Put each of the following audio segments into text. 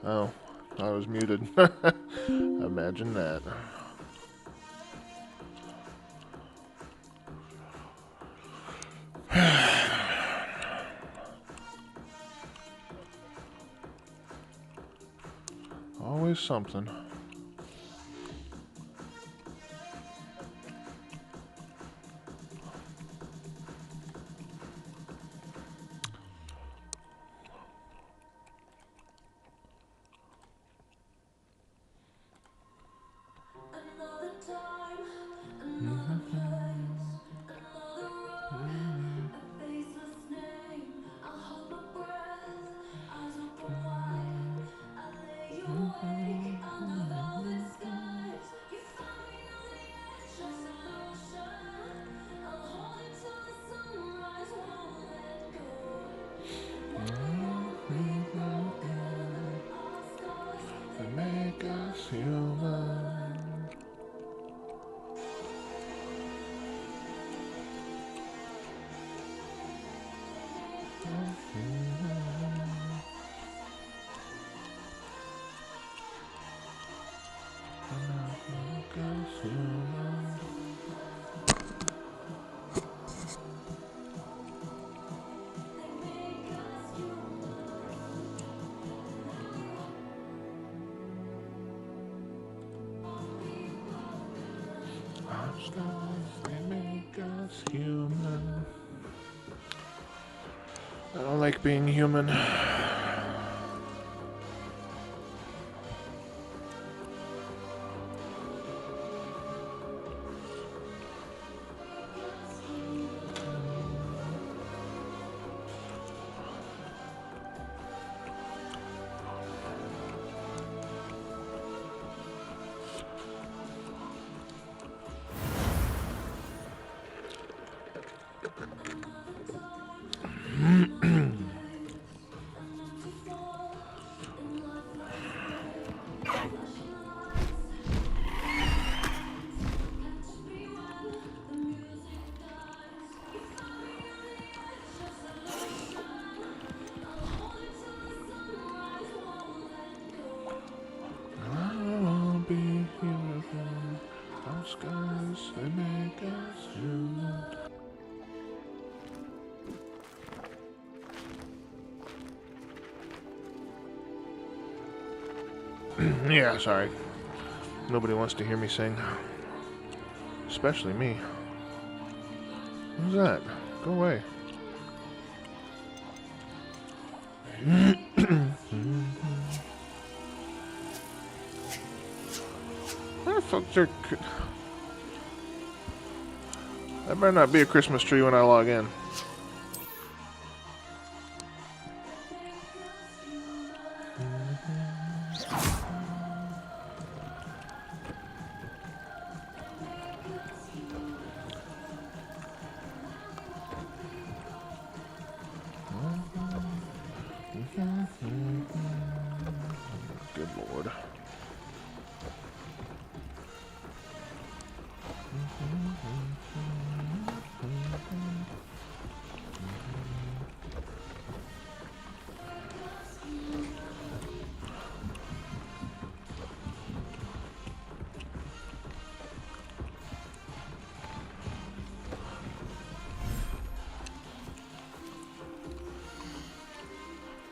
Oh, I was muted. Imagine that. Always something. They make us human. They make us human. I don't like being human. I'll be human. Our skies, they make us human. Yeah, sorry. Nobody wants to hear me sing. Especially me. Who's that? Go away. Where the fuck's there? That better not be a Christmas tree when I log in. Good lord.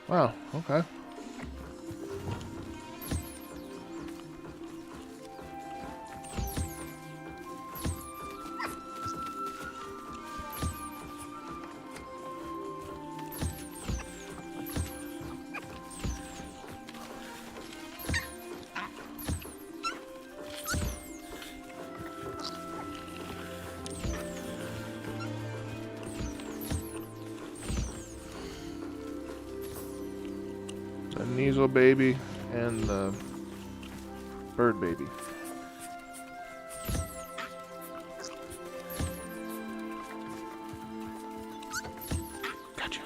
Wow, okay. The Neasel baby and the bird baby. Gotcha.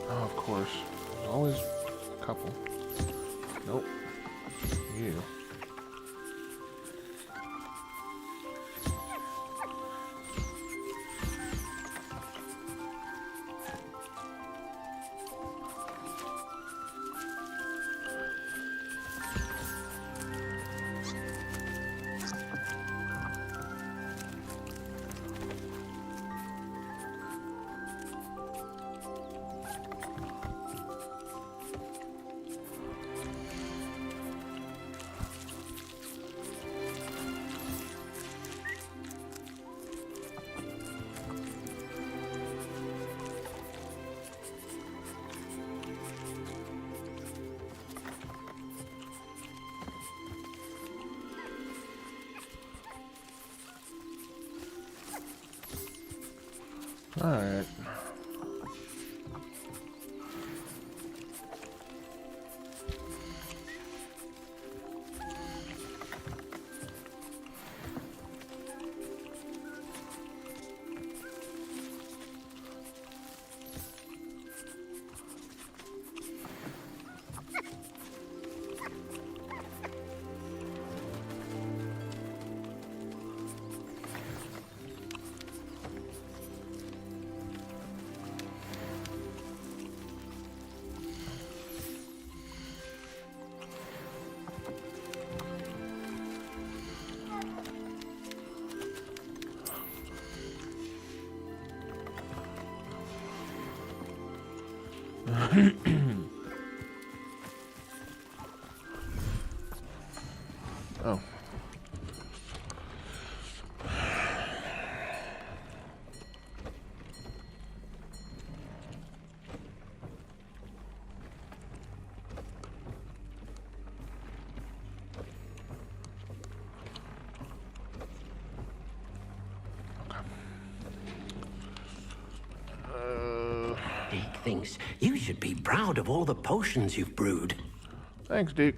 Oh, of course. There's always a couple. Nope. You. Alright. Oh. Deke thinks you should be proud of all the potions you've brewed. Thanks, Deke.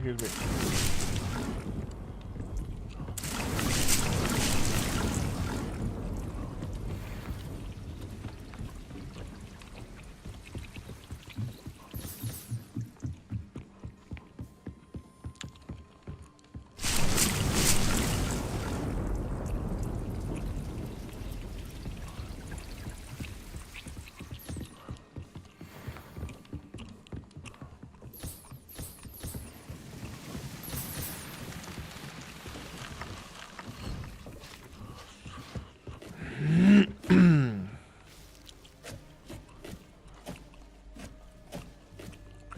Excuse me.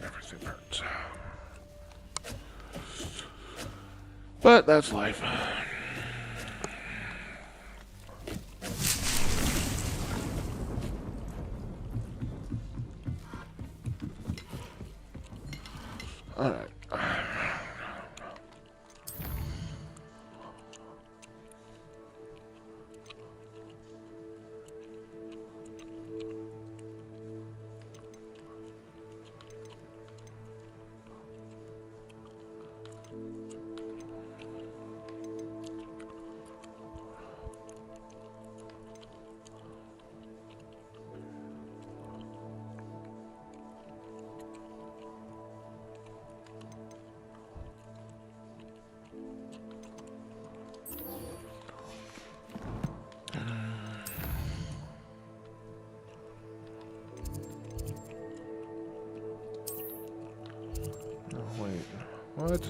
Everything hurts. But that's life. All right. Oh, wait. What?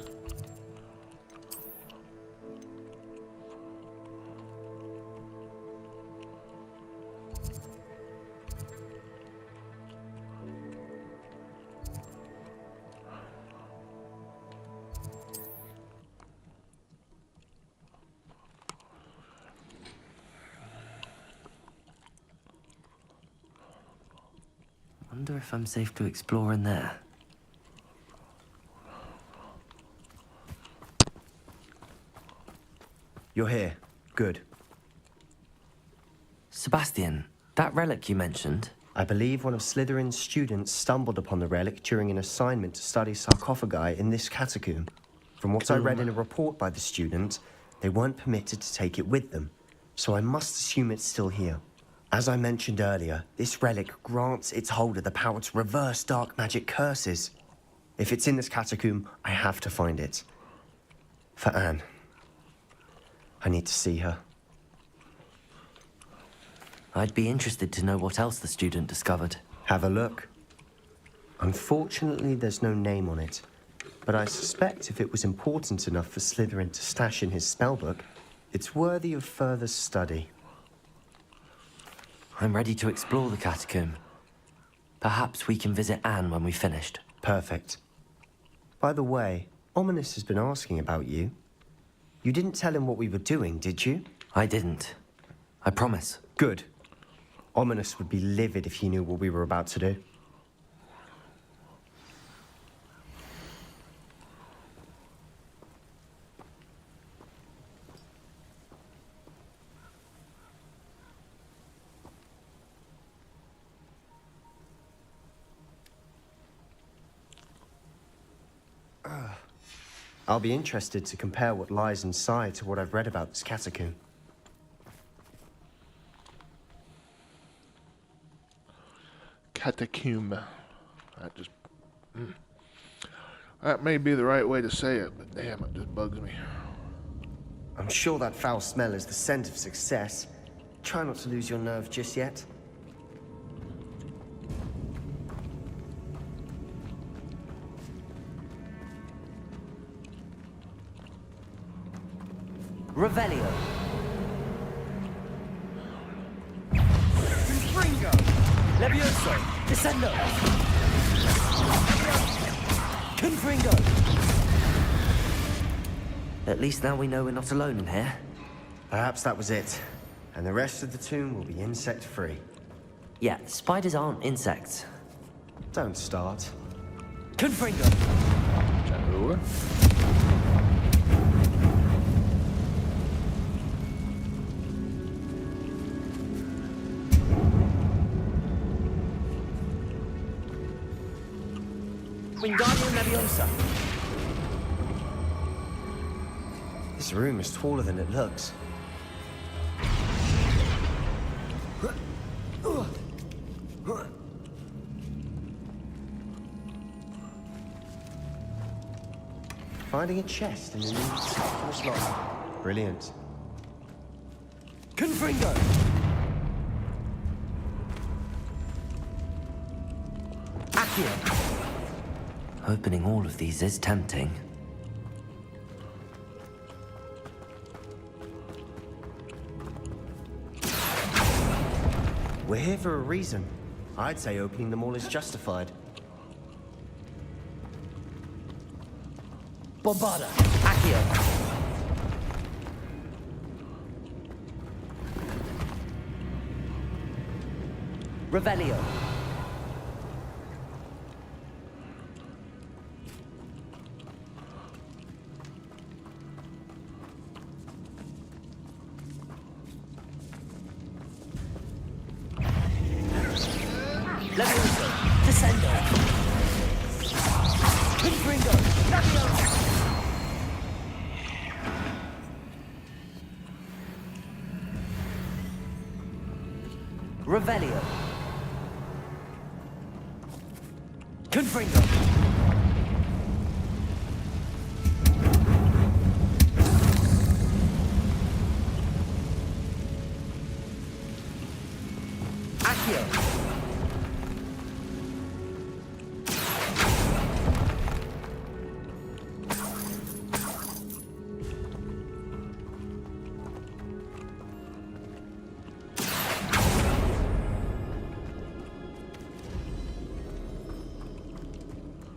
Wonder if I'm safe to explore in there. You're here. Good. Sebastian, that relic you mentioned, I believe one of Slytherin's students stumbled upon the relic during an assignment to study sarcophagi in this catacomb. From what I read in a report by the student, they weren't permitted to take it with them, so I must assume it's still here. As I mentioned earlier, this relic grants its holder the power to reverse dark magic curses. If it's in this catacomb, I have to find it. For Anne. I need to see her. I'd be interested to know what else the student discovered. Have a look. Unfortunately, there's no name on it, but I suspect if it was important enough for Slytherin to stash in his spellbook, it's worthy of further study. I'm ready to explore the catacomb. Perhaps we can visit Anne when we've finished. Perfect. By the way, Ominous has been asking about you. You didn't tell him what we were doing, did you? I didn't. I promise. Good. Ominous would be livid if he knew what we were about to do. I'll be interested to compare what lies inside to what I've read about this catacomb. Catacomb. That may be the right way to say it, but damn, it just bugs me. I'm sure that foul smell is the scent of success. Try not to lose your nerve just yet. Revelio. Confringo! Levioso. Descendo. Confringo. At least now we know we're not alone in here. Perhaps that was it. And the rest of the tomb will be insect-free. Yeah, spiders aren't insects. Don't start. Confringo. Ciao. Wingardium Leviosa. This room is taller than it looks. Finding a chest in the new circular slot. Brilliant. Confringo. Accio. Opening all of these is tempting. We're here for a reason. I'd say opening them all is justified. Bombarda. Accio. Revelio. Levioso. Descendo. Confringo. Levioso. Revelio. Confringo. Accio.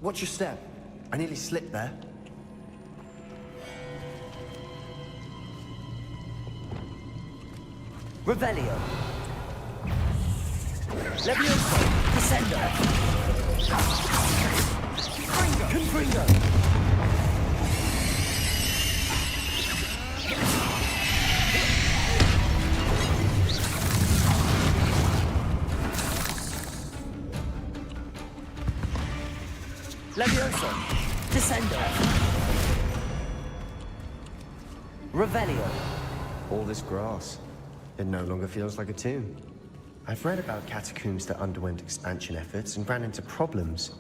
Watch your step. I nearly slipped there. Revelio. Levioso. Descendo. Confringo. Levioso. Descendo. Revelio. All this grass. It no longer feels like a tomb. I've read about catacombs that underwent expansion efforts and ran into problems.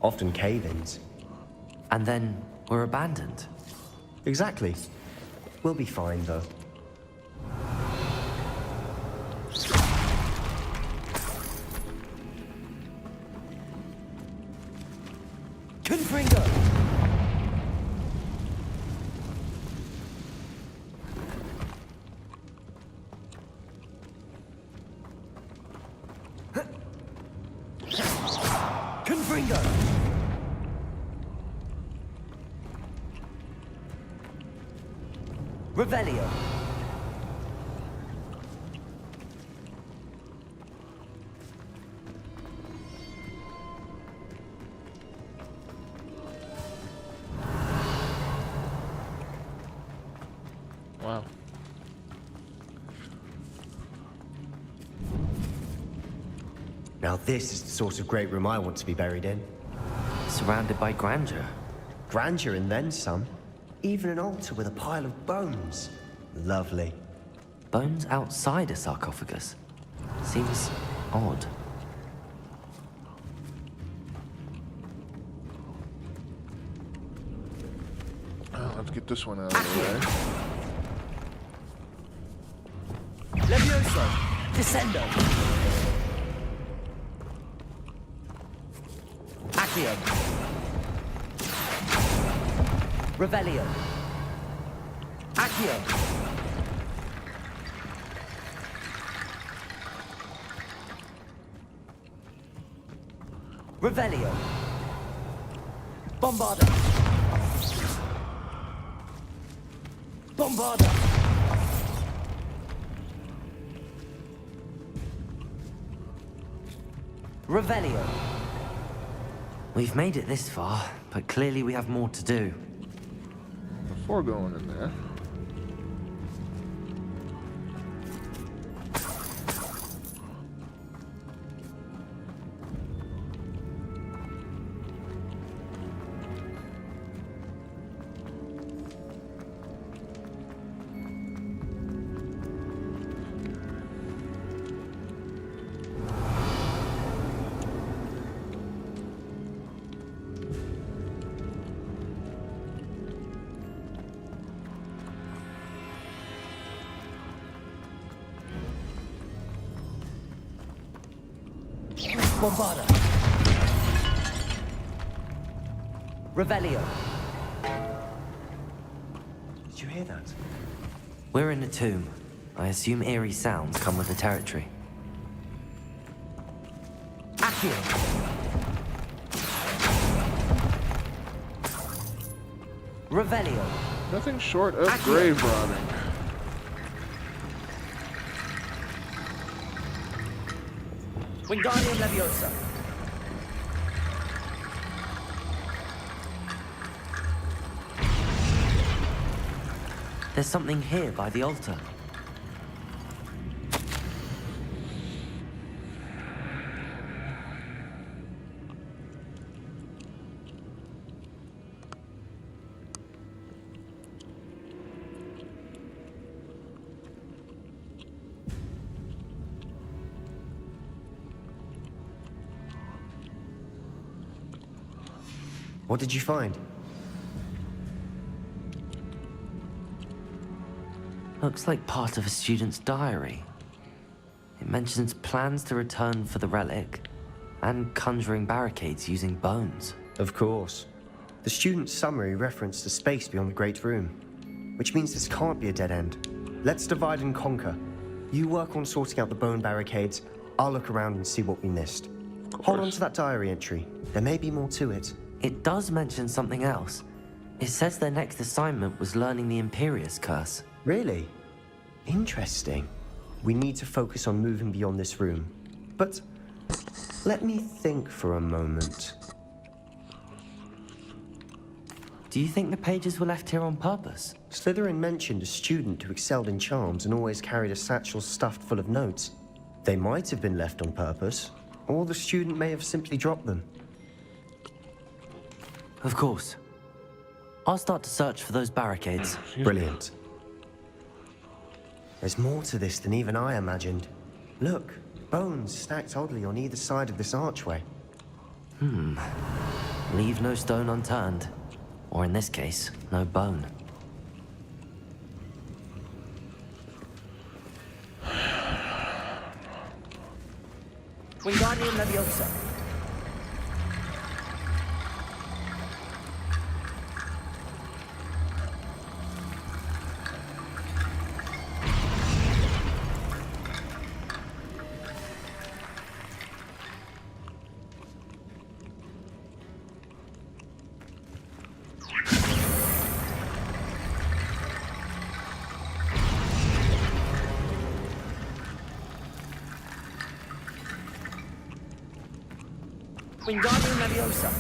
Often cave-ins. And then were abandoned. Exactly. We'll be fine, though. Confringo. Confringo! Revelio! Wow. Now this is the sort of great room I want to be buried in. Surrounded by grandeur. Grandeur and then some. Even an altar with a pile of bones. Lovely. Bones outside a sarcophagus. Seems odd. Well, let's get this one out of the way. Levioso! Descendo! Accio! Revelio! Accio! Revelio! Bombarda! Bombarda! Revelio. We've made it this far, but clearly we have more to do. Before going in there. Bombarda. Revelio. Did you hear that? We're in a tomb. I assume eerie sounds come with the territory. Accio. Revelio. Nothing short of Accio. grave robbing. Wingardium Leviosa. There's something here by the altar. What did you find? Looks like part of a student's diary. It mentions plans to return for the relic and conjuring barricades using bones. Of course. The student's summary referenced a space beyond the Great Room, which means this can't be a dead end. Let's divide and conquer. You work on sorting out the bone barricades. I'll look around and see what we missed. Hold on to that diary entry. There may be more to it. It does mention something else. It says their next assignment was learning the Imperius Curse. Really? Interesting. We need to focus on moving beyond this room. But let me think for a moment. Do you think the pages were left here on purpose? Slytherin mentioned a student who excelled in charms and always carried a satchel stuffed full of notes. They might have been left on purpose, or the student may have simply dropped them. Of course. I'll start to search for those barricades. Brilliant. There's more to this than even I imagined. Look, bones stacked oddly on either side of this archway. Leave no stone unturned. Or in this case, no bone. Wingardium Leviosa. Wingardium Leviosa.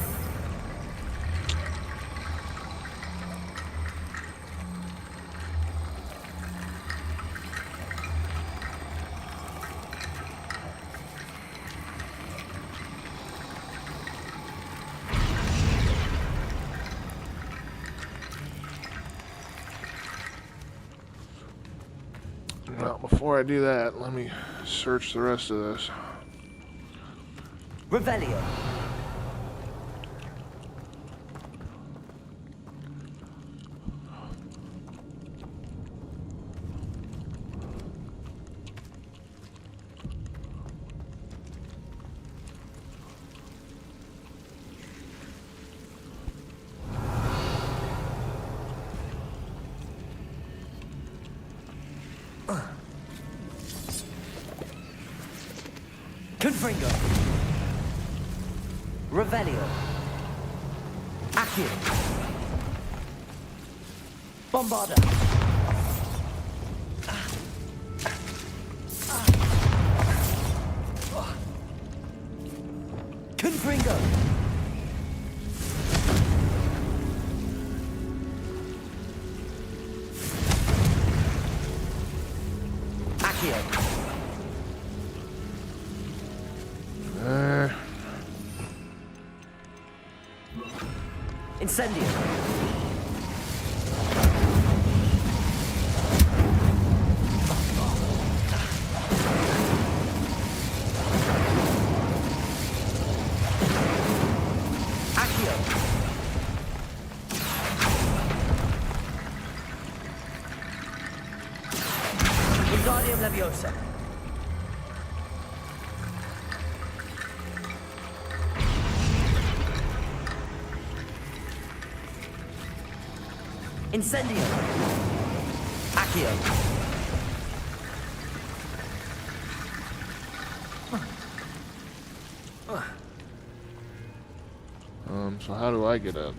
Well, before I do that, let me search the rest of this. Revelio. Confringo. Revelio. Accio. Bombarda. Confringo. Accio. Incendio. Accio. Wingardium Leviosa. Incendio. Accio. So how do I get up?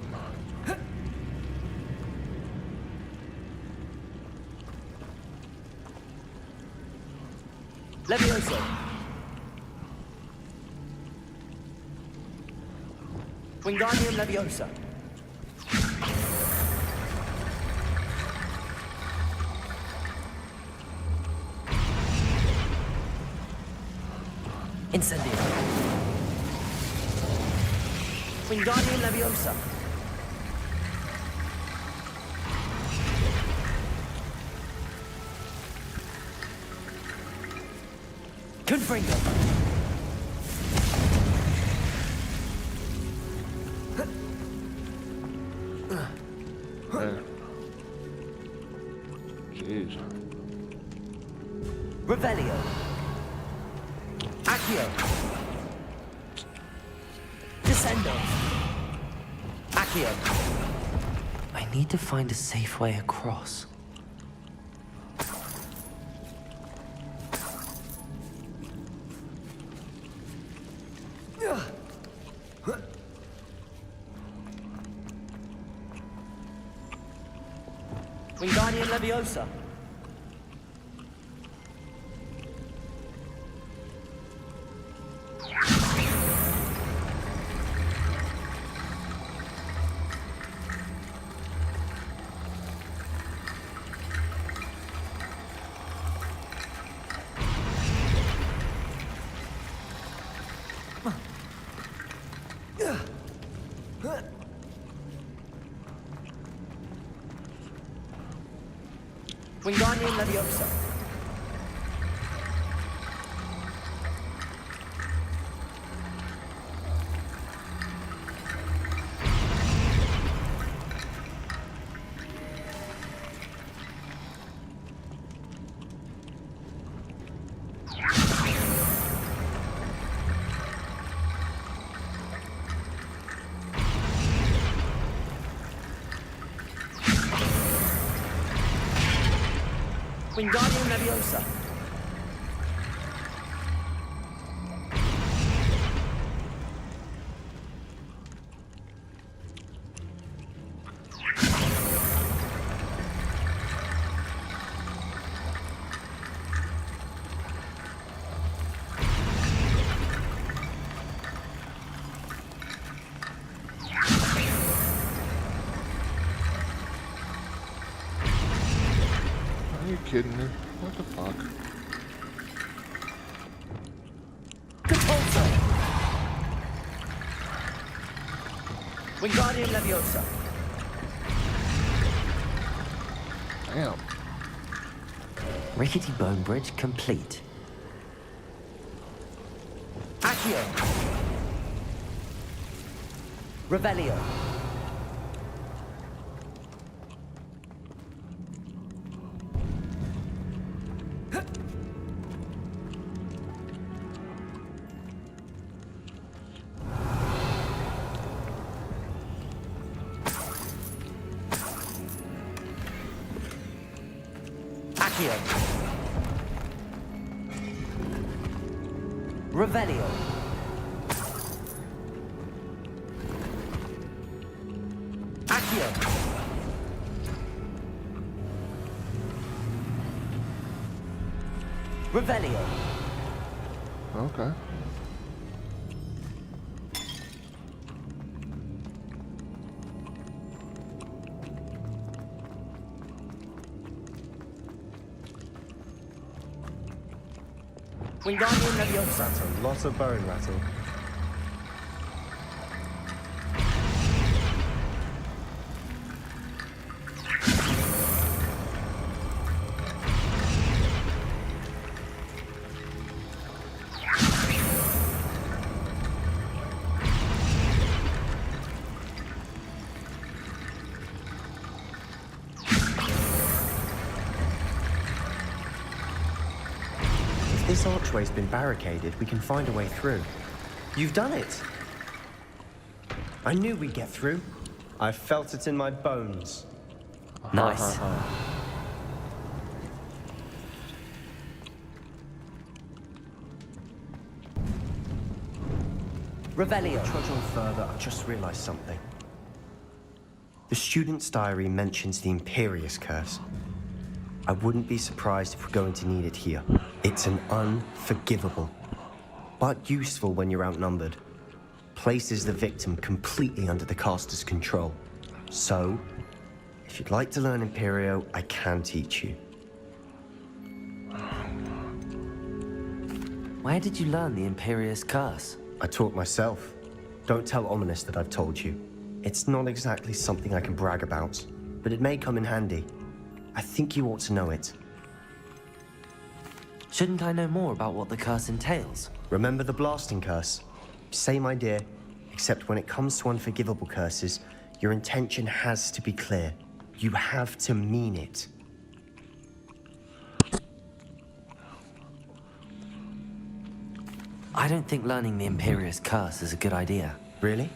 Leviosa. Wingardium Leviosa. Incendio. Wingardium Leviosa. Confringo. Jeez. Revelio. Accio. Descendo. Accio. I need to find a safe way across. Wingardium Leviosa. Wingardium Leviosa. Wingardium Leviosa. Are you kidding me? What the fuck? Repulsor! Wingardium Leviosa! Damn. Rickety bone bridge complete. Accio! Revelio! Accio! Revelio! Accio! Revelio! Okay. Wingardium Leviosa! That's a lot of bone rattle. If this archway's been barricaded, we can find a way through. You've done it! I knew we'd get through. I felt it in my bones. Nice. Revelio! Trudge on further, I just realized something. The student's diary mentions the Imperious Curse. I wouldn't be surprised if we're going to need it here. It's an unforgivable, but useful when you're outnumbered. Places the victim completely under the caster's control. So, if you'd like to learn Imperio, I can teach you. Where did you learn the Imperious Curse? I taught myself. Don't tell Ominous that I've told you. It's not exactly something I can brag about, but it may come in handy. I think you ought to know it. Shouldn't I know more about what the curse entails? Remember the blasting curse? Same idea, except when it comes to unforgivable curses, your intention has to be clear. You have to mean it. I don't think learning the Imperious Curse is a good idea. Really?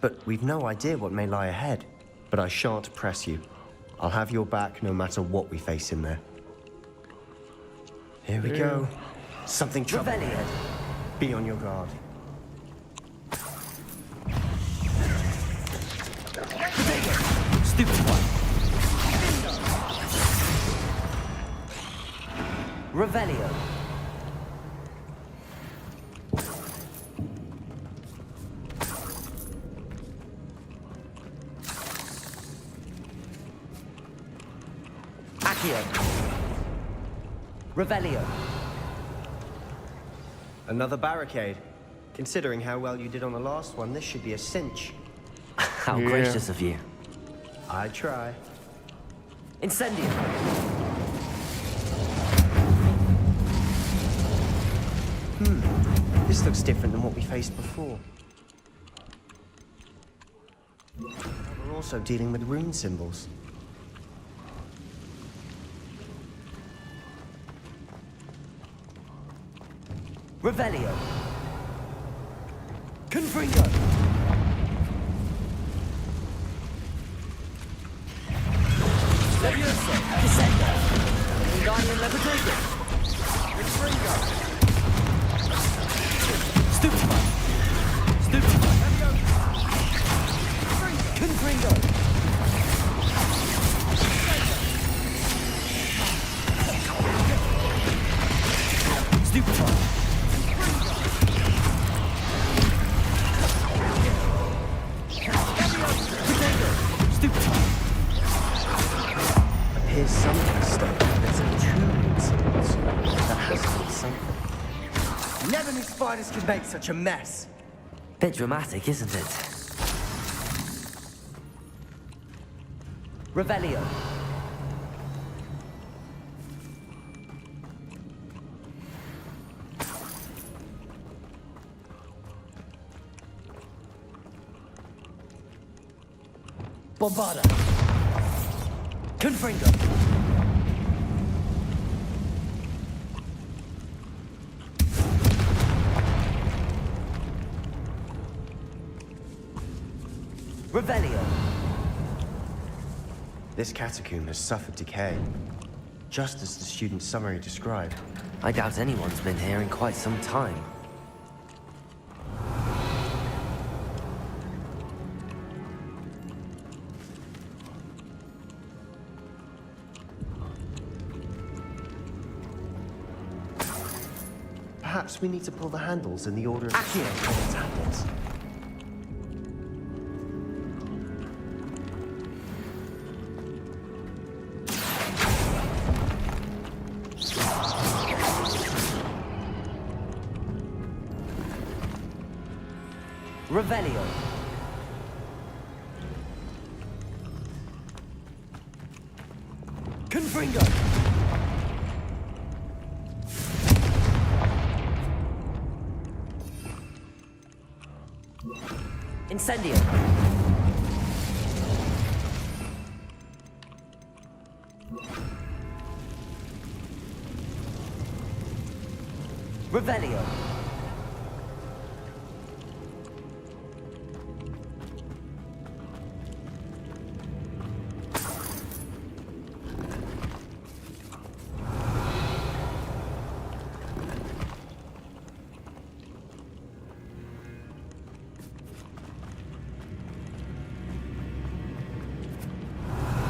But we've no idea what may lie ahead. But I shan't press you. I'll have your back no matter what we face in there. Here we go. Something trouble Revelio. ahead. Be on your guard. Stupid one! Revelio! Accio! Revelio! Another barricade. Considering how well you did on the last one, this should be a cinch. How Yeah. gracious of you. I try. Incendio! This looks different than what we faced before. We're also dealing with rune symbols. Revelio! Confringo! Leviosa! Descendo! Wingardium Levitator! Confringo! Stupid one! Stupid one! Confringo! Stupid one! Stupid one! Appears something stuck. something. Never knew spiders could make such a mess. Bit dramatic, isn't it? Revelio. Bombarda. Confringo. Revelio. This catacomb has suffered decay, just as the student's summary described. I doubt anyone's been here in quite some time. Perhaps we need to pull the handles in the order of Accio. the tablets. Revelio. Confringo. Incendio. Revelio.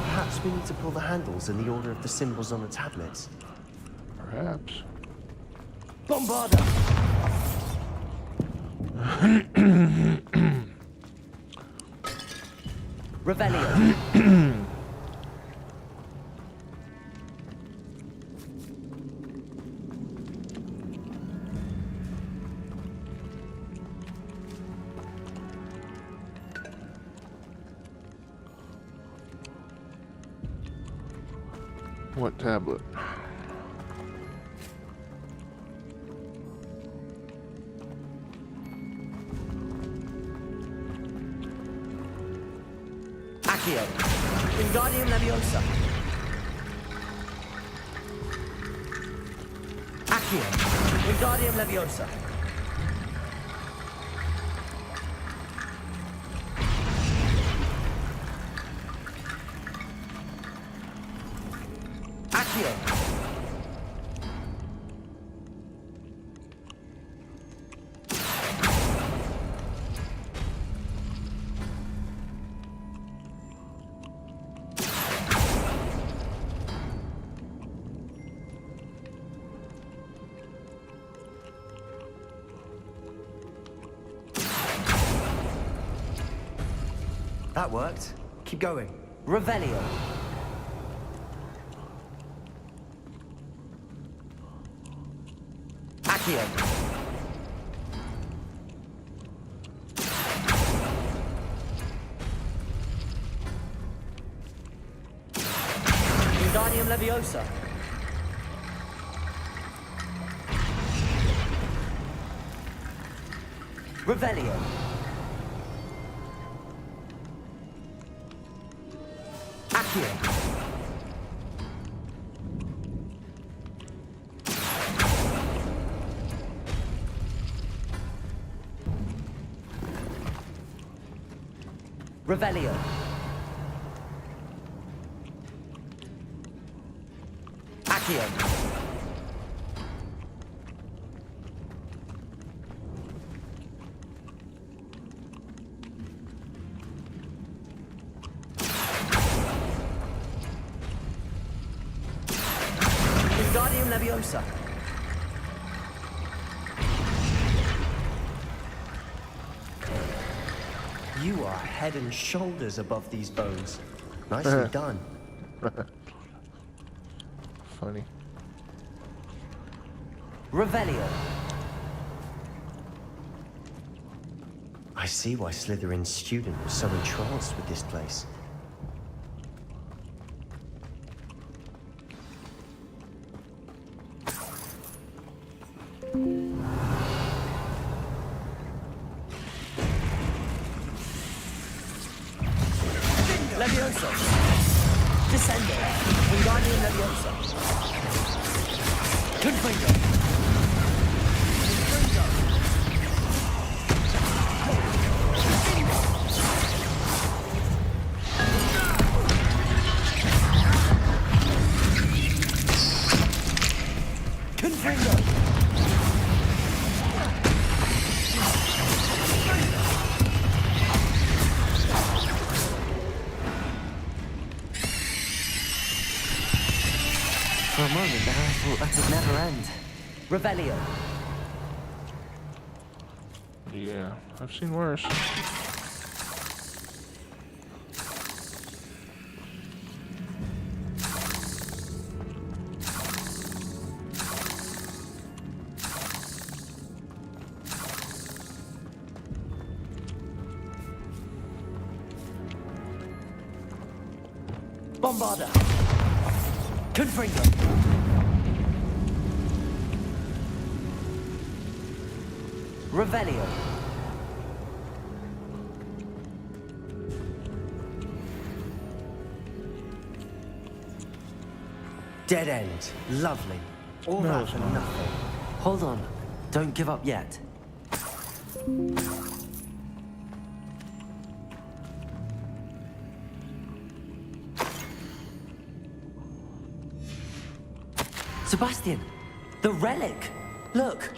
Perhaps we need to pull the handles in the order of the symbols on the tablets. Perhaps. Bombarda. Revelio. What tablet? Accio. Wingardium Leviosa. Accio. Wingardium Leviosa. Accio. That worked. Keep going. Revelio. Accio. Wingardium Leviosa. Revelio. Accio. Revelio. Accio. Wingardium Leviosa. You are head and shoulders above these bones. Nicely done. Funny. Revelio. I see why Slytherin's student was so entranced with this place. Levioso. Descendo. Wingardium Levioso. Confringo. Confringo. For a moment there, I thought that would never end. Revelio. Yeah, I've seen worse. Bombarda. Confringo. Revelio. Dead end. Lovely. All that for nothing. Hold on. Don't give up yet. Sebastian! The relic! Look!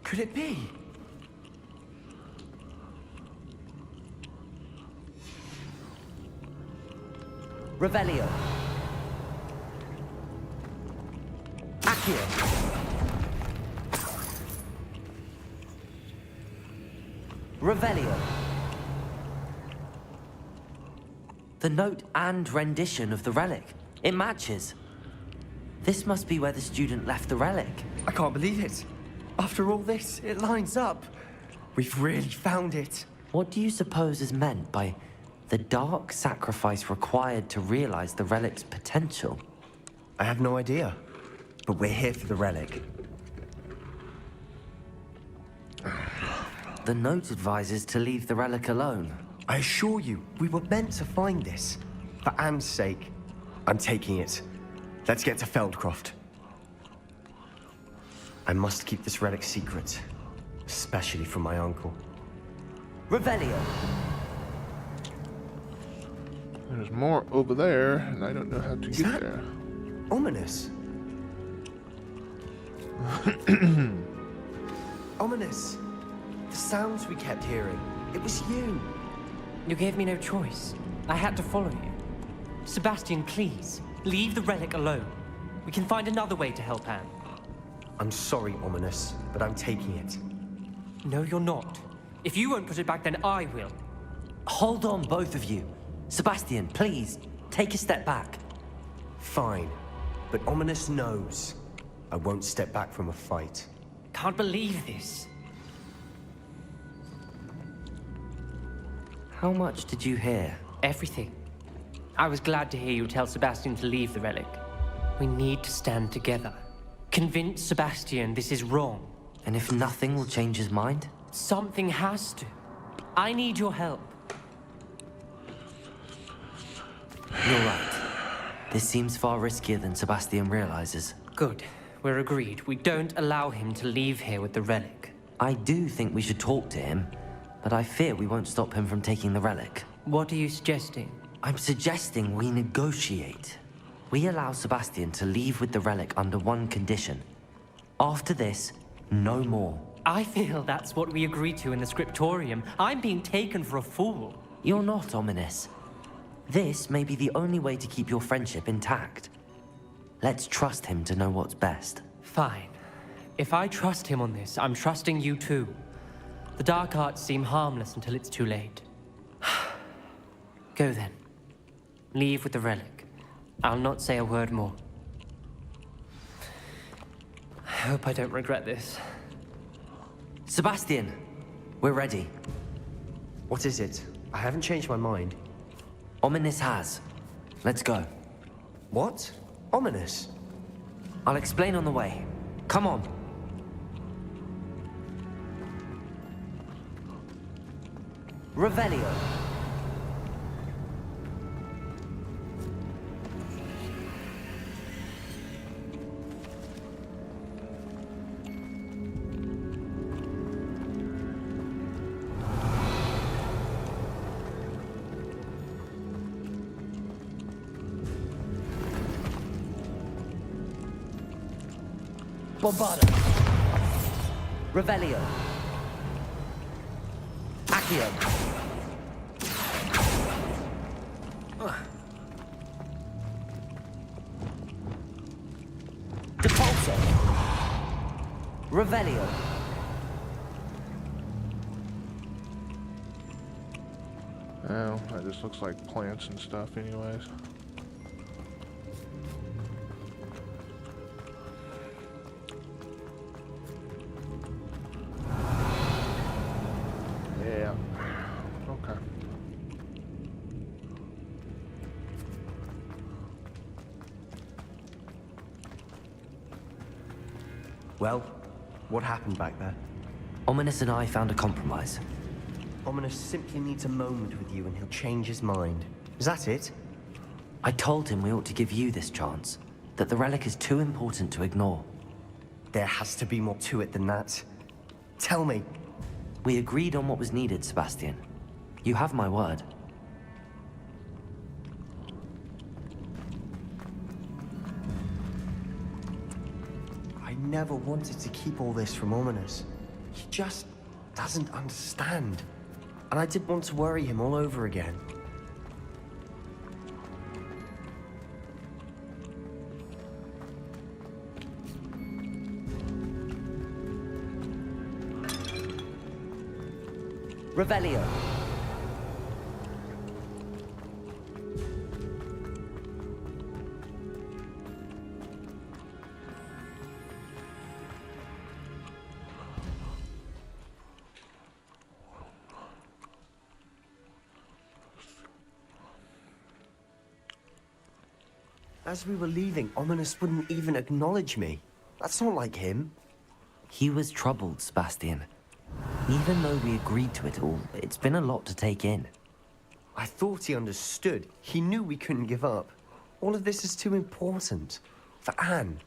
Could it be? Revelio. Accio. Revelio. The note and rendition of the relic. It matches. This must be where the student left the relic. I can't believe it. After all this, it lines up. We've really found it. What do you suppose is meant by the dark sacrifice required to realize the relic's potential? I have no idea. But we're here for the relic. The note advises to leave the relic alone. I assure you, we were meant to find this. For Anne's sake, I'm taking it. Let's get to Feldcroft. I must keep this relic secret, especially from my uncle. Revelio. There's more over there, and I don't know how to Is get that there. ominous? Ominous. The sounds we kept hearing. It was you. You gave me no choice. I had to follow you. Sebastian, please, leave the relic alone. We can find another way to help Anne. I'm sorry, Ominous, but I'm taking it. No, you're not. If you won't put it back, then I will. Hold on, both of you. Sebastian, please, take a step back. Fine, but Ominous knows I won't step back from a fight. Can't believe this. How much did you hear? Everything. I was glad to hear you tell Sebastian to leave the relic. We need to stand together. Convince Sebastian this is wrong. And if nothing will change his mind? Something has to. I need your help. You're right. This seems far riskier than Sebastian realizes. Good. We're agreed. We don't allow him to leave here with the relic. I do think we should talk to him, but I fear we won't stop him from taking the relic. What are you suggesting? I'm suggesting we negotiate. We allow Sebastian to leave with the relic under one condition. After this, no more. I feel that's what we agreed to in the scriptorium. I'm being taken for a fool. You're not, Ominous. This may be the only way to keep your friendship intact. Let's trust him to know what's best. Fine. If I trust him on this, I'm trusting you too. The dark arts seem harmless until it's too late. Go then. Leave with the relic. I'll not say a word more. hope I don't regret this. Sebastian, we're ready. What is it? I haven't changed my mind. Ominous has. Let's go. What? Ominous? I'll explain on the way. Come on. Revelio. Bombarda. Revelio. Accio. Depulso. Revelio. Well, that just looks like plants and stuff anyways. Yeah. Okay. Well, what happened back there? Ominous and I found a compromise. Ominous simply needs a moment with you and he'll change his mind. Is that it? I told him we ought to give you this chance, that the relic is too important to ignore. There has to be more to it than that. Tell me. We agreed on what was needed, Sebastian. You have my word. I never wanted to keep all this from Ominous. He just doesn't understand. And I didn't want to worry him all over again. Revelio. As we were leaving, Ominous wouldn't even acknowledge me. That's not like him. He was troubled, Sebastian. Even though we agreed to it all, it's been a lot to take in. I thought he understood. He knew we couldn't give up. All of this is too important. For Anne.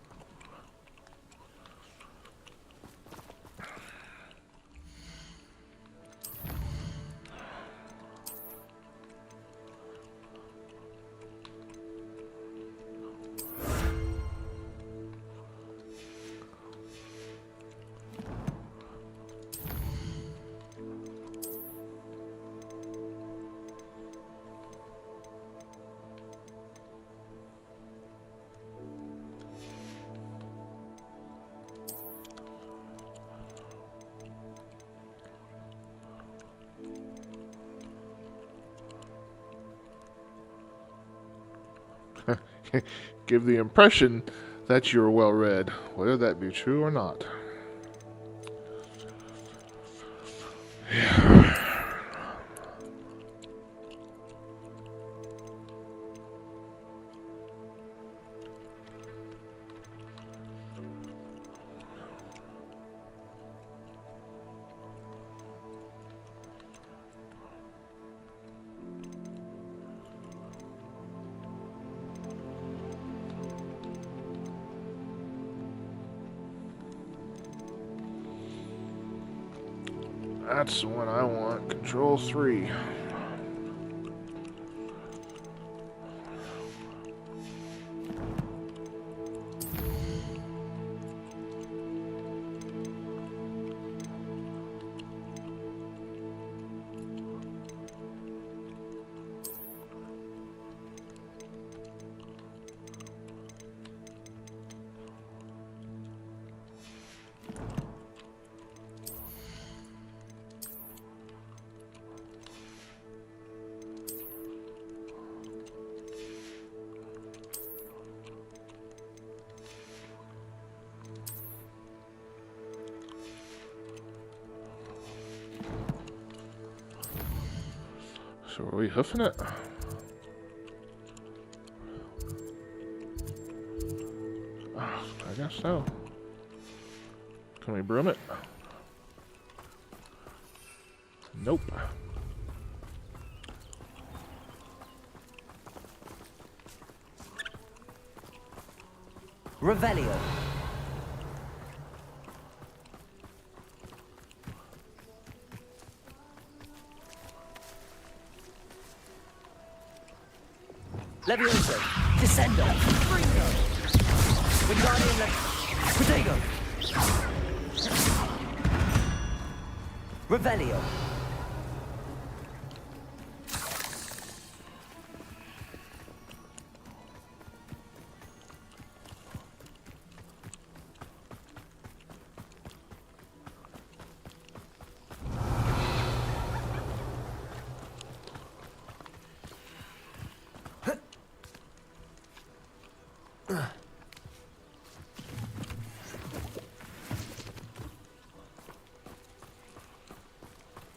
Give the impression that you're well read, whether that be true or not. That's the one I want. Control 3. So are we hoofing it? I guess so. Can we broom it? Nope. Revelio. Levioso. Descendo. Bringo. Wingardium Protego. Revelio.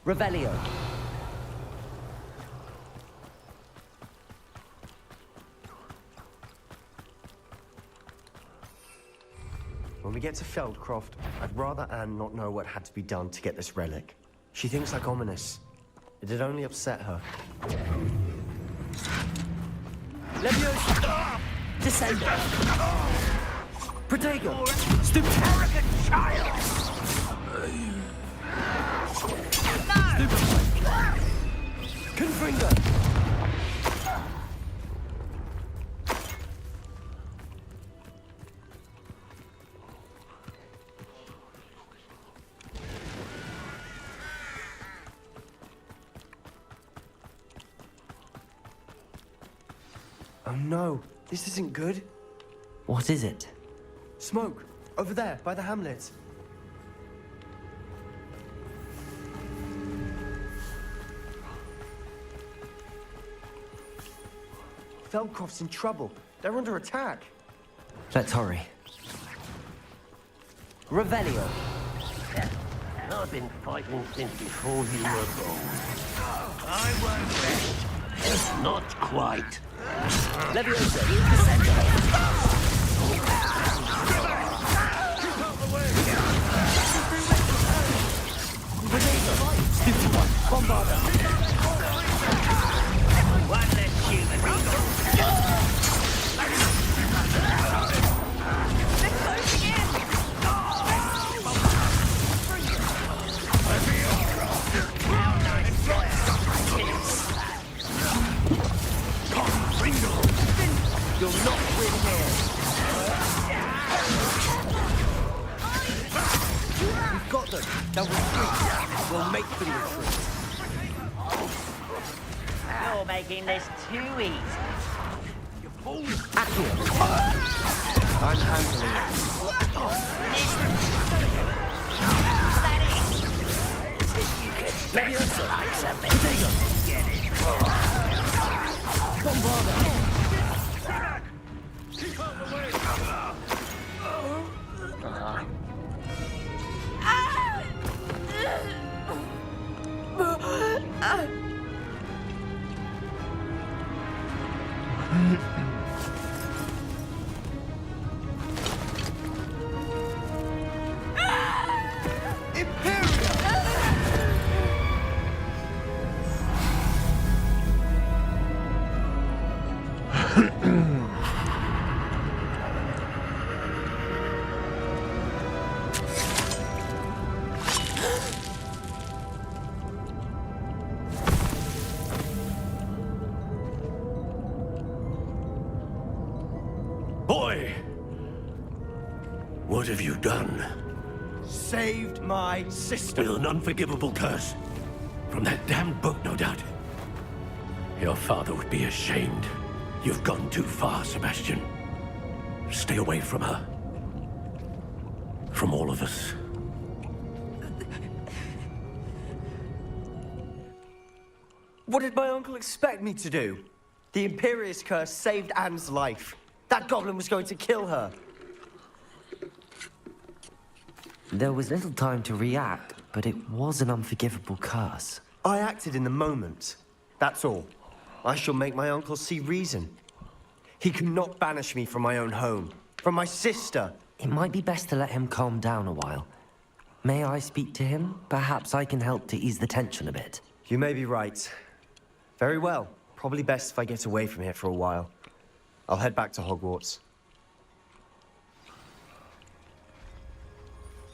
Revelio. When we get to Feldcroft, I'd rather Anne not know what had to be done to get this relic. She thinks like ominous. It'd only upset her. Levioso. Descendo. Protego. Stupid arrogant child. Confringo! Oh no, this isn't good. What is it? Smoke, over there, by the hamlet. Feldcroft's in trouble. They're under attack. Let's hurry. Revelio. I've been fighting since before you were born. I won't rest. Not quite. Levioso. Descendo. Stupid one. Bombarda. One less human being. You'll not win here. We've got them. They'll retreat. We'll make them retreat. You're making this too easy. Accio. I'm handling it. Levioso. Protego. Bombarda. Boy! What have you done? Saved my sister. With an unforgivable curse. From that damned book, no doubt. Your father would be ashamed. You've gone too far, Sebastian. Stay away from her. From all of us. What did my uncle expect me to do? The Imperius curse saved Anne's life. That goblin was going to kill her. There was little time to react, but it was an unforgivable curse. I acted in the moment. That's all. I shall make my uncle see reason. He cannot banish me from my own home, from my sister. It might be best to let him calm down a while. May I speak to him? Perhaps I can help to ease the tension a bit. You may be right. Very well. Probably best if I get away from here for a while. I'll head back to Hogwarts.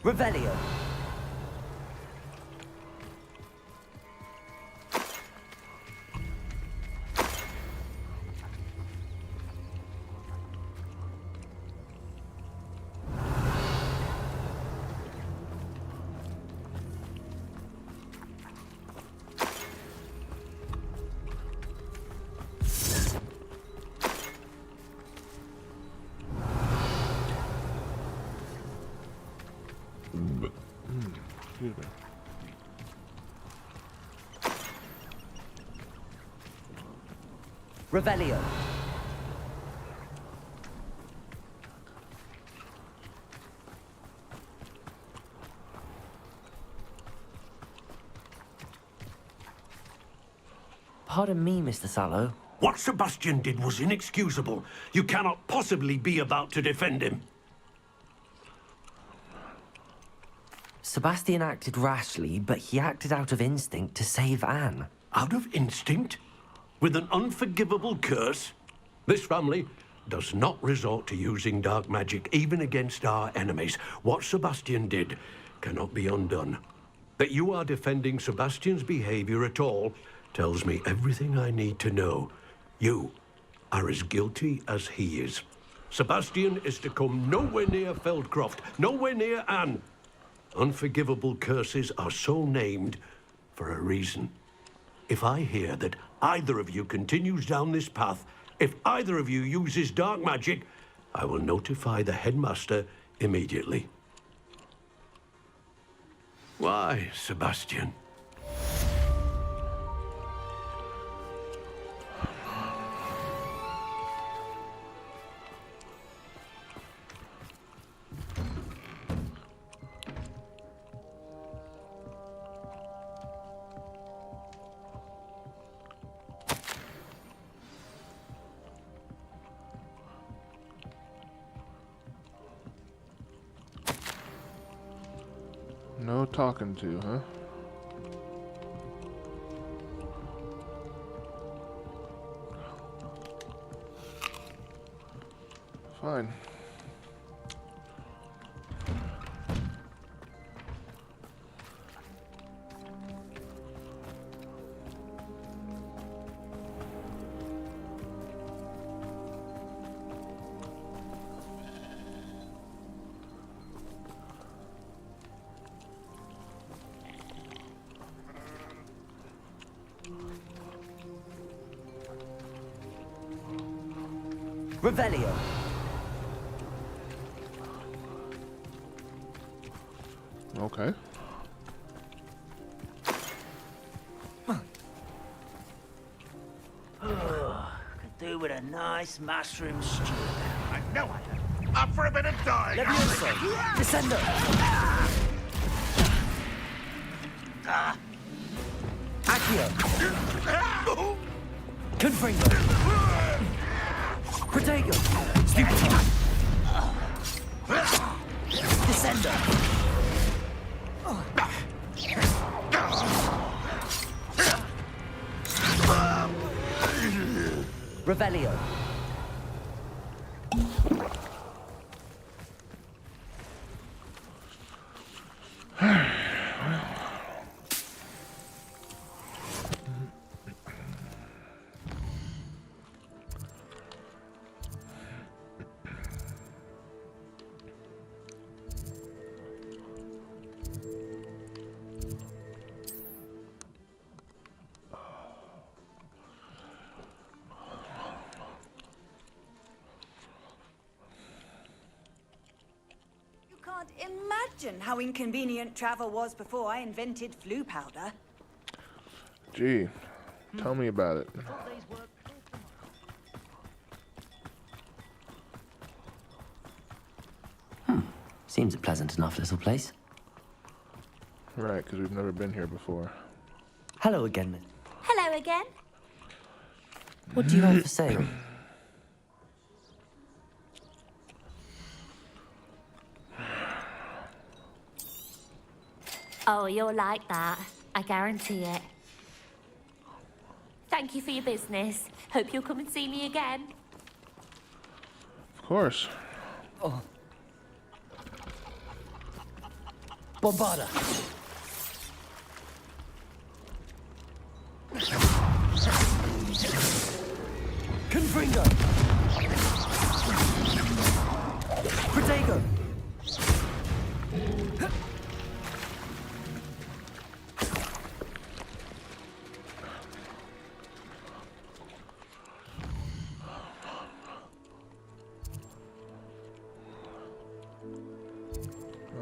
Revelio. Excuse me. Revelio. Pardon me, Mr. Sallow. What Sebastian did was inexcusable. You cannot possibly be about to defend him. Sebastian acted rashly, but he acted out of instinct to save Anne. Out of instinct? With an unforgivable curse? This family does not resort to using dark magic, even against our enemies. What Sebastian did cannot be undone. That you are defending Sebastian's behavior at all tells me everything I need to know. You are as guilty as he is. Sebastian is to come nowhere near Feldcroft, nowhere near Anne. Unforgivable curses are so named for a reason. If I hear that either of you continues down this path, if either of you uses dark magic, I will notify the headmaster immediately. Why, Sebastian? No talking to, huh? Fine. Revelio. Okay. Could do with a nice mushroom stew. I know I am. Up for a bit of dying. Levioso. Descendo. Accio. Confringo. Protego. Stupefy. Descendo. Revelio. Can't imagine how inconvenient travel was before I invented flu powder. Gee, tell me about it. Seems a pleasant enough little place. Right, because we've never been here before. Hello again, Miss. Hello again. What do you have for sale? Oh, you'll like that. I guarantee it. Thank you for your business. Hope you'll come and see me again. Of course. Bombarda. Confringo. Protego.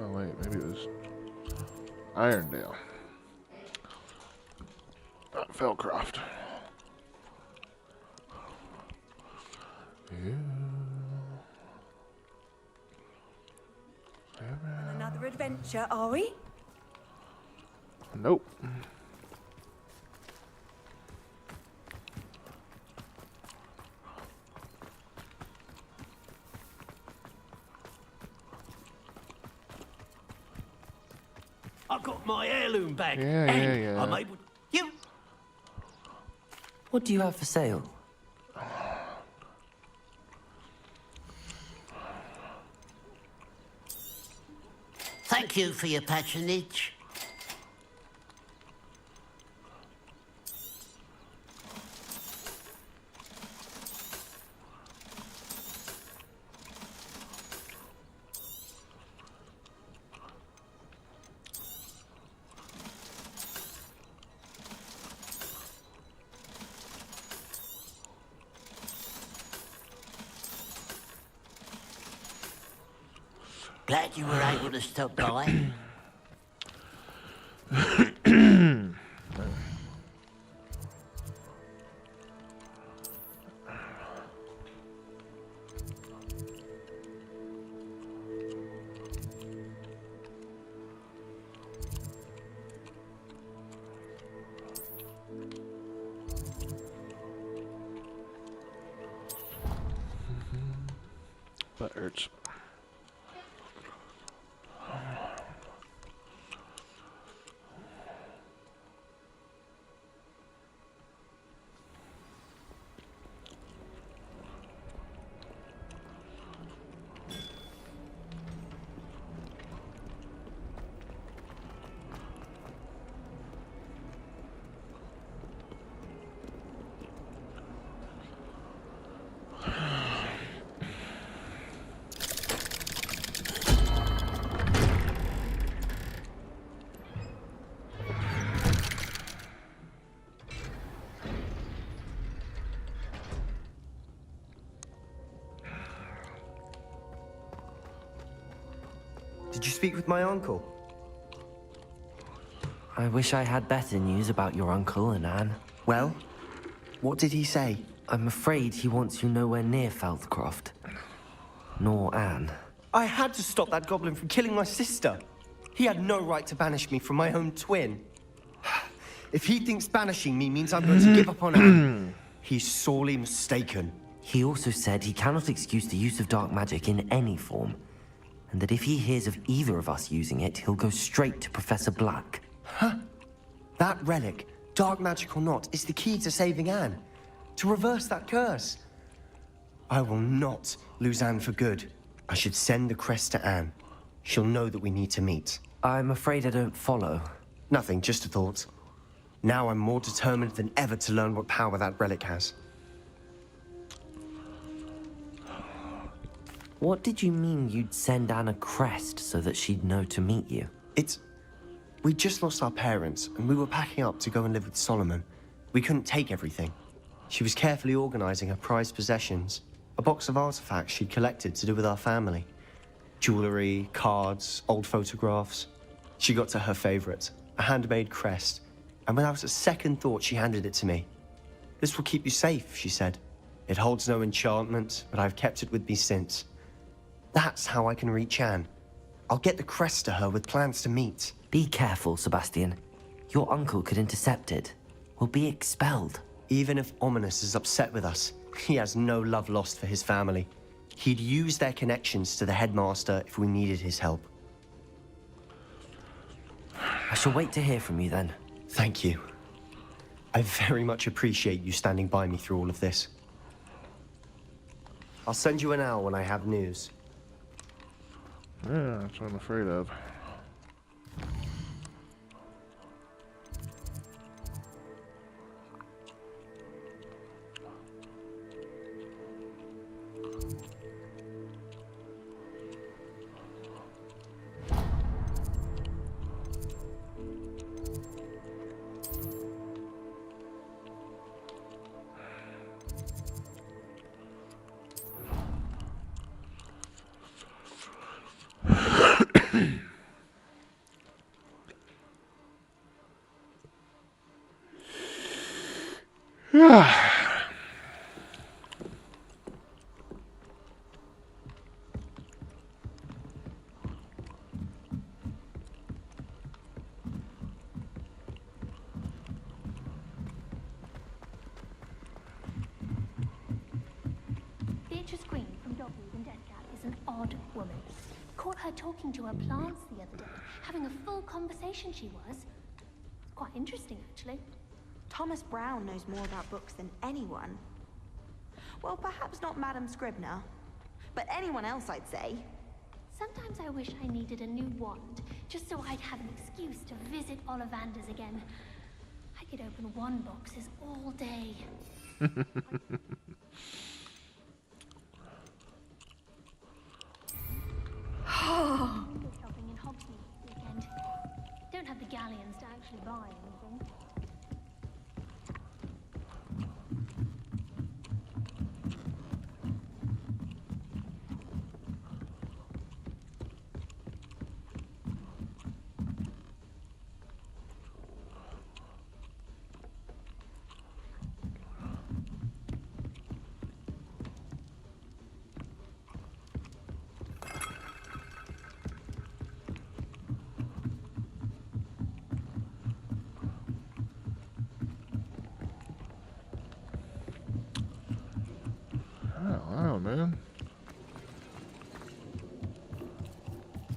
Oh wait, maybe it was Irondale. Not Felcroft. Another adventure, are we? Nope. I've got my heirloom back. Yeah. I'm able... You... What do you have for sale? Thank you for your patronage. Glad you were able to stop by. That hurts. Did you speak with my uncle? I wish I had better news about your uncle and Anne. Well, what did he say? I'm afraid he wants you nowhere near Feldcroft. Nor Anne. I had to stop that goblin from killing my sister. He had no right to banish me from my own twin. If he thinks banishing me means I'm going to give up on Anne, he's sorely mistaken. He also said he cannot excuse the use of dark magic in any form, and that if he hears of either of us using it, he'll go straight to Professor Black. Huh? That relic, dark magic or not, is the key to saving Anne. To reverse that curse. I will not lose Anne for good. I should send the crest to Anne. She'll know that we need to meet. I'm afraid I don't follow. Nothing, just a thought. Now I'm more determined than ever to learn what power that relic has. What did you mean you'd send Anne a crest so that she'd know to meet you? We'd just lost our parents, and we were packing up to go and live with Solomon. We couldn't take everything. She was carefully organizing her prized possessions. A box of artifacts she'd collected to do with our family. Jewelry, cards, old photographs. She got to her favorite, a handmade crest, and without a second thought, she handed it to me. "This will keep you safe," she said. "It holds no enchantment, but I've kept it with me since. That's how I can reach Anne. I'll get the crest to her with plans to meet." Be careful, Sebastian. Your uncle could intercept it. We'll be expelled. Even if Ominous is upset with us, he has no love lost for his family. He'd use their connections to the headmaster if we needed his help. I shall wait to hear from you then. Thank you. I very much appreciate you standing by me through all of this. I'll send you an owl when I have news. Yeah, that's what I'm afraid of. Beatrice Green from Dogwood and Death Gap is an odd woman. Caught her talking to her plants the other day, having a full conversation she was. Quite interesting, actually. Thomas Brown knows more about books than anyone. Well, perhaps not Madame Scribner, but anyone else, I'd say. Sometimes I wish I needed a new wand, just so I'd have an excuse to visit Ollivanders again. I could open wand boxes all day. Shopping in Hogsmeade this weekend. Don't have the galleons to actually buy anything. Wow, man.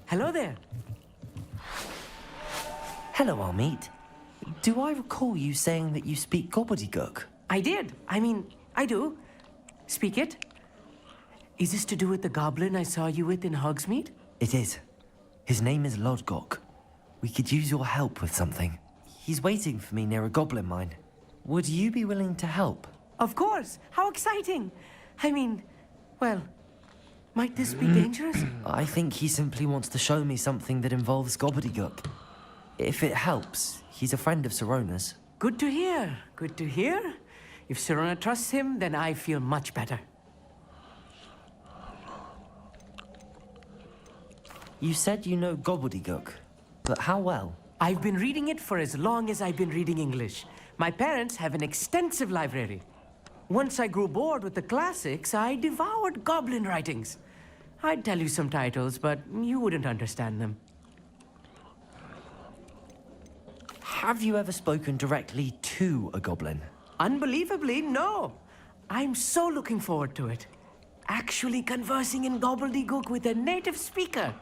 Hello there. Hello, Amit. Do I recall you saying that you speak gobbledygook? I did. I do. Speak it. Is this to do with the goblin I saw you with in Hogsmeade? It is. His name is Lodgok. We could use your help with something. He's waiting for me near a goblin mine. Would you be willing to help? Of course. How exciting. Well, might this be dangerous? I think he simply wants to show me something that involves gobbledygook. If it helps, he's a friend of Sirona's. Good to hear. Good to hear. If Sirona trusts him, then I feel much better. You said you know gobbledygook, but how well? I've been reading it for as long as I've been reading English. My parents have an extensive library. Once I grew bored with the classics, I devoured goblin writings. I'd tell you some titles, but you wouldn't understand them. Have you ever spoken directly to a goblin? Unbelievably, no. I'm so looking forward to it. Actually conversing in gobbledygook with a native speaker.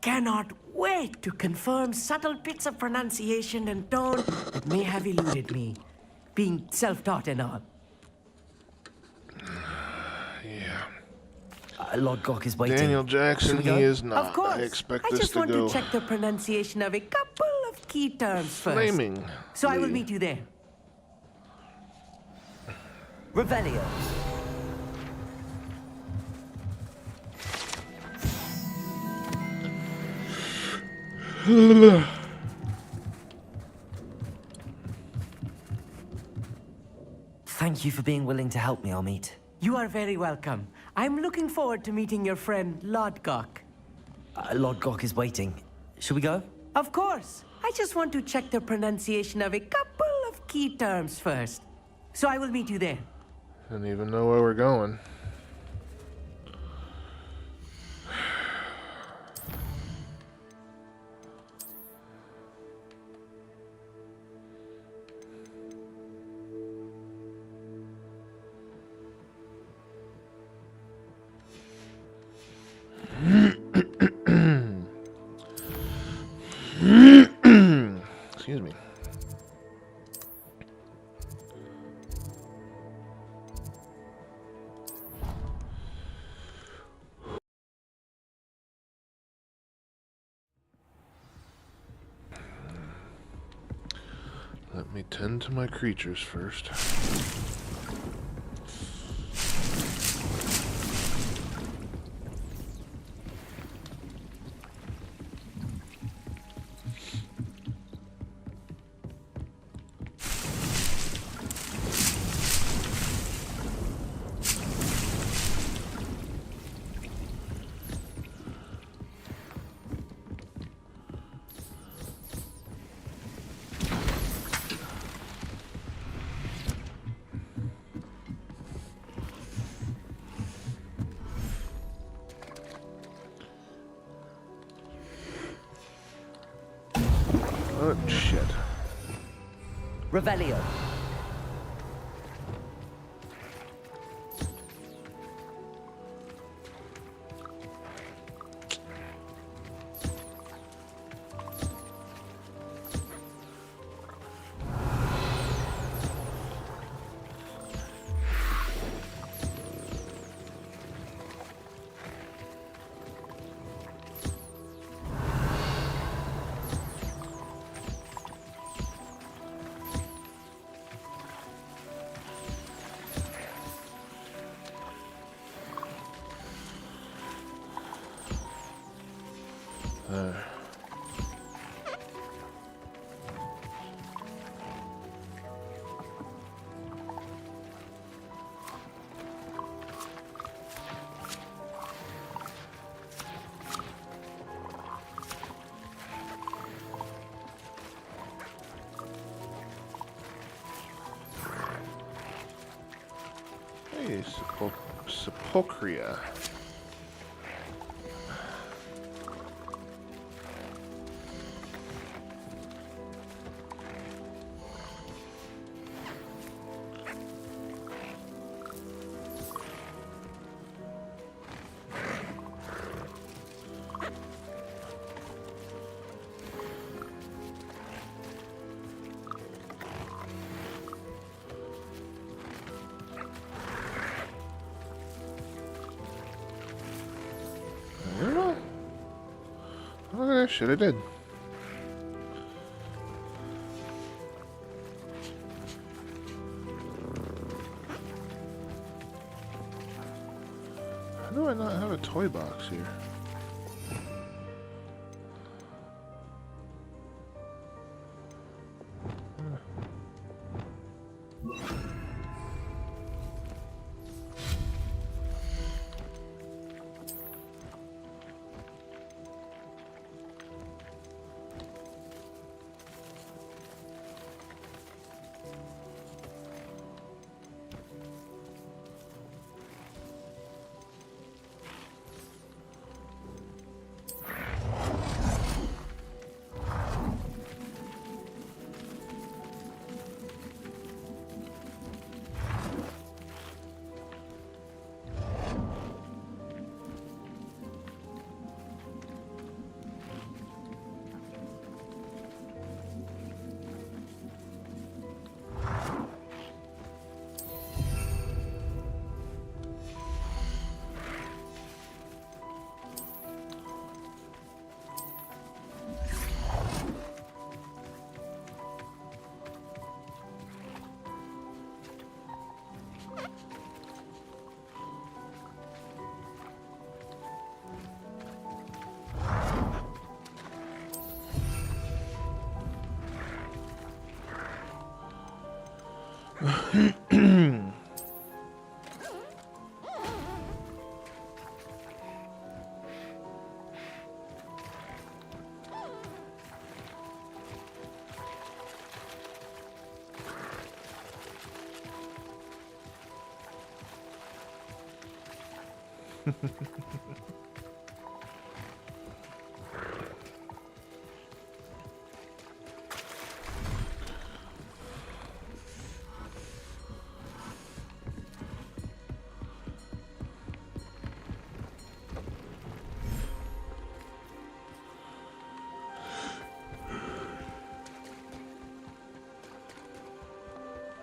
Cannot wait to confirm subtle bits of pronunciation and tone that may have eluded me, being self-taught and all. Lodgok is waiting. Daniel Jackson, he is not. Of course. I expect I this just to want go to check the pronunciation of a couple of key terms first. flaming. So I will meet you there. Revelio. Thank you for being willing to help me, Amit. You are very welcome. I'm looking forward to meeting your friend, Lodgok. Lodgok is waiting. Shall we go? Of course. I just want to check the pronunciation of a couple of key terms first. So I will meet you there. Don't even know where we're going. tend to my creatures first. Oh, shit. Revelio. Hey, Sepulchria. Oh, shit, I did. How do I not have a toy box here?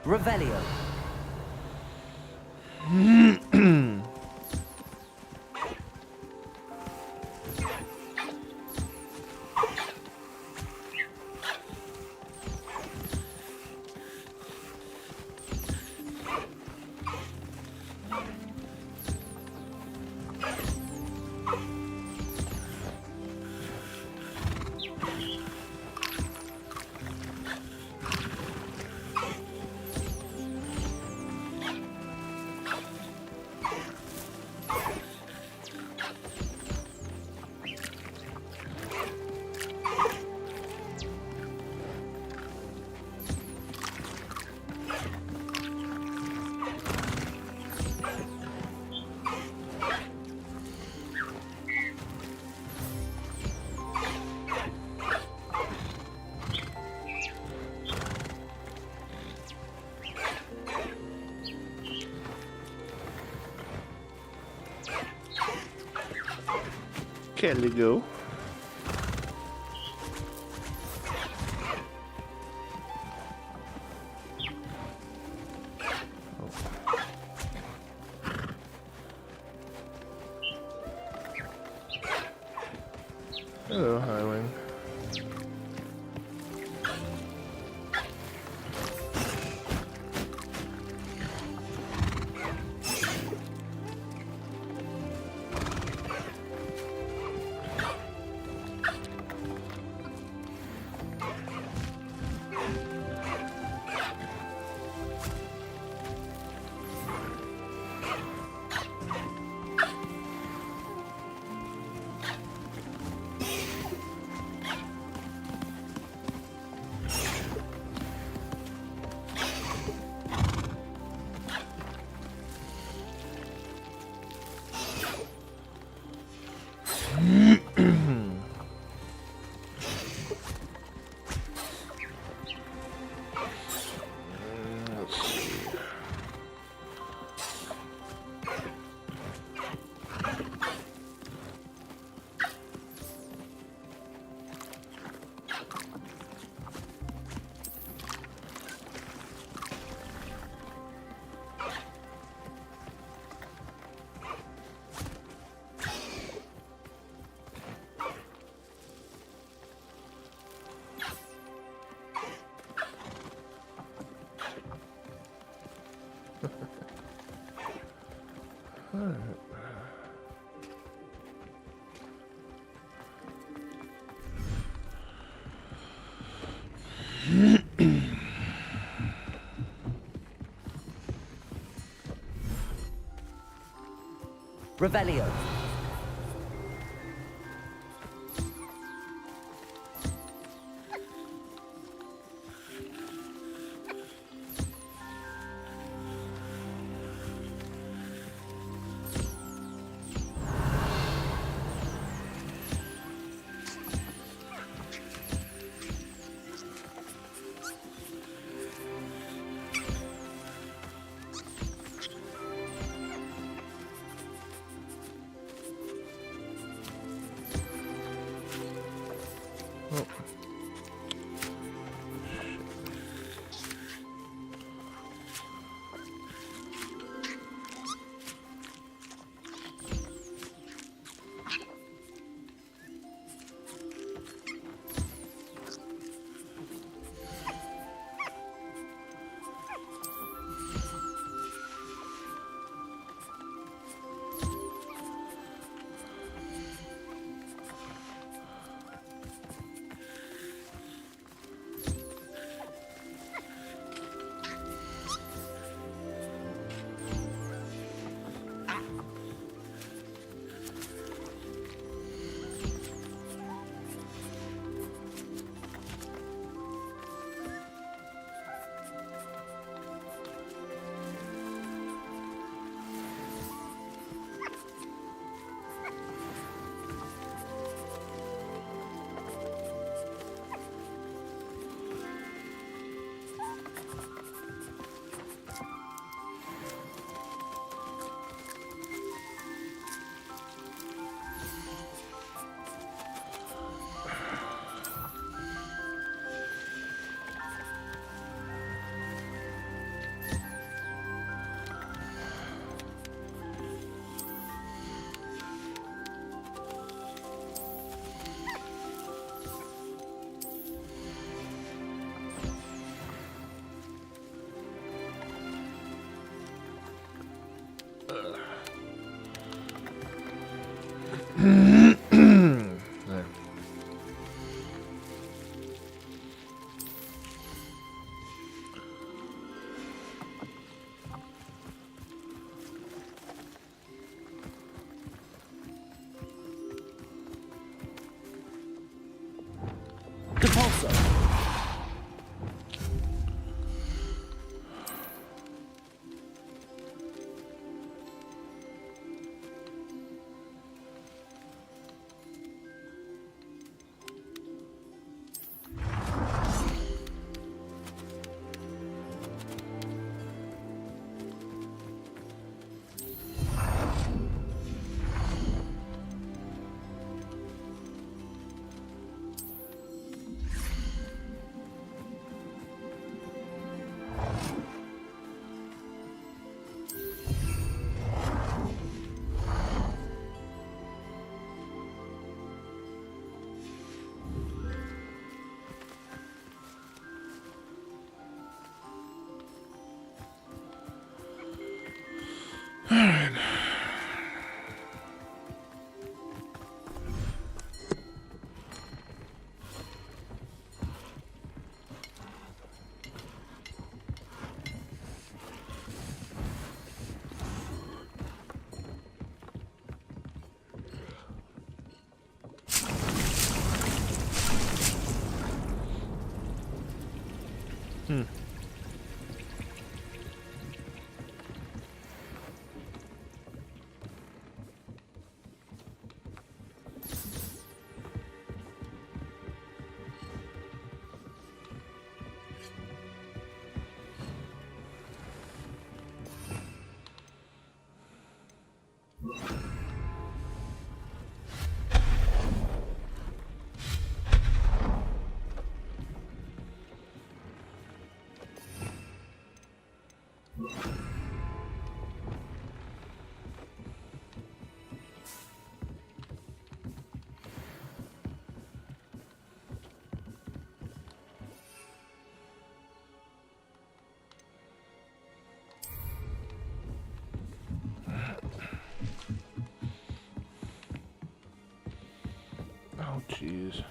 Revelio. Caligo. Hello, Highwing. Revelio. There. Depulso. Oh, jeez.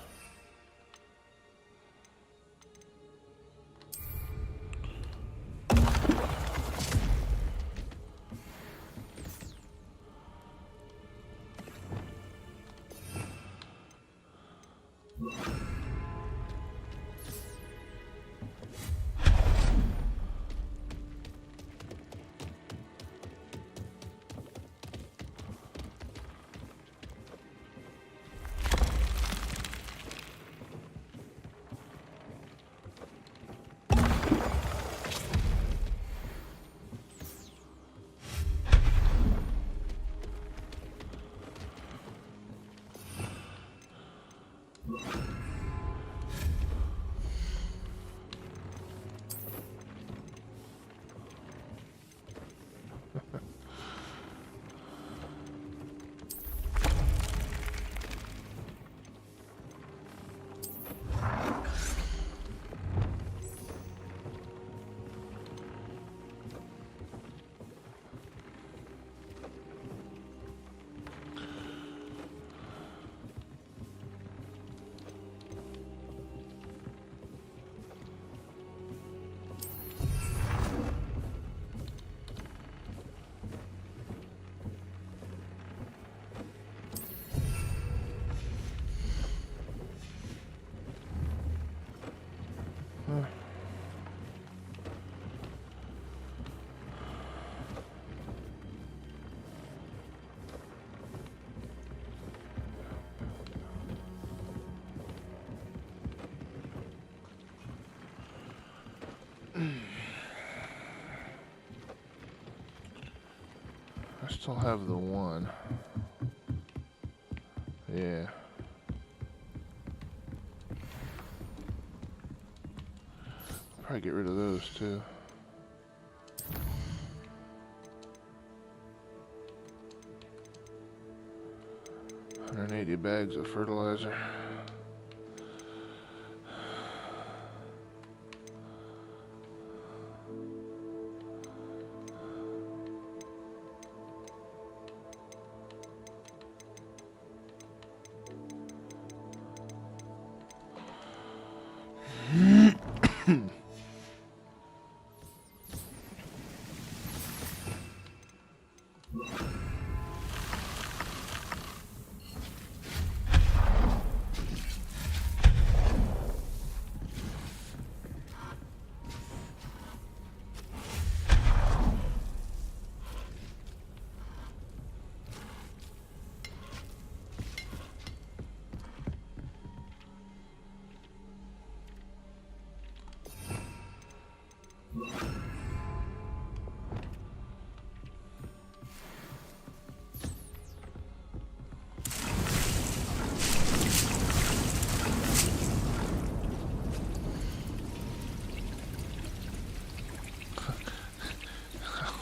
I still have the one. Yeah. Probably get rid of those too. 180 bags of fertilizer.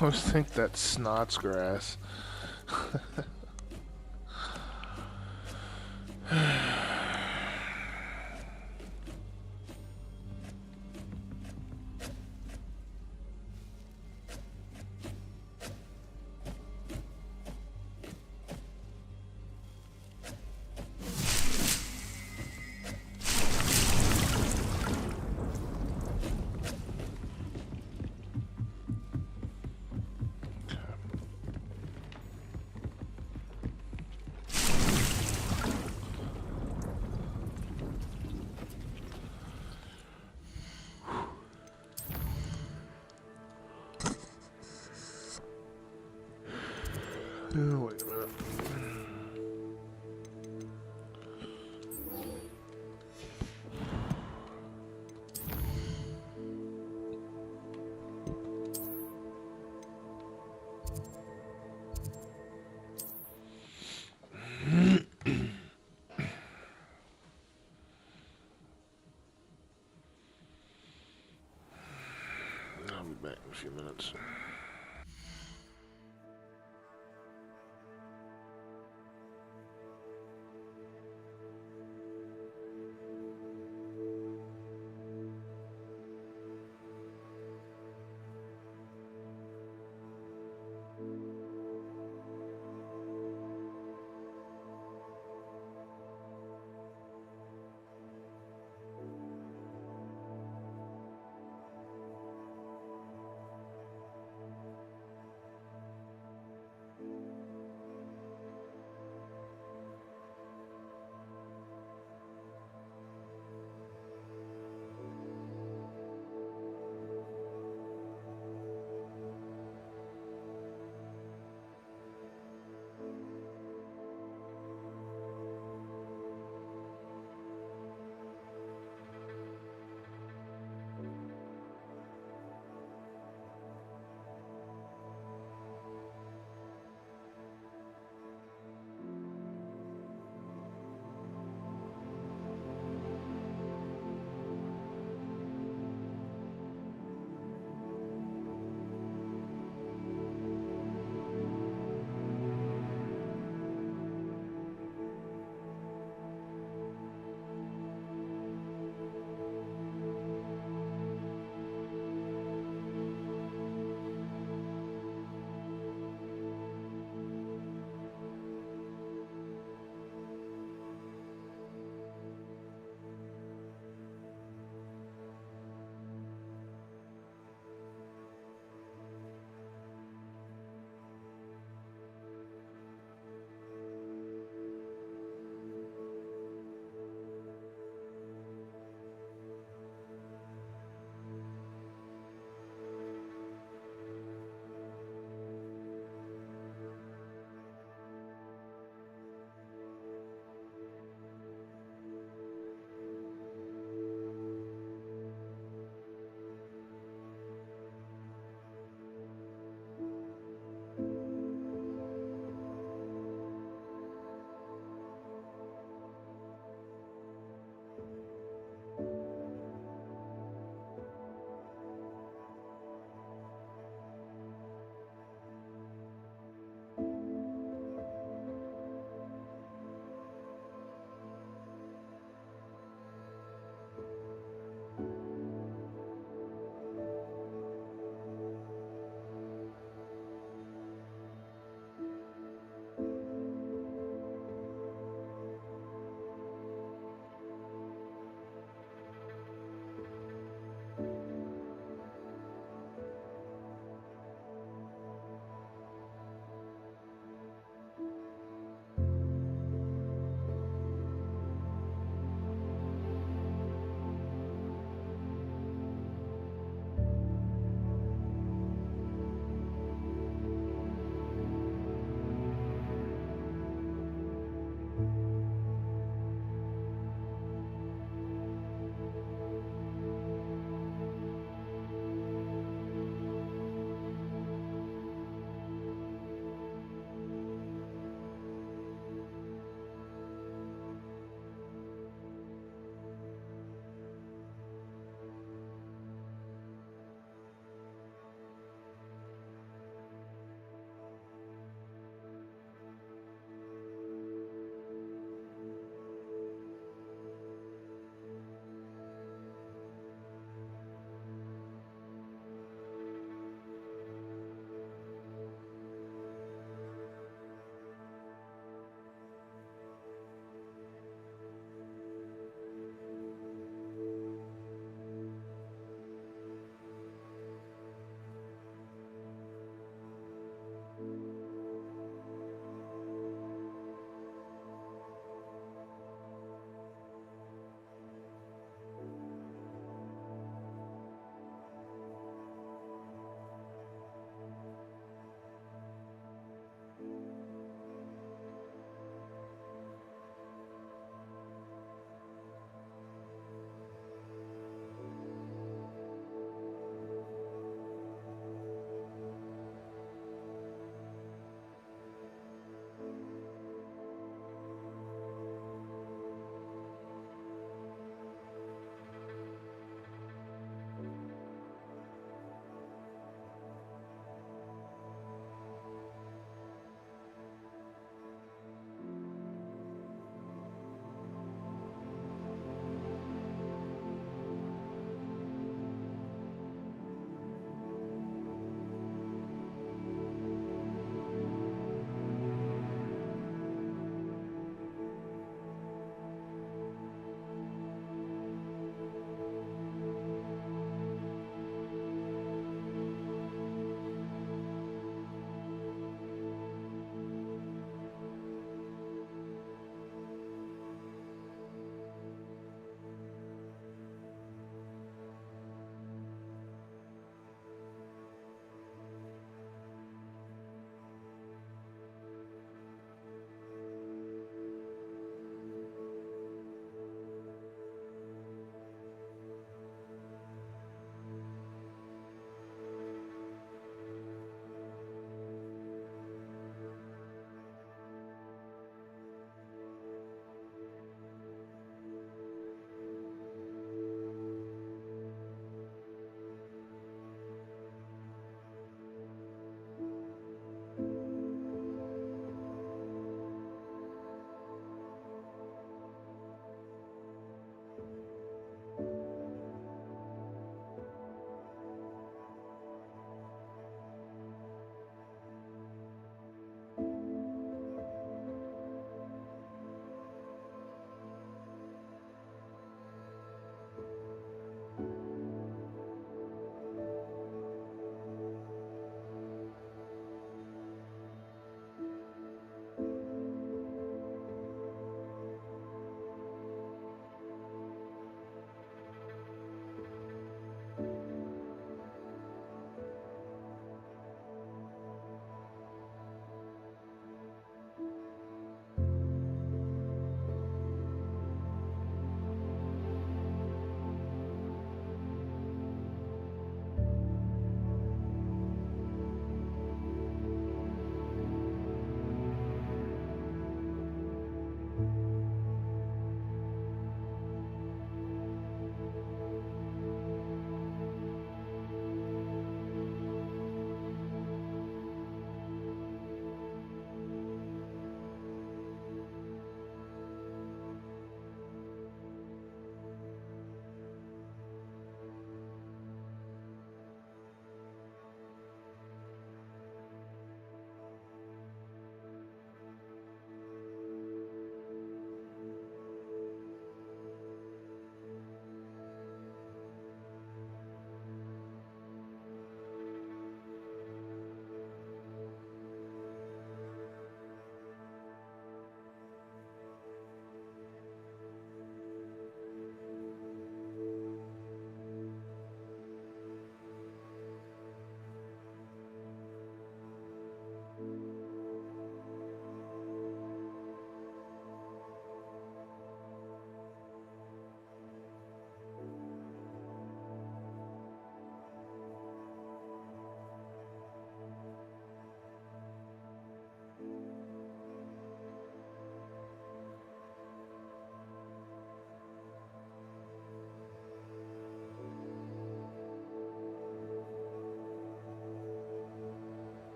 I always think that's Snot's grass. a few minutes.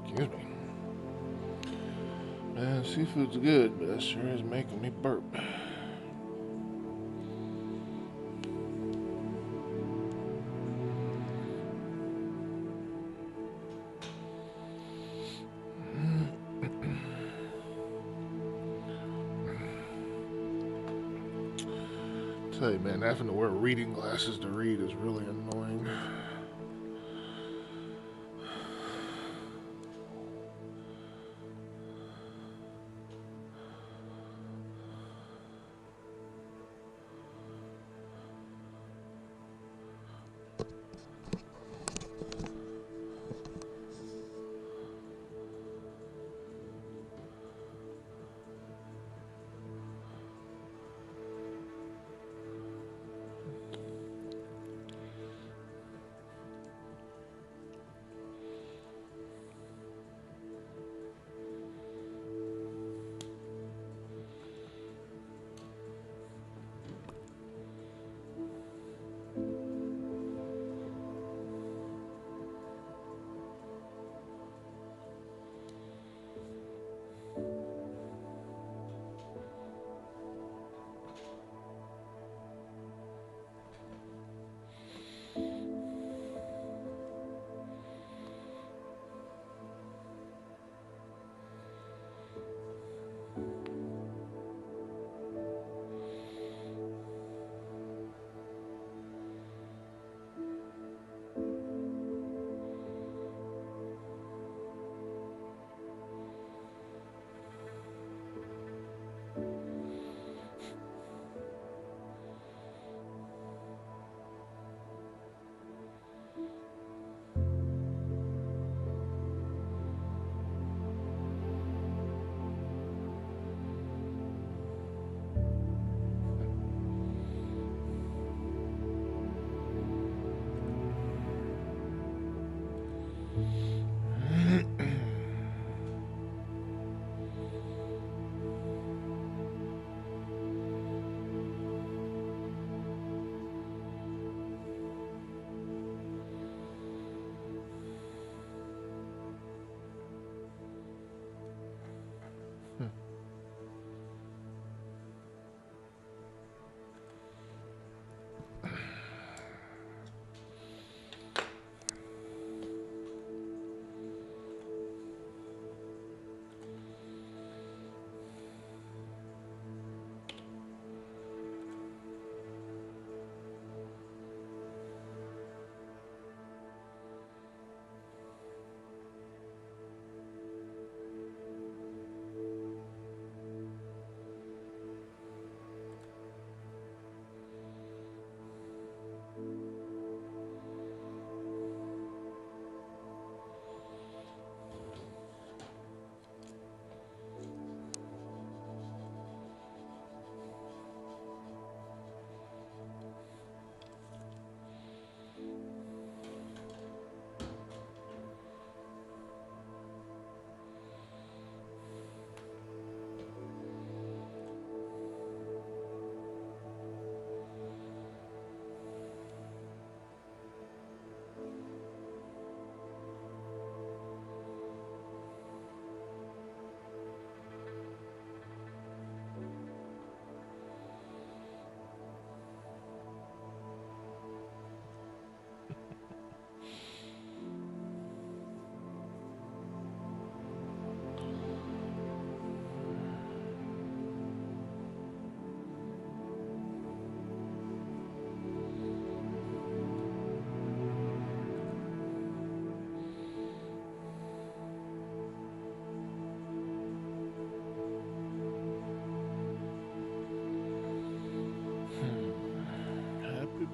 Excuse me. Man, seafood's good, but that sure is making me burp. Tell you, man, having to wear reading glasses to read is really annoying.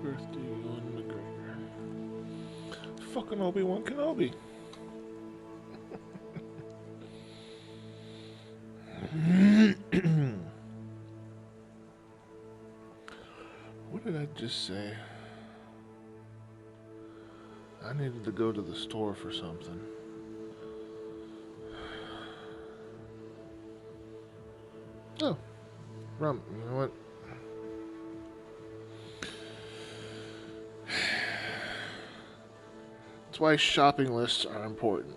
Birthday, Ewan McGregor. Fucking Obi-Wan Kenobi. What did I just say? I needed to go to the store for something. Oh, rum. You know what? That's why shopping lists are important.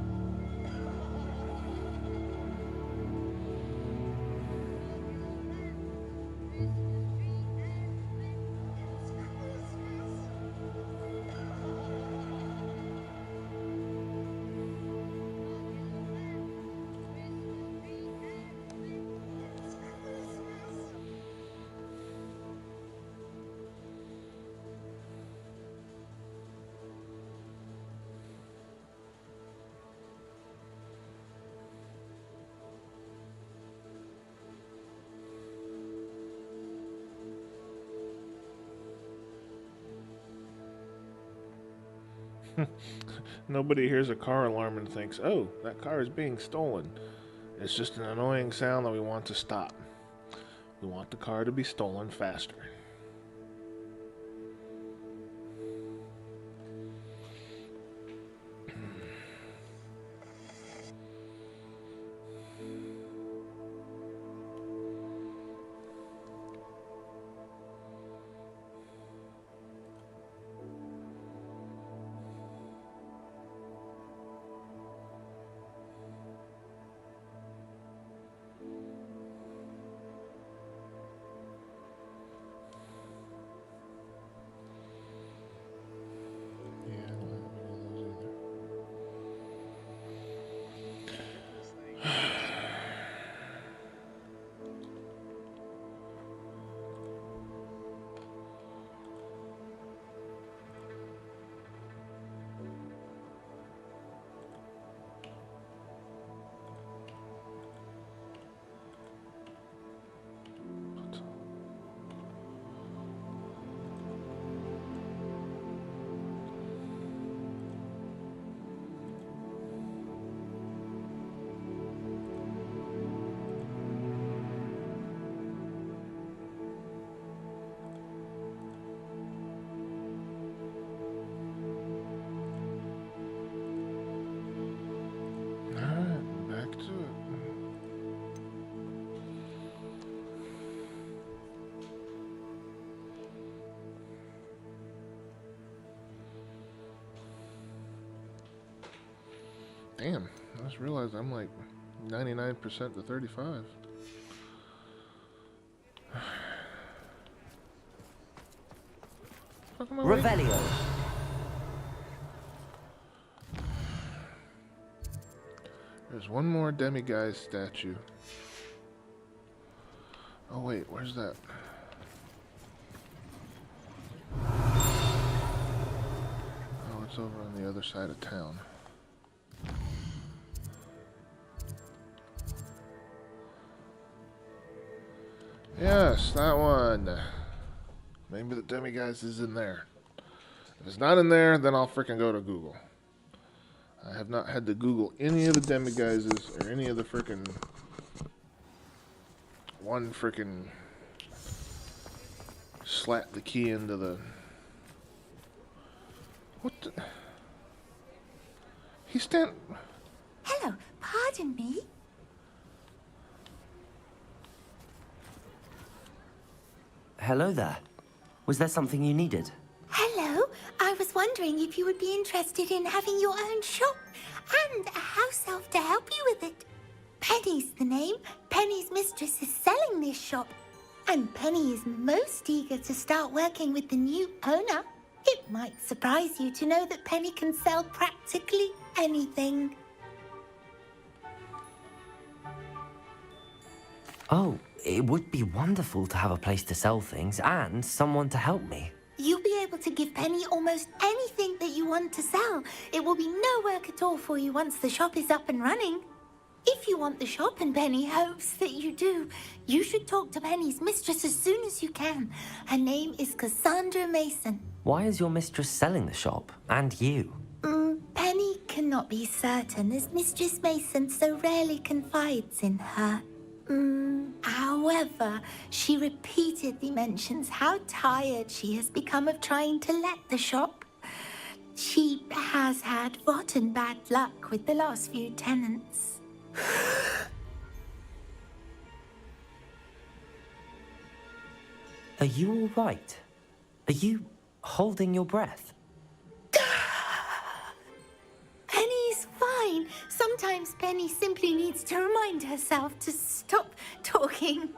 Nobody hears a car alarm and thinks, oh, that car is being stolen. It's just an annoying sound that we want to stop. We want the car to be stolen faster. Damn, I just realized I'm like 99% to 35. Revelio. There's one more demiguise statue. Oh wait, where's that? Oh, it's over on the other side of town. Yes, that one. Maybe the demiguise is in there. If it's not in there, then I'll frickin' go to Google. I have not had to Google any of the demiguises or any of the frickin' one frickin' slap the key into the... What the... He's stand... Hello, pardon me? Hello there. Was there something you needed? Hello, I was wondering if you would be interested in having your own shop and a house elf to help you with it. Penny's the name. Penny's mistress is selling this shop, and Penny is most eager to start working with the new owner. It might surprise you to know that Penny can sell practically anything. Oh, it would be wonderful to have a place to sell things and someone to help me. You'll be able to give Penny almost anything that you want to sell. It will be no work at all for you once the shop is up and running. If you want the shop and Penny hopes that you do, you should talk to Penny's mistress as soon as you can. Her name is Cassandra Mason. Why is your mistress selling the shop? And you? Penny cannot be certain, as Mistress Mason so rarely confides in her. However, she repeatedly mentions how tired she has become of trying to let the shop. She has had rotten bad luck with the last few tenants. Are you all right? Are you holding your breath? Penny's fine. Sometimes Penny simply needs to remind herself to stop talking.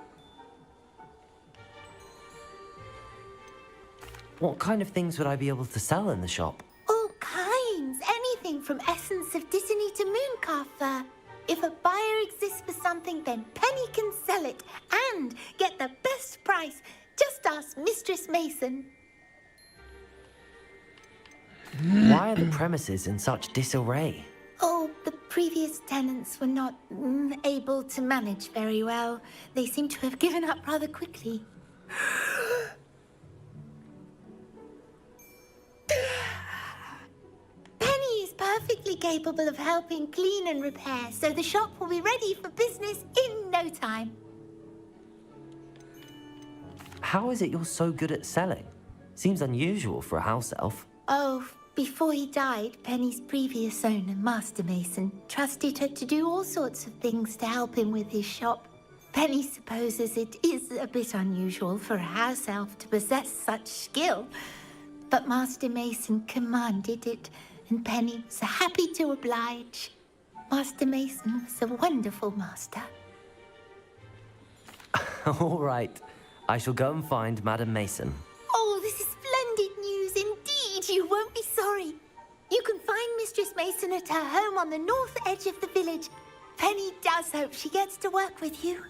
What kind of things would I be able to sell in the shop? All kinds. Anything from essence of Disney to mooncar fur. If a buyer exists for something, then Penny can sell it and get the best price. Just ask Mistress Mason. Why are the premises in such disarray? Oh, the previous tenants were not able to manage very well. They seem to have given up rather quickly. fully capable of helping clean and repair, so the shop will be ready for business in no time. How is it you're so good at selling? Seems unusual for a house elf. Oh, before he died, Penny's previous owner, Master Mason, trusted her to do all sorts of things to help him with his shop. Penny supposes it is a bit unusual for a house elf to possess such skill, but Master Mason commanded it, and Penny was happy to oblige. Master Mason was a wonderful master. All right. I shall go and find Madam Mason. Oh, this is splendid news indeed. You won't be sorry. You can find Mistress Mason at her home on the north edge of the village. Penny does hope she gets to work with you.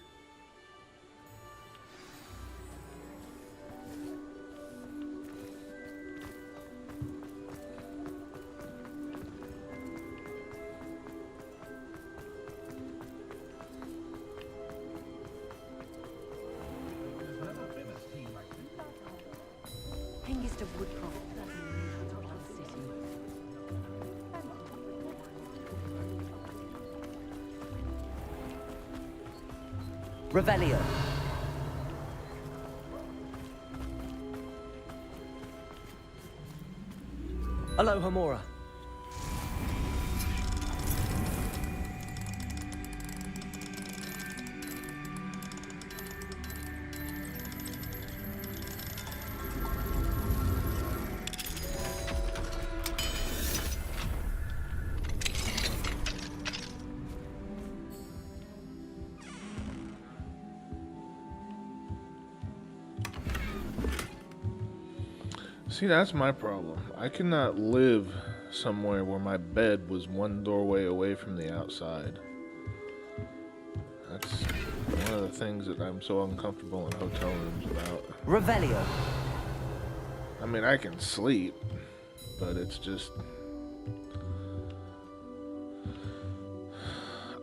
Revelio. Aloha Mora. See, that's my problem. I cannot live somewhere where my bed was one doorway away from the outside. That's one of the things that I'm so uncomfortable in hotel rooms about. Revelio. I mean, I can sleep, but it's just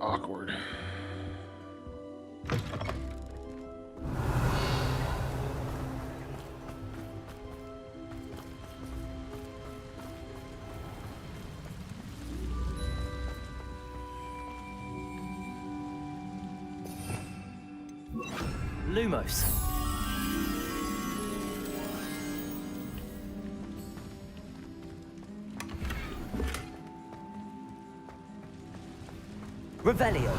awkward. Lumos. Revelio.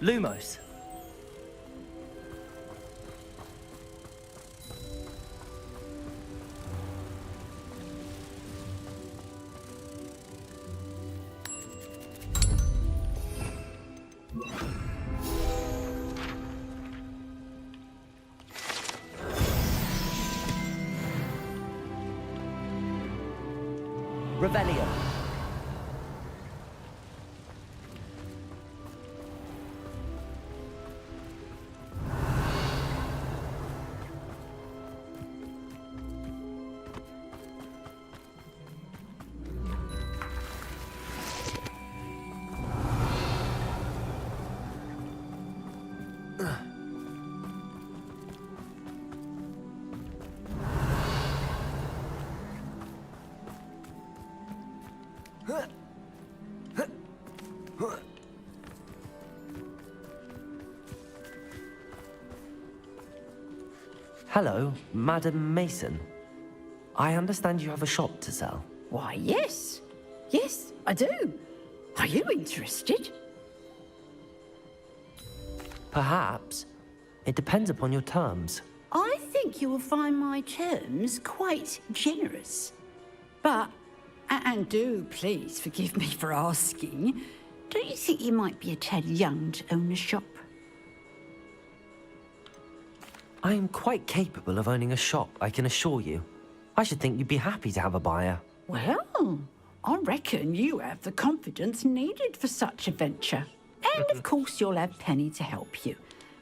Lumos. Revelio. Hello, Madam Mason. I understand you have a shop to sell. Why, yes. Yes, I do. Are you interested? Perhaps. It depends upon your terms. I think you will find my terms quite generous. But, and do please forgive me for asking, do you think you might be a tad young to own a shop? I am quite capable of owning a shop, I can assure you. I should think you'd be happy to have a buyer. Well, I reckon you have the confidence needed for such a venture. And of course you'll have Penny to help you.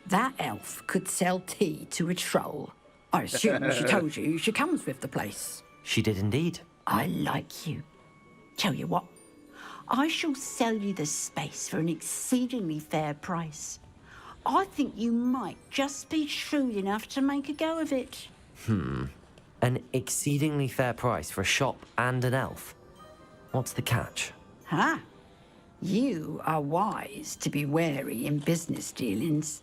That elf could sell tea to a troll. I assume she told you she comes with the place. She did indeed. I like you. Tell you what, I shall sell you the space for an exceedingly fair price. I think you might just be shrewd enough to make a go of it. An exceedingly fair price for a shop and an elf. What's the catch? Huh? You are wise to be wary in business dealings.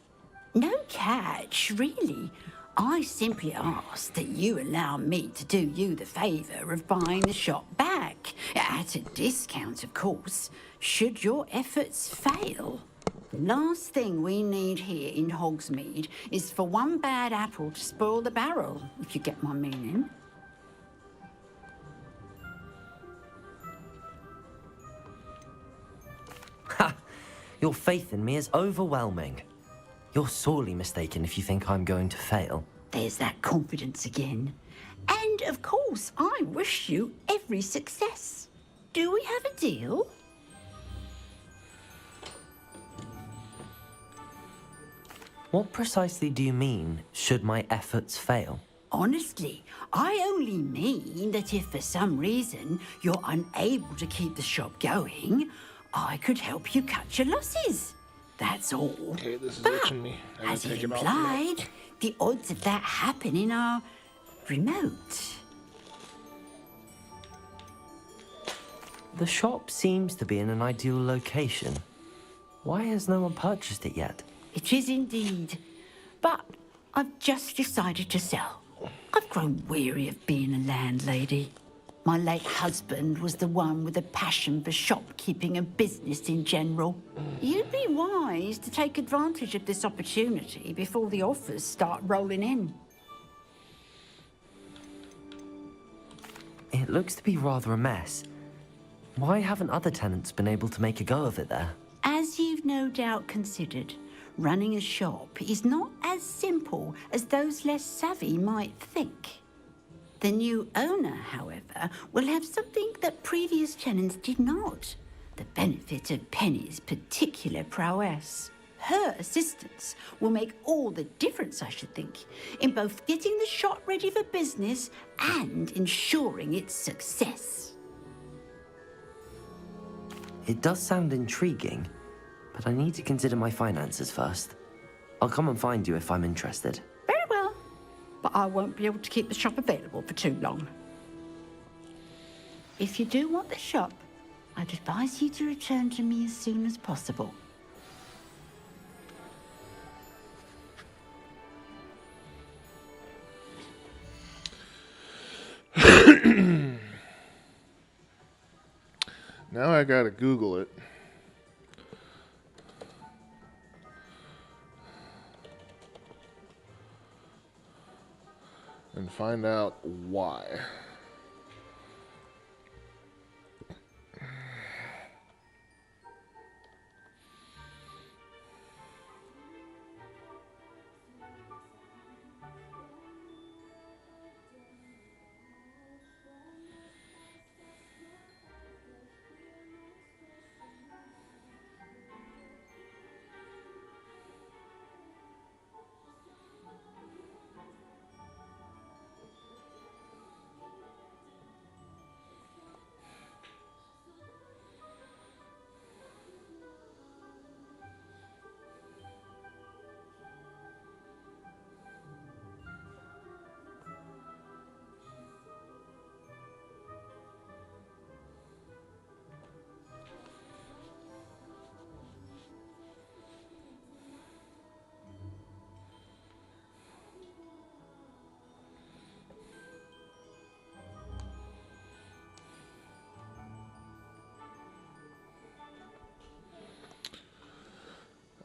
No catch, really. I simply ask that you allow me to do you the favour of buying the shop back. At a discount, of course, should your efforts fail. The last thing we need here in Hogsmeade is for one bad apple to spoil the barrel, if you get my meaning. Ha! Your faith in me is overwhelming. You're sorely mistaken if you think I'm going to fail. There's that confidence again. And of course, I wish you every success. Do we have a deal? What precisely do you mean, should my efforts fail? Honestly, I only mean that if for some reason you're unable to keep the shop going, I could help you cut your losses. That's all. Okay, this is But, itching me. I gotta as take you it off now. implied, the odds of that happening are remote. The shop seems to be in an ideal location. Why has no one purchased it yet? It is indeed. But I've just decided to sell. I've grown weary of being a landlady. My late husband was the one with a passion for shopkeeping and business in general. You'd be wise to take advantage of this opportunity before the offers start rolling in. It looks to be rather a mess. Why haven't other tenants been able to make a go of it there? As you've no doubt considered, running a shop is not as simple as those less savvy might think. The new owner, however, will have something that previous tenants did not. The benefit of Penny's particular prowess. Her assistance will make all the difference, I should think, in both getting the shop ready for business and ensuring its success. It does sound intriguing, but I need to consider my finances first. I'll come and find you if I'm interested. Very well, but I won't be able to keep the shop available for too long. If you do want the shop, I'd advise you to return to me as soon as possible. Now I gotta Google it. And find out why.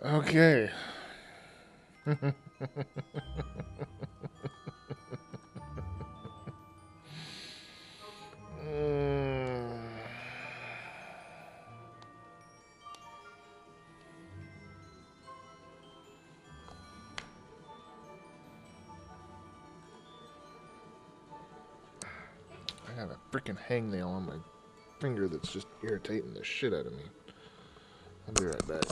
Okay. I got a freaking hangnail on my finger that's just irritating the shit out of me. I'll be right back.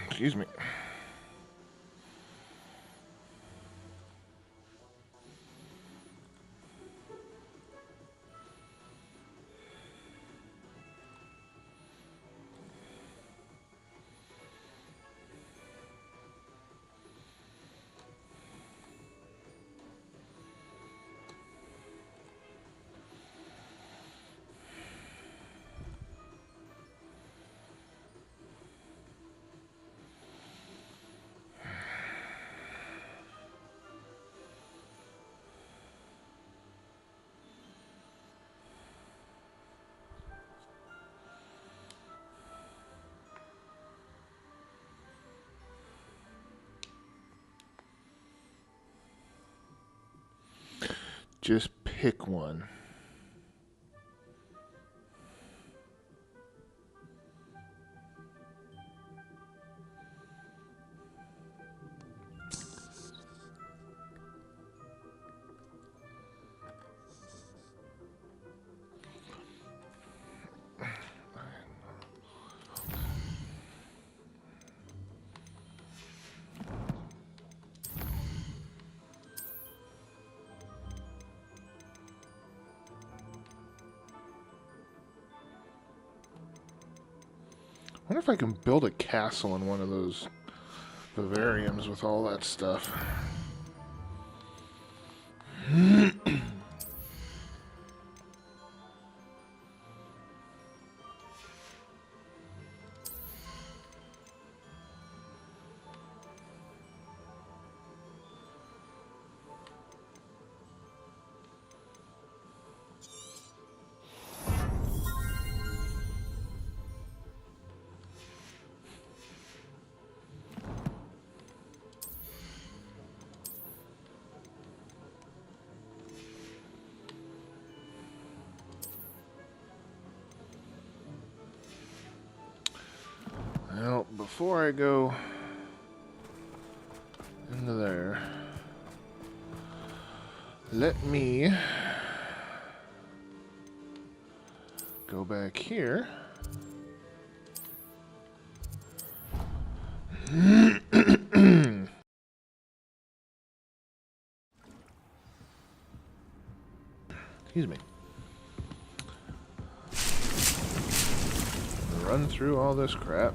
Excuse me. Just pick one. I wonder if I can build a castle in one of those vivariums with all that stuff. Well, before I go into there, let me go back here. Excuse me. Run through all this crap.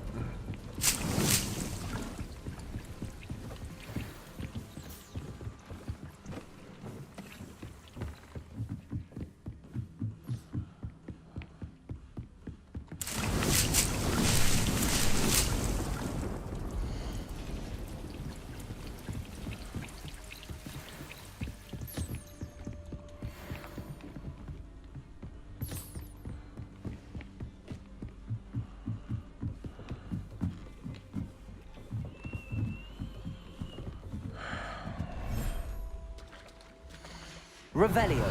Revelio.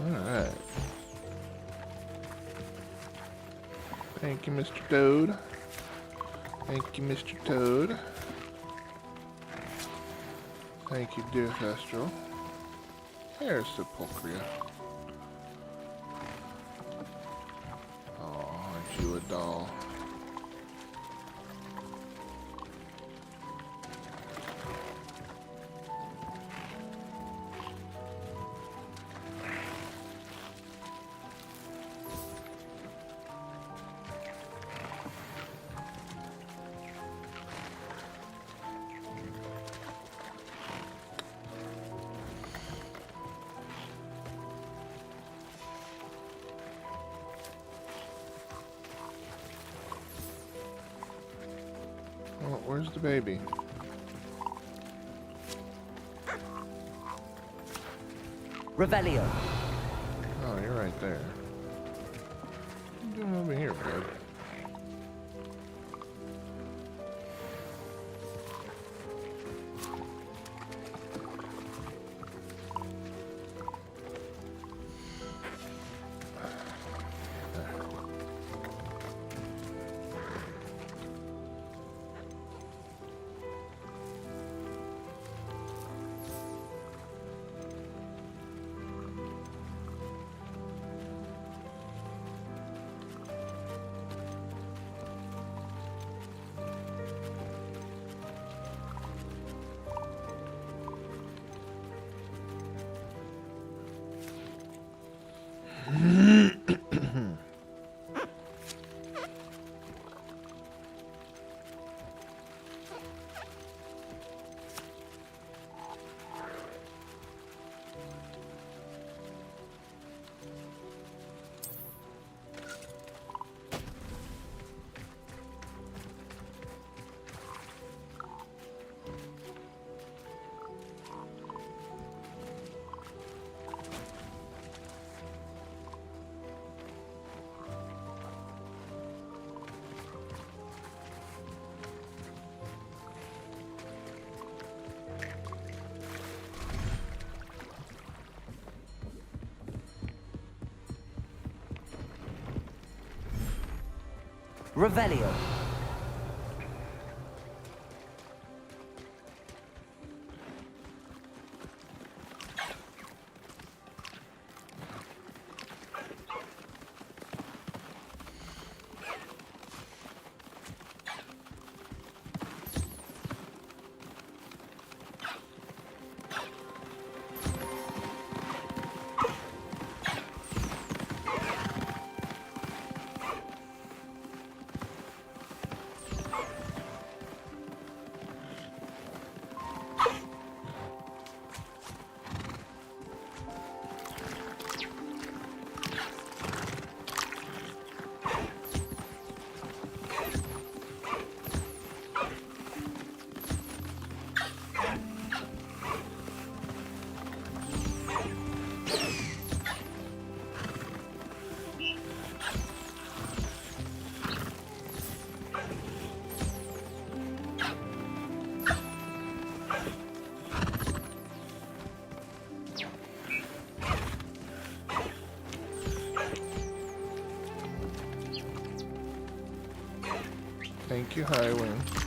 Alright. Thank you, Mr. Toad. Thank you, Mr. Toad. Thank you, dear Thestral. There's Sepulchria. Oh, aren't you a doll? Where's the baby? Revelio. Oh, you're right there. What are you doing over here, bud? Revelio. Thank you, Highwind.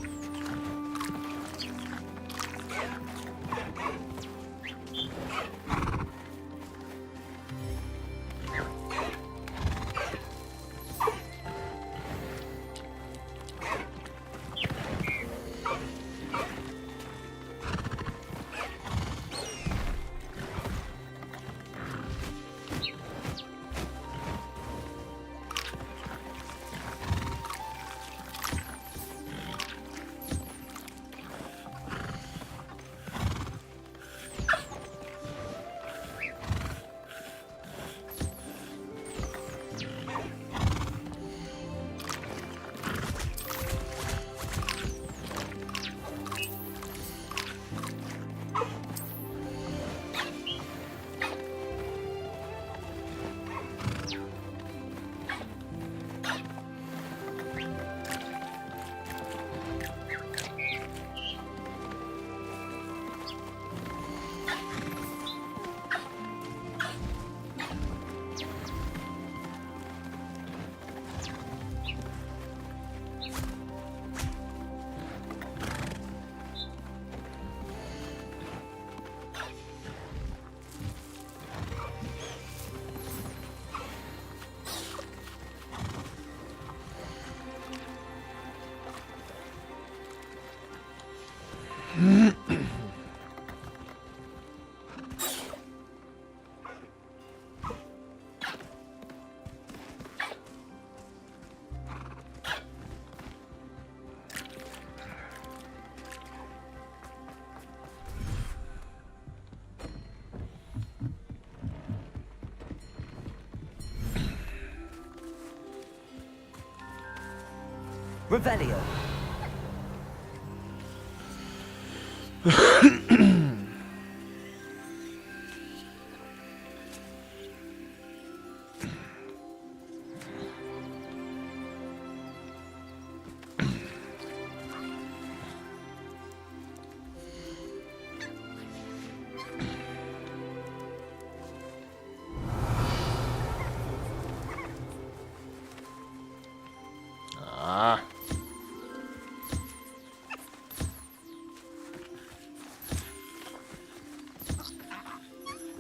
Revelio.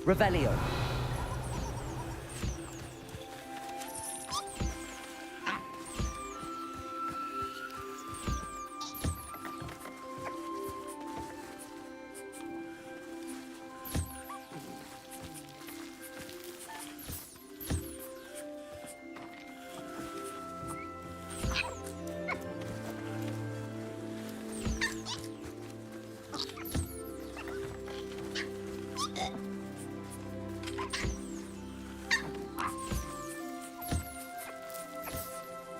Revelio.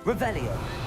Revelio.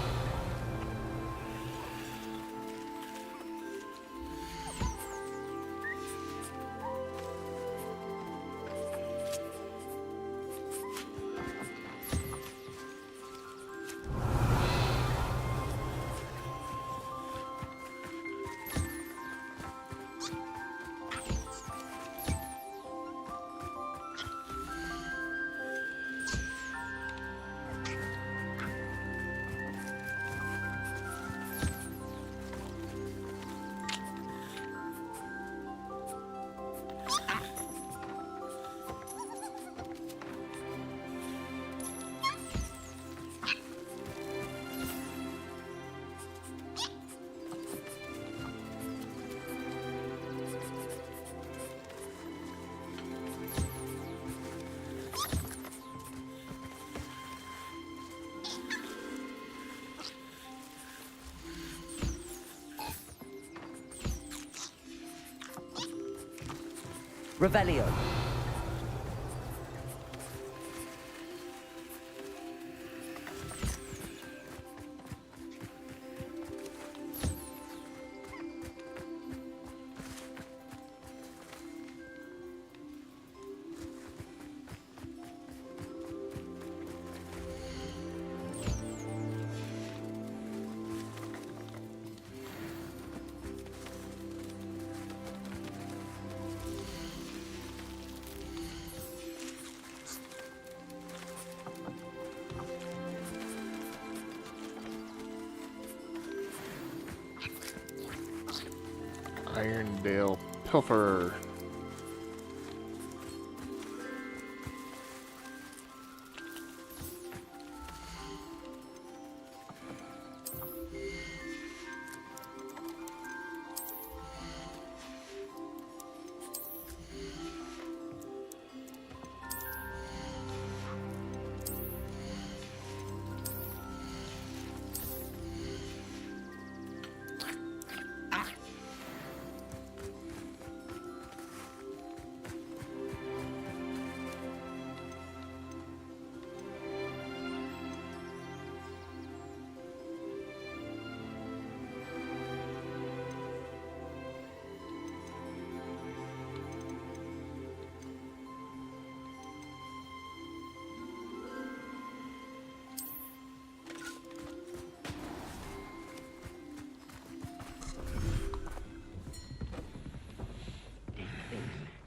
Revelio. Irondale Pilfer.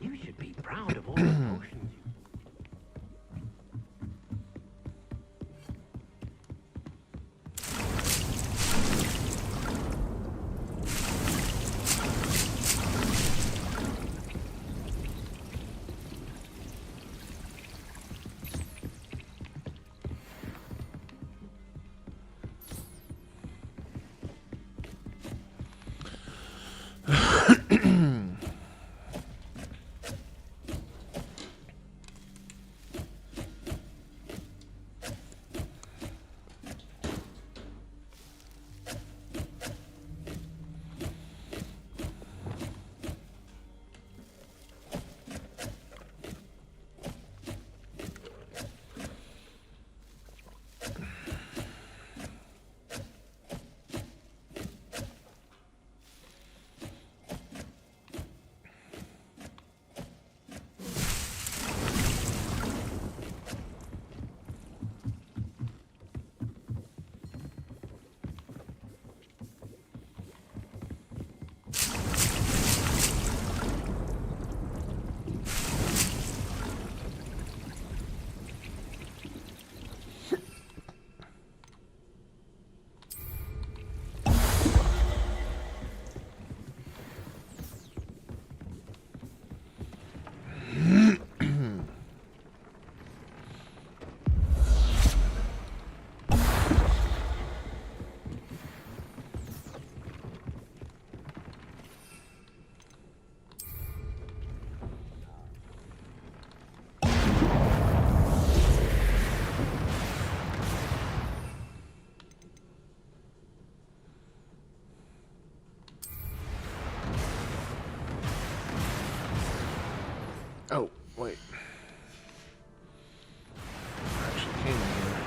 You should be proud of all the potions. Oh, wait. I actually came in here.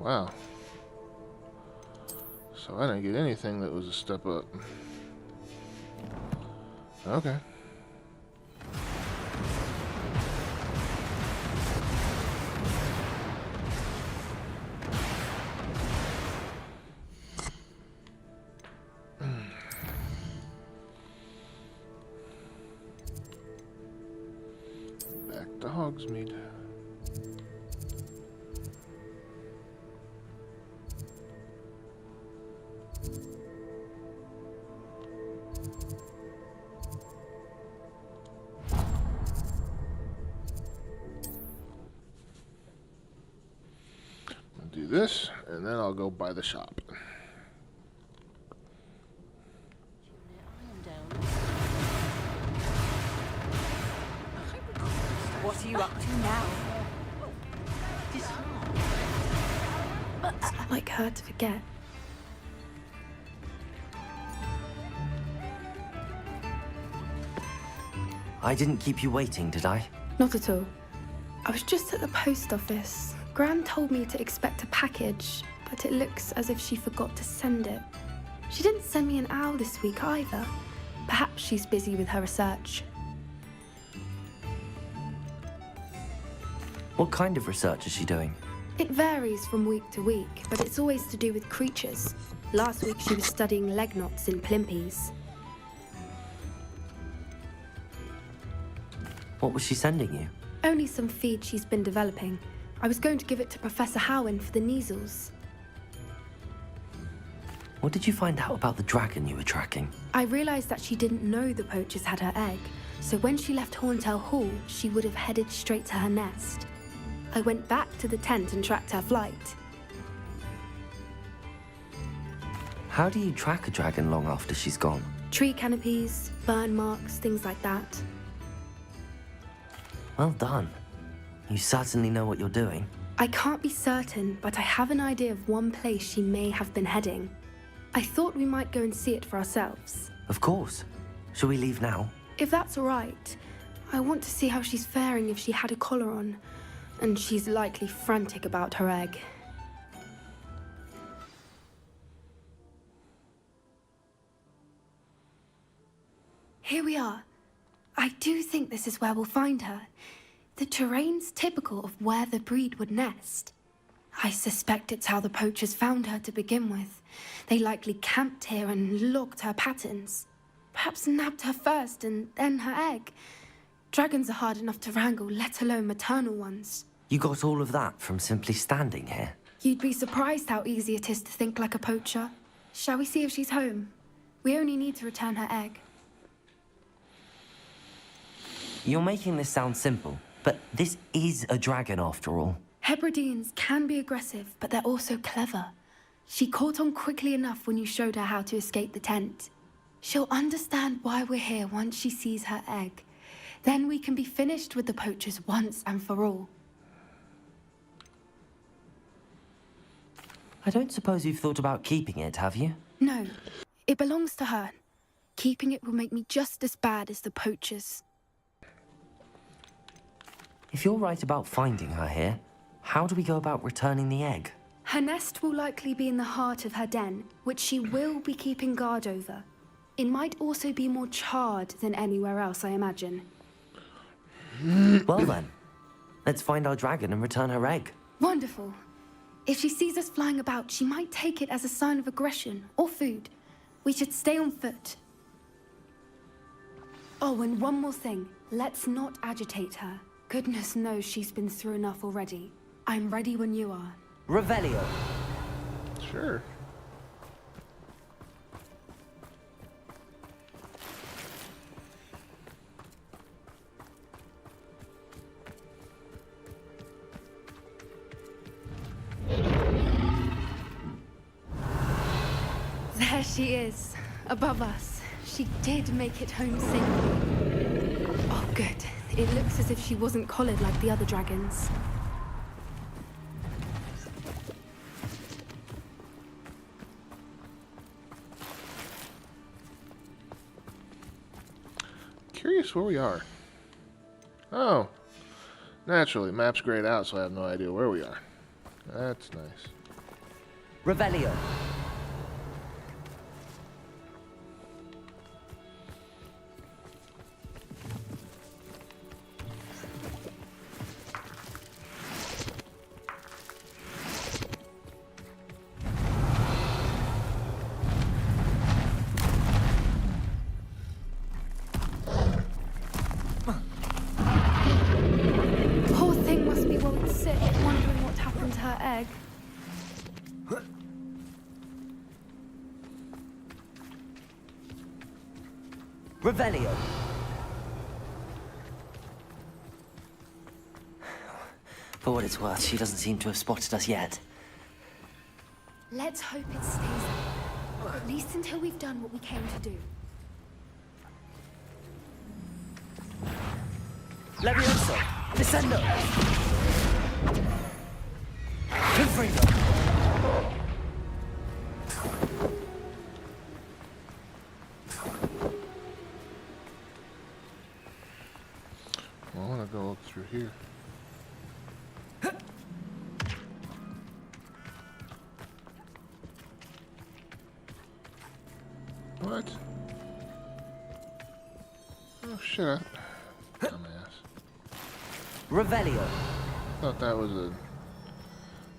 Wow. So I didn't get anything that was a step up. Okay. Back to Hogsmeade. Do this, and then I'll go by the shop. What are you up to now? It's not like her to forget. I didn't keep you waiting, did I? Not at all. I was just at the post office. Gran told me to expect a package, but it looks as if she forgot to send it. She didn't send me an owl this week either. Perhaps she's busy with her research. What kind of research is she doing? It varies from week to week, but it's always to do with creatures. Last week she was studying leg knots in plimpies. What was she sending you? Only some feed she's been developing. I was going to give it to Professor Howen for the measles. What did you find out about the dragon you were tracking? I realized that she didn't know the poachers had her egg, so when she left Horntail Hall, she would have headed straight to her nest. I went back to the tent and tracked her flight. How do you track a dragon long after she's gone? Tree canopies, burn marks, things like that. Well done. You certainly know what you're doing. I can't be certain, but I have an idea of one place she may have been heading. I thought we might go and see it for ourselves. Of course. Shall we leave now? If that's all right. I want to see how she's faring if she had a collar on. And she's likely frantic about her egg. Here we are. I do think this is where we'll find her. The terrain's typical of where the breed would nest. I suspect it's how the poachers found her to begin with. They likely camped here and logged her patterns. Perhaps nabbed her first and then her egg. Dragons are hard enough to wrangle, let alone maternal ones. You got all of that from simply standing here? You'd be surprised how easy it is to think like a poacher. Shall we see if she's home? We only need to return her egg. You're making this sound simple, but this is a dragon after all. Hebrideans can be aggressive, but they're also clever. She caught on quickly enough when you showed her how to escape the tent. She'll understand why we're here once she sees her egg. Then we can be finished with the poachers once and for all. I don't suppose you've thought about keeping it, have you? No, it belongs to her. Keeping it will make me just as bad as the poachers. If you're right about finding her here, how do we go about returning the egg? Her nest will likely be in the heart of her den, which she will be keeping guard over. It might also be more charred than anywhere else, I imagine. Well then, let's find our dragon and return her egg. Wonderful. If she sees us flying about, she might take it as a sign of aggression or food. We should stay on foot. Oh, and one more thing. Let's not agitate her. Goodness knows she's been through enough already. I'm ready when you are. Revelio. Sure. There she is, above us. She did make it home safely. Oh, good. It looks as if she wasn't collared like the other dragons. Curious where we are. Oh. Naturally, map's grayed out, so I have no idea where we are. That's nice. Revelio. Poor thing must be worried sick, wondering what happened to her egg. Revelio. For what it's worth, she doesn't seem to have spotted us yet. Let's hope it stays there. At least until we've done what we came to do. Levioso. Descendo. Confringo. Well, I want to go up through here. What? Oh shit! Dumbass. Revelio. Thought that was a.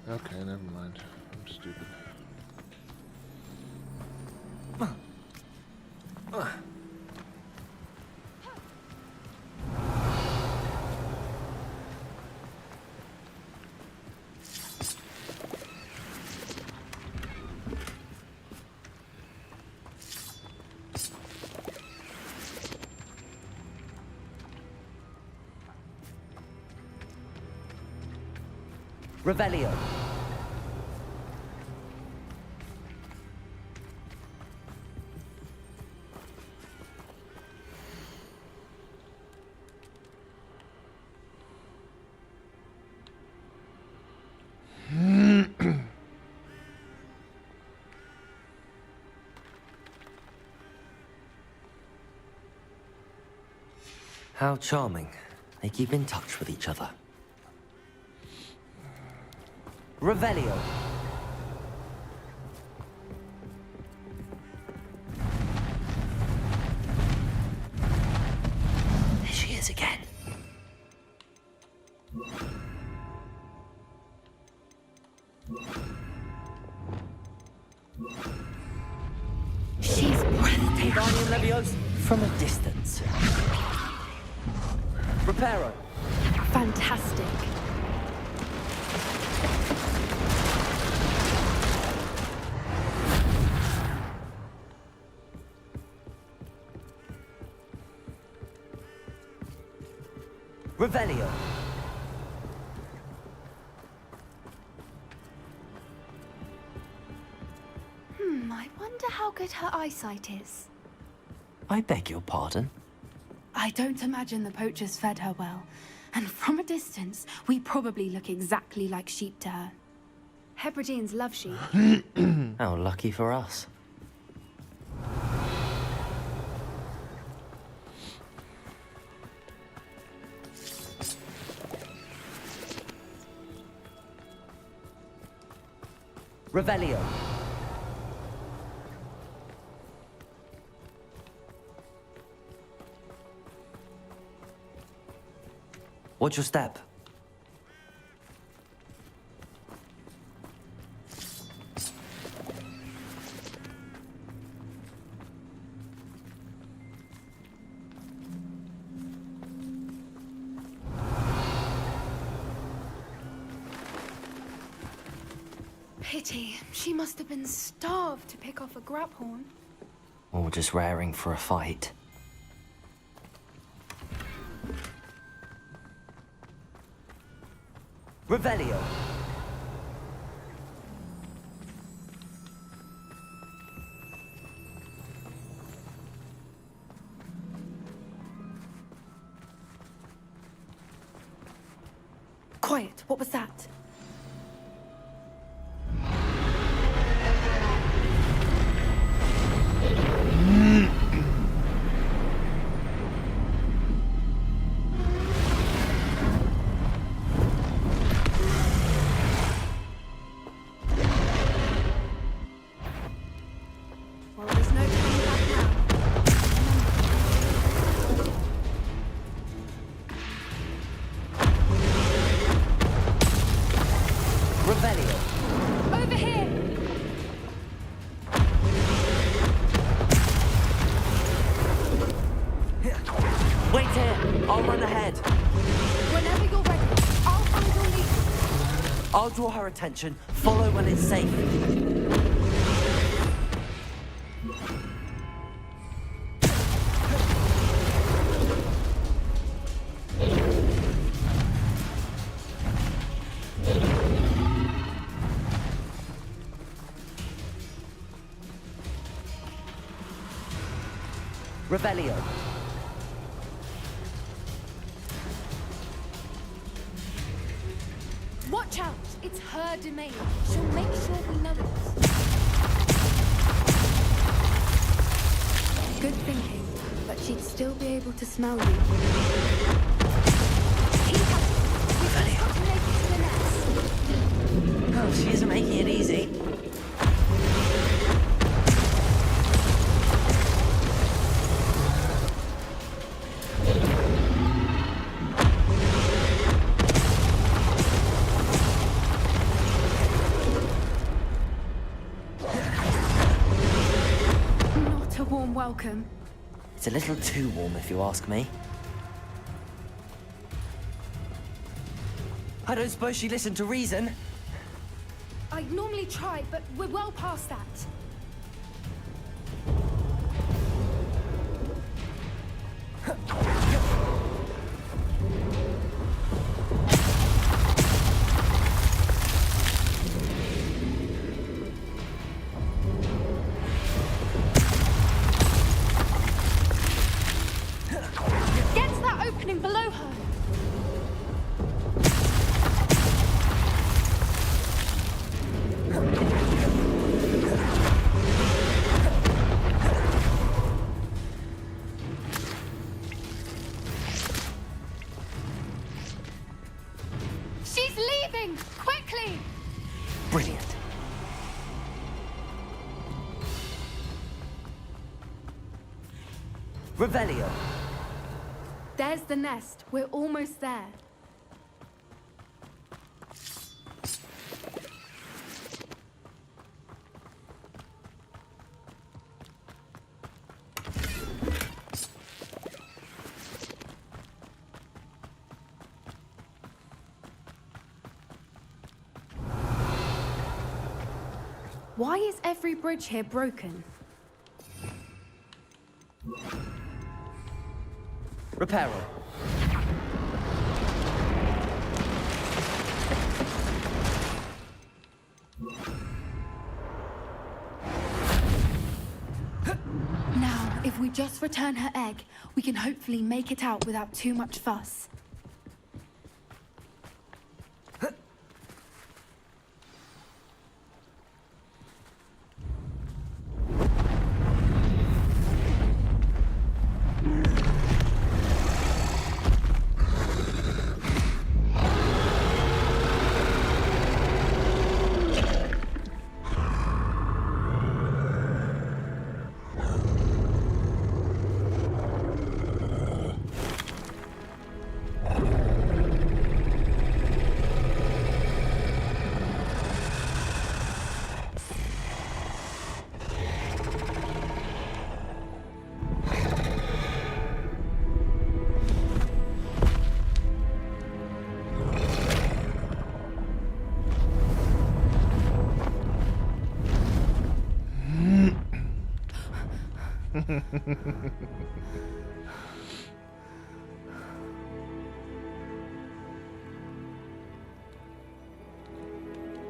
Okay, never mind. I'm stupid. Revelio. How charming. They keep in touch with each other. Revelio. There she is again. She's breathtaking. Levioso. From a distance. Reparo. Fantastic. Revelio. I wonder how good her eyesight is. I beg your pardon? I don't imagine the poachers fed her well. And from a distance, we probably look exactly like sheep to her. Hebrideans love sheep. How lucky for us. Revelio. Watch your step. Pity. She must have been starved to pick off a graphorn. Or just raring for a fight. Revelio. Quiet, what was that? Well, there's no turning back now. Revelio. Over here! Wait here. I'll run ahead. Whenever you're ready, I'll find your lead. I'll draw her attention. Follow when it's safe. Revelio. Watch out! It's her domain. She'll make sure we know it. Good thinking, but she'd still be able to smell you. Keep up. We've just got to make it to the nest. Oh, she isn't making it easy. Not a warm welcome. It's a little too warm, if you ask me. I don't suppose she listened to reason. I'd normally try, but we're well past that. Get to that opening below her. She's leaving! Quickly! Brilliant. Revelio. There's the nest. We're almost there. Why is every bridge here broken? Reparo. Now, if we just return her egg, we can hopefully make it out without too much fuss.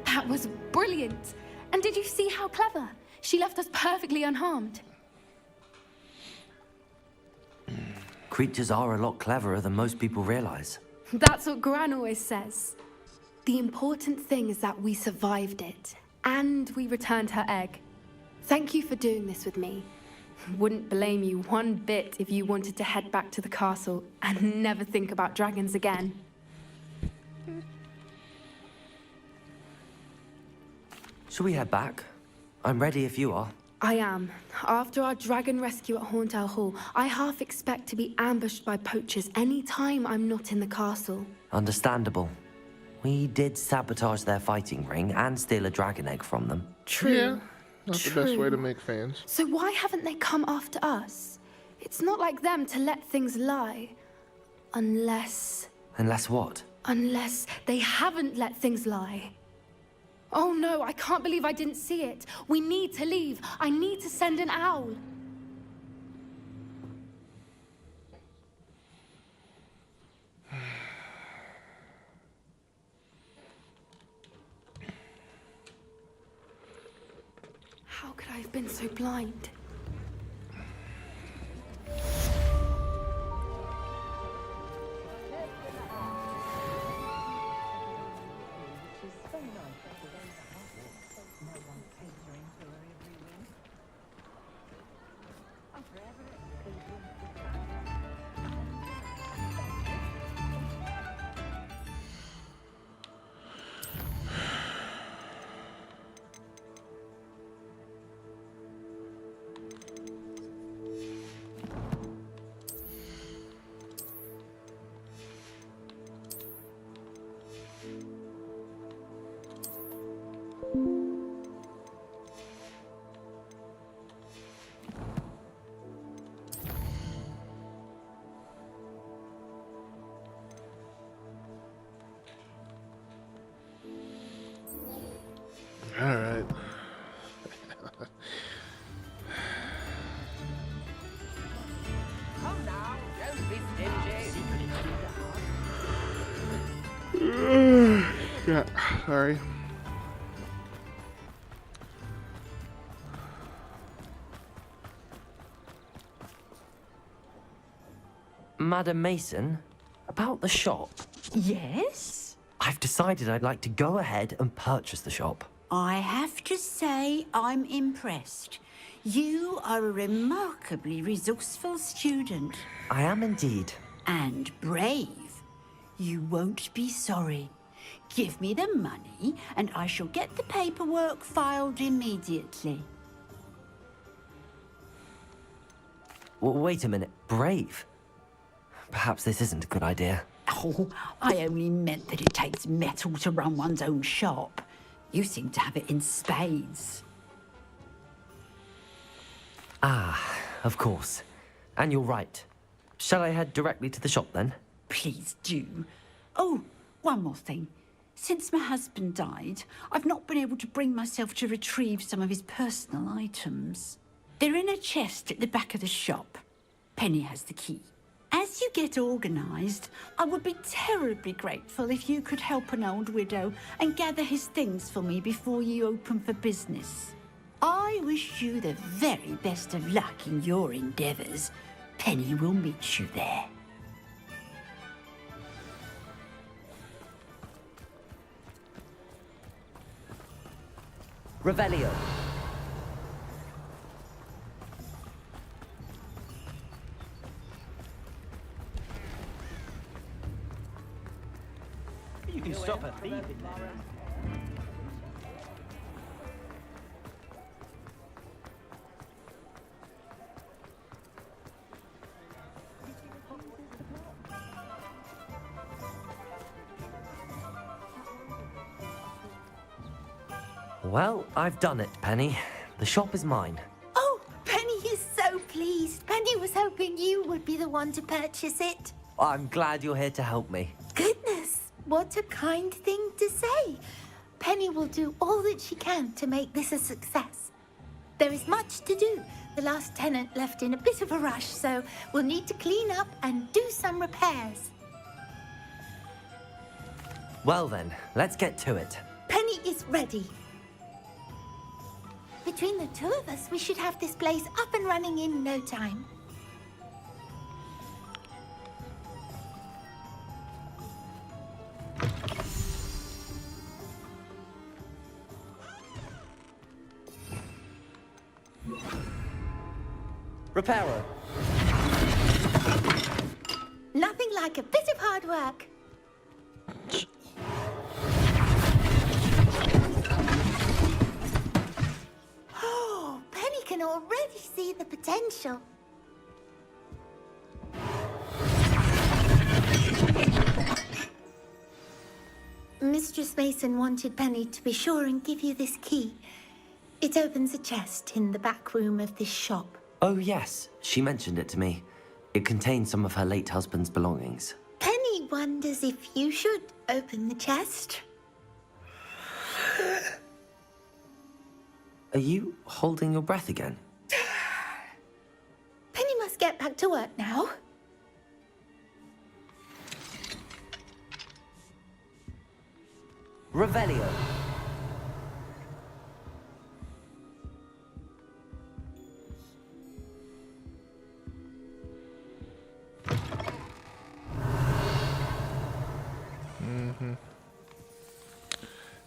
That was brilliant! And did you see how clever? She left us perfectly unharmed. Creatures are a lot cleverer than most people realize. That's what Gran always says. The important thing is that we survived it, and we returned her egg. Thank you for doing this with me. Wouldn't blame you one bit if you wanted to head back to the castle and never think about dragons again. Shall we head back? I'm ready if you are. I am. After our dragon rescue at Hauntel Hall, I half expect to be ambushed by poachers any time I'm not in the castle. Understandable. We did sabotage their fighting ring and steal a dragon egg from them. True. Yeah, not the best way to make fans. So why haven't they come after us? It's not like them to let things lie. Unless what? Unless they haven't let things lie. Oh no, I can't believe I didn't see it. We need to leave. I need to send an owl. How could I have been so blind? All right. Come now, don't be stingy. Yeah, sorry. Madam Mason, about the shop. Yes? I've decided I'd like to go ahead and purchase the shop. I have to say I'm impressed. You are a remarkably resourceful student. I am indeed. And brave. You won't be sorry. Give me the money and I shall get the paperwork filed immediately. Wait a minute, brave? Perhaps this isn't a good idea. Oh, I only meant that it takes metal to run one's own shop. You seem to have it in spades. Ah, of course. And you're right. Shall I head directly to the shop then? Please do. Oh, one more thing. Since my husband died, I've not been able to bring myself to retrieve some of his personal items. They're in a chest at the back of the shop. Penny has the key. As you get organised, I would be terribly grateful if you could help an old widow and gather his things for me before you open for business. I wish you the very best of luck in your endeavours. Penny will meet you there. Revelio. You can stop a thief in there. Well, I've done it, Penny. The shop is mine. Oh, Penny is so pleased. Penny was hoping you would be the one to purchase it. I'm glad you're here to help me. Goodness, what a kind thing to say. Penny will do all that she can to make this a success. There is much to do. The last tenant left in a bit of a rush, so we'll need to clean up and do some repairs. Well then, let's get to it. Penny is ready. Between the two of us, we should have this place up and running in no time. Reparo. Nothing like a bit of hard work. Oh, Penny can already see the potential. Mistress Mason wanted Penny to be sure and give you this key. It opens a chest in the back room of this shop. Oh, yes. She mentioned it to me. It contains some of her late husband's belongings. Penny wonders if you should open the chest. Are you holding your breath again? Penny must get back to work now. Revelio.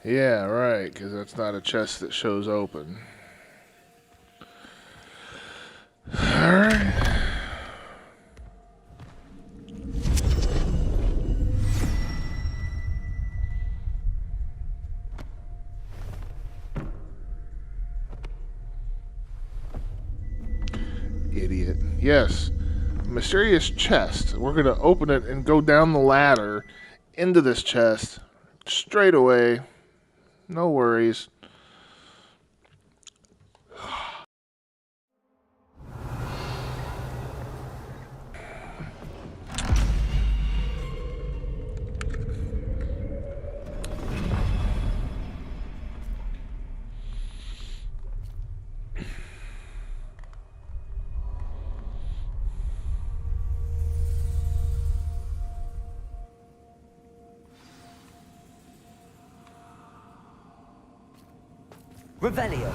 Yeah, right, because that's not a chest that shows open. Alright. Idiot. Yes. Mysterious chest. We're going to open it and go down the ladder into this chest straight away. No worries. Revelio.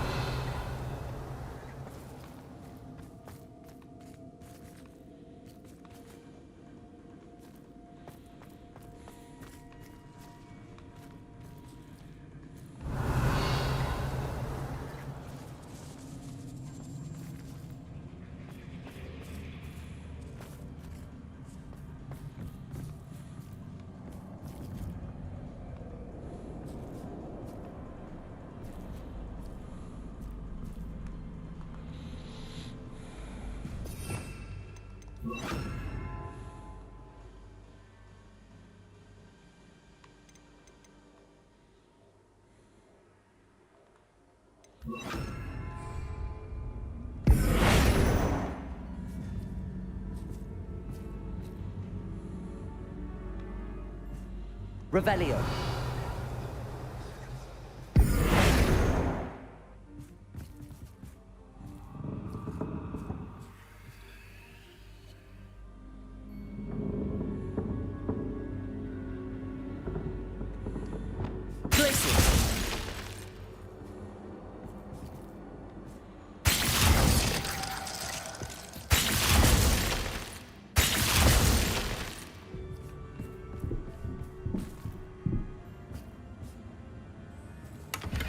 Revelio.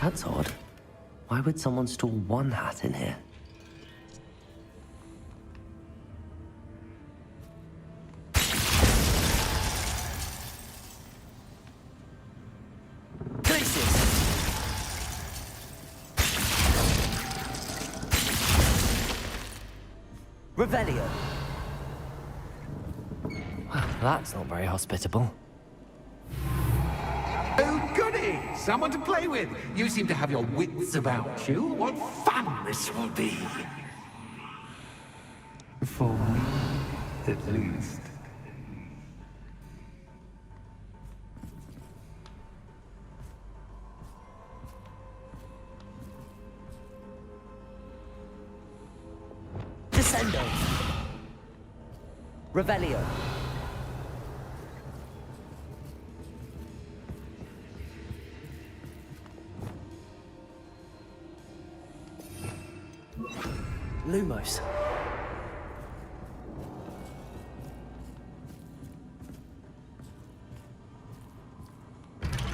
That's odd. Why would someone store one hat in here? Revelio. Well, that's not very hospitable. Oh, goody! Someone to play with. You seem to have your wits about you. What fun this will be. For me, at least. Descendo. Revelio. Lumos.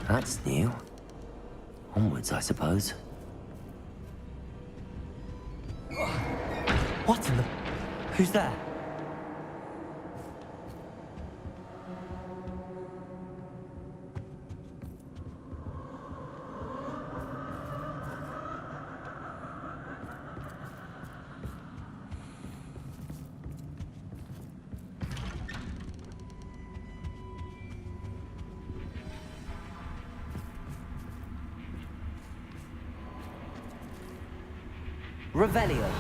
That's new. Onwards, I suppose. What in the... Who's there? Revelio.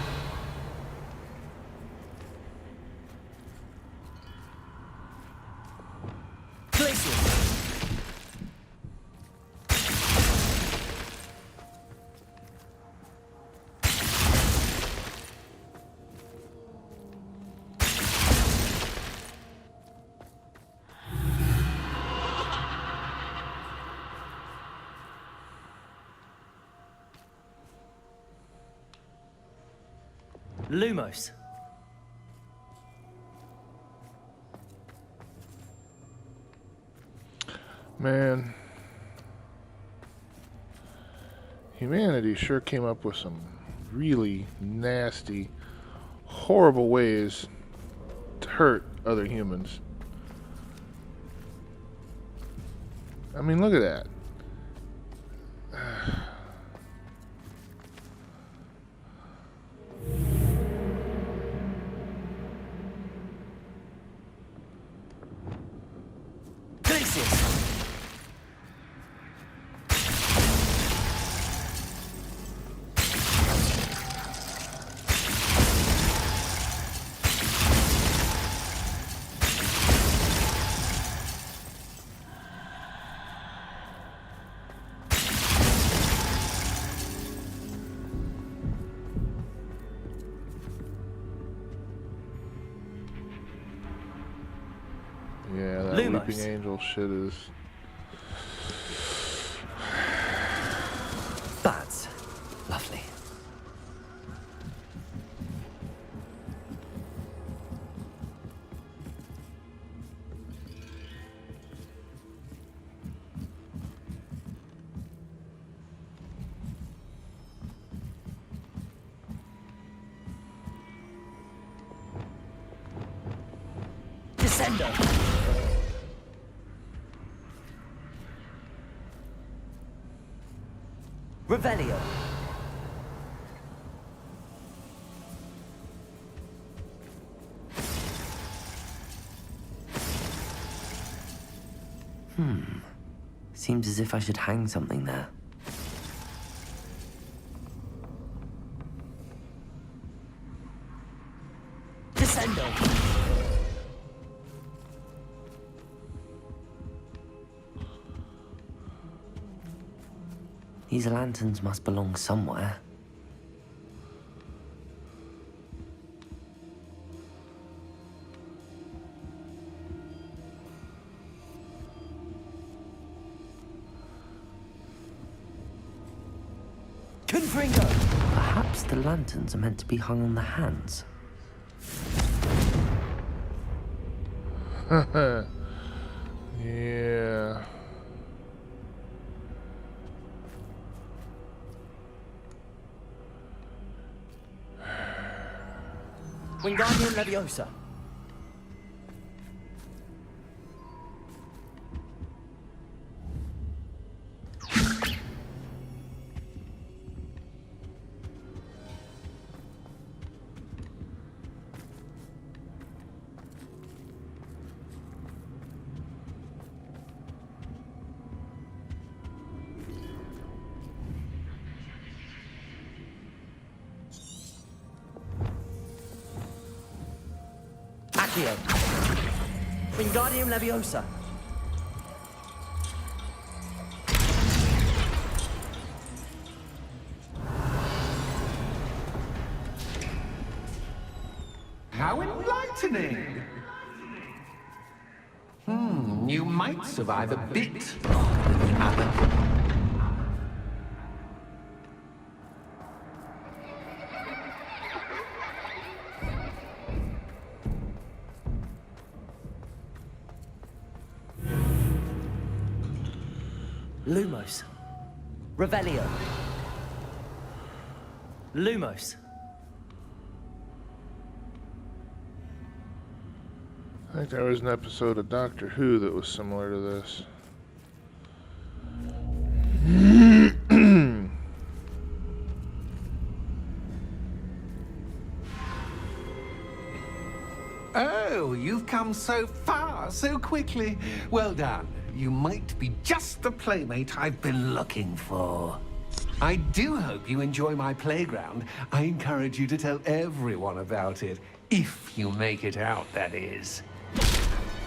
Lumos. Man, humanity sure came up with some really nasty, horrible ways to hurt other humans. I mean, look at that. Yeah, that Lumos. weeping angel shit is... That's lovely. Descendo. Revelio. Seems as if I should hang something there. Descendo. These lanterns must belong somewhere. Confringo. Perhaps the lanterns are meant to be hung on the hands. Yeah. Wingardium Leviosa. Accio. Wingardium Leviosa. How enlightening! You might survive a bit longer than others. Lumos. Revelio. I think there was an episode of Doctor Who that was similar to this. Oh, you've come so far, so quickly. Well done. You might be just the playmate I've been looking for. I do hope you enjoy my playground. I encourage you to tell everyone about it. If you make it out, that is.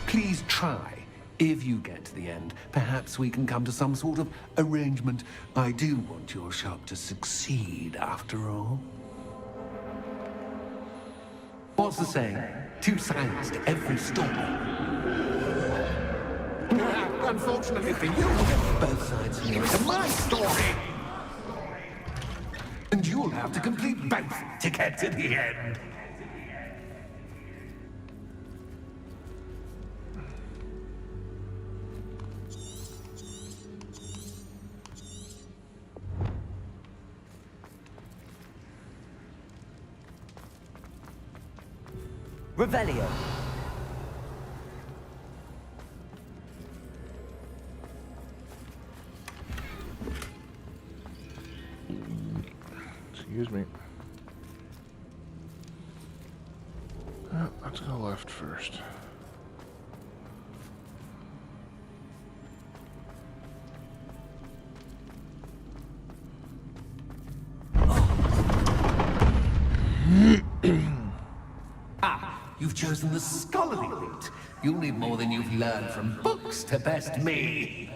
Please try. If you get to the end, perhaps we can come to some sort of arrangement. I do want your shop to succeed, after all. What's the saying? 2 sides to every story. Unfortunately for you, both sides here to my story. And you'll have to complete both to get to the end. Revelio. Excuse me. Let's go left first. You've chosen the scholarly route. You'll need more than you've learned from books to best me.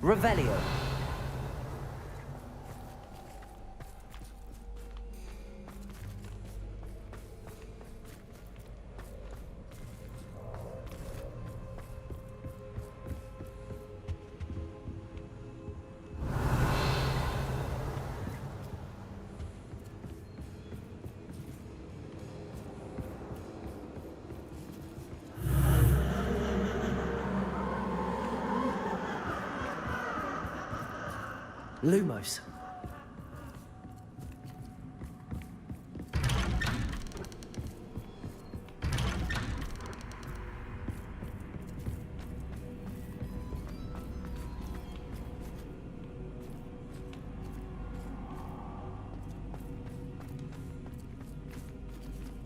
Revelio. Lumos.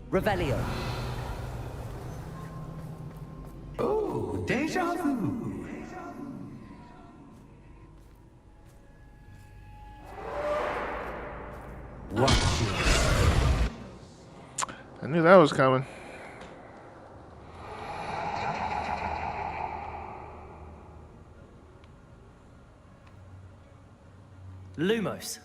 Revelio. Oh, deja vu. I knew that was coming. Lumos.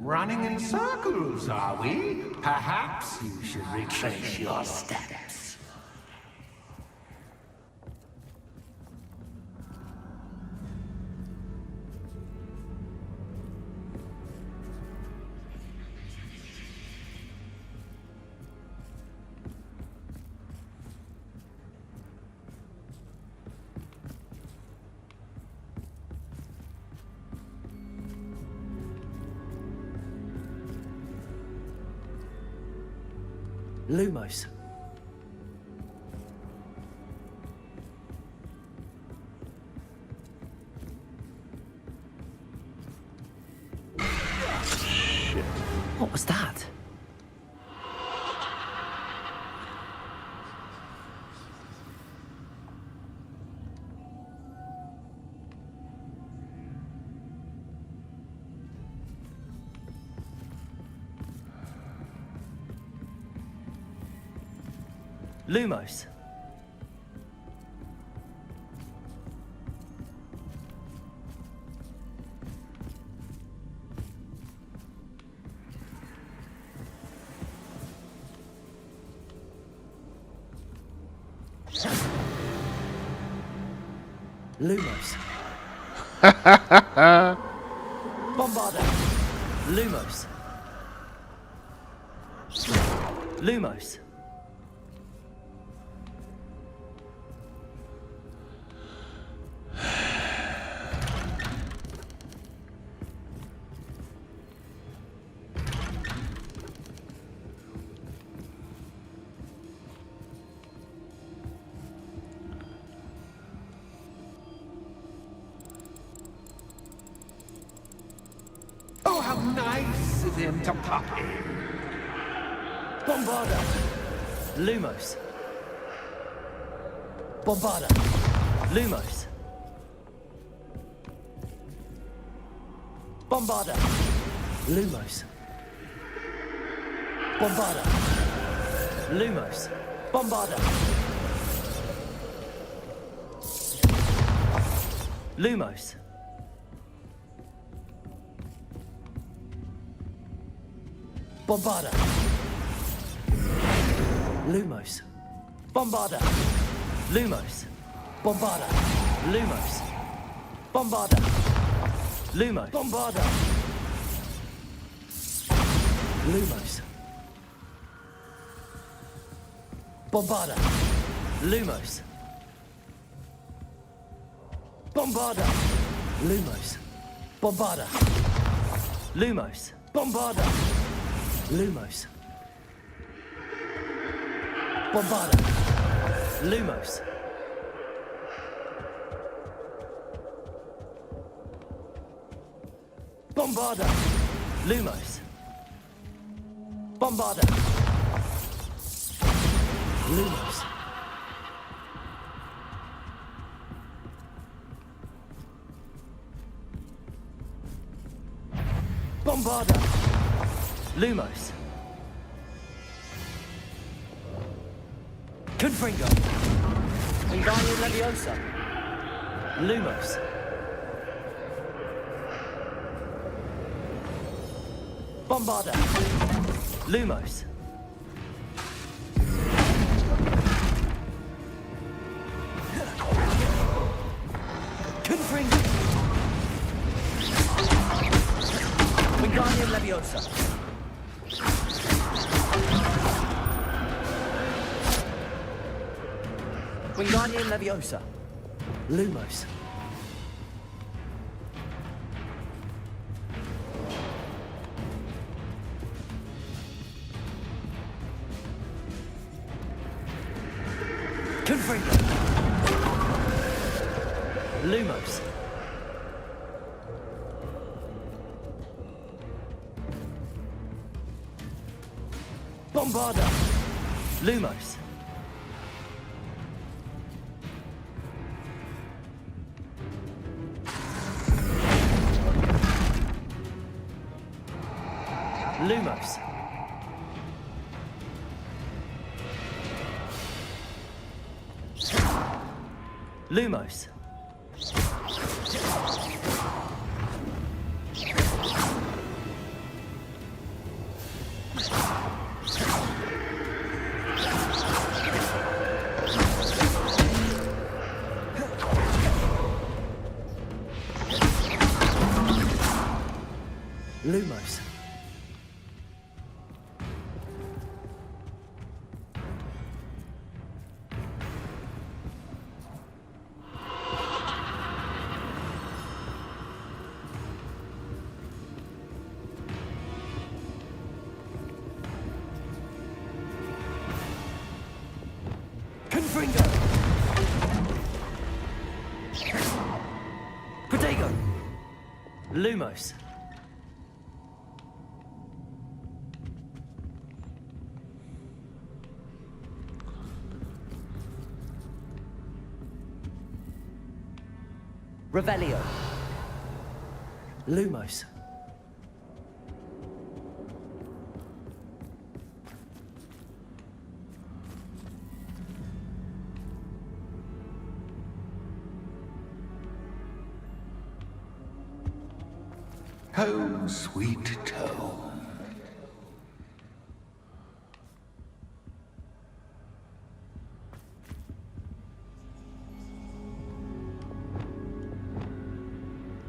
Running in circles, are we? Perhaps you should retrace your steps. Lumos. Shit. What was that? Lumos. Lumos. Bombarda. Lumos. Lumos. Oh, how nice of him to pop in. Bombarda. Lumos. Bombarda. Lumos. Bombarda. Lumos. Bombarda. Lumos. Bombarda. Lumos. Bombarda. Lumos. Bombarda. Lumos. Bombarda. Lumos. Bombarda. Lumos. Bombarda. Lumos. Bombarda. Lumos. Bombarda. Lumos. Bombarda. Lumos. Bombarda. Lumos. Bombarda. Lumos. Bombarda. Lumos. Bombarda. Lumos. Bombarda. Lumos. Confringo. Wingardium Leviosa. Lumos. Bombarda. Lumos. Confringo. Wingardium Leviosa. Wingardium Leviosa. Lumos. Confringo. Lumos. Bombarda. Lumos. Lumos. Lumos. Lumos. Confringo. Protego. Lumos. Revelio. Lumos. Home sweet home.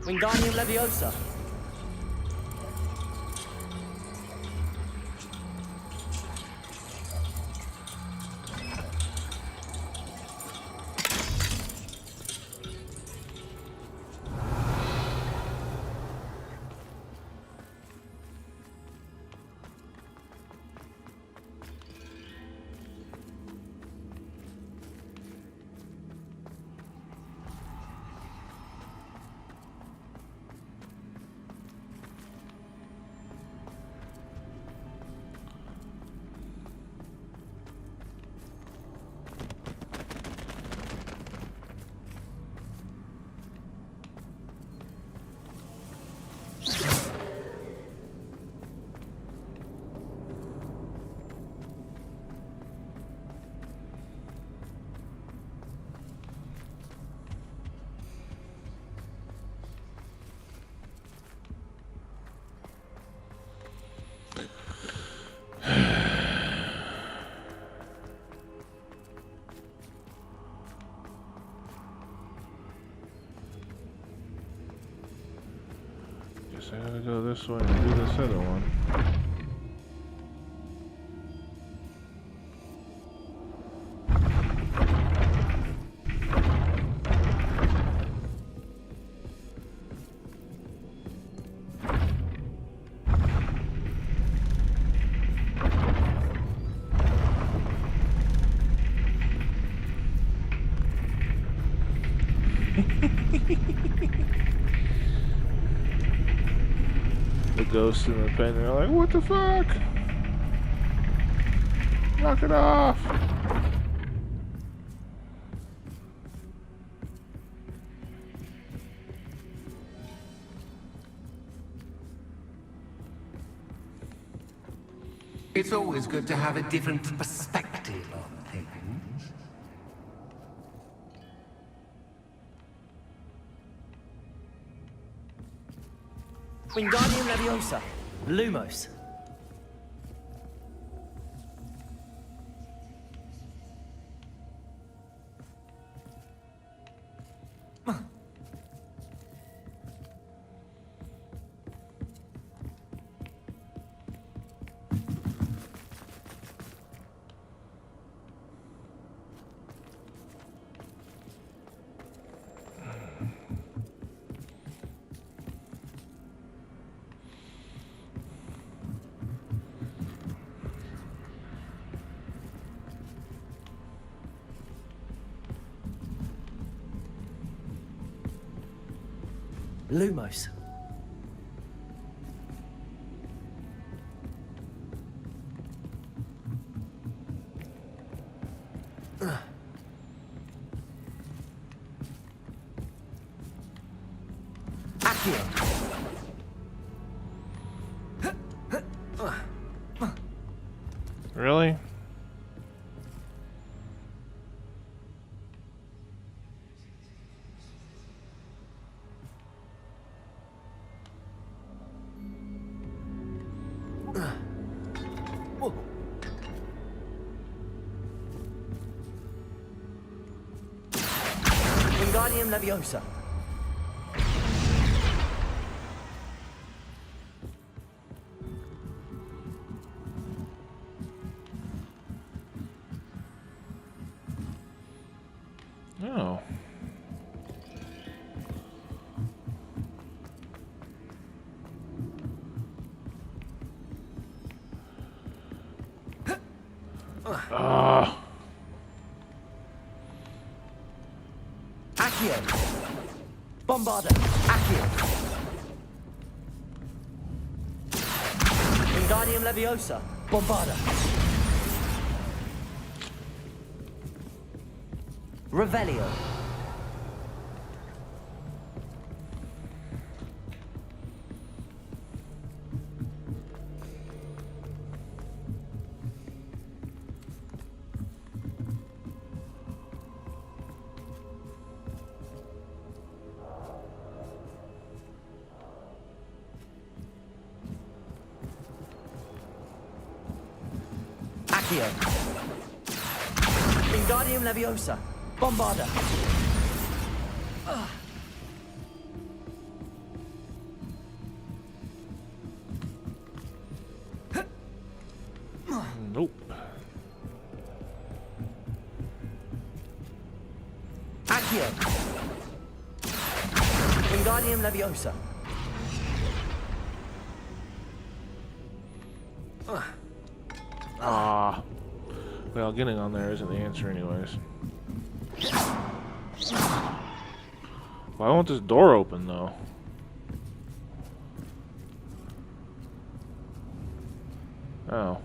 Wingardium Leviosa. Guess I gotta go this way and do this other one. The ghost and the painting are like, what the fuck? Knock it off! It's always good to have a different perspective on things. Wingardium Leviosa. Lumos. Lumos. Accio. Really? Wingardium Leviosa. Oh. Ah. Accio. Bombarda. Accio. Wingardium Leviosa. Bombarda. Revelio. Accio. Wingardium Leviosa. Bombarda. Nope. Accio. Wingardium Leviosa. Ah. Well, getting on there isn't the answer anyways. Well, I want this door open, though. Oh.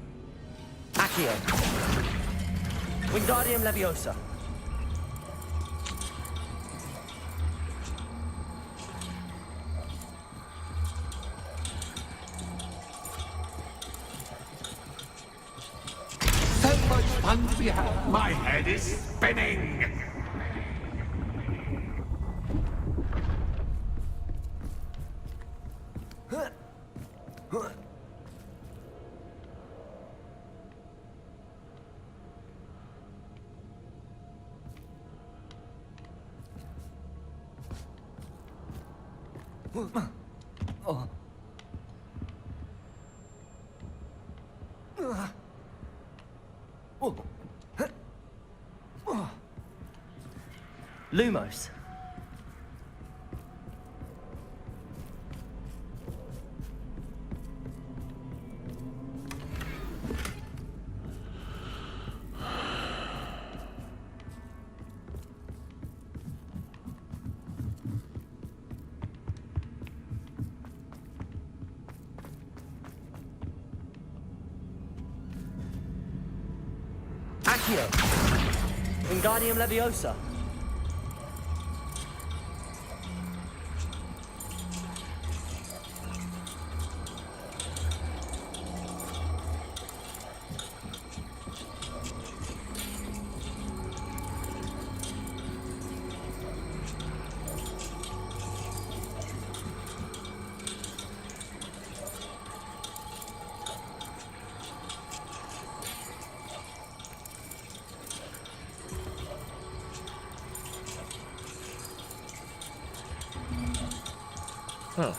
Accio. Wingardium Leviosa. So much fun to be had. My head is spinning. Lumos. Accio. Wingardium Leviosa. Oh.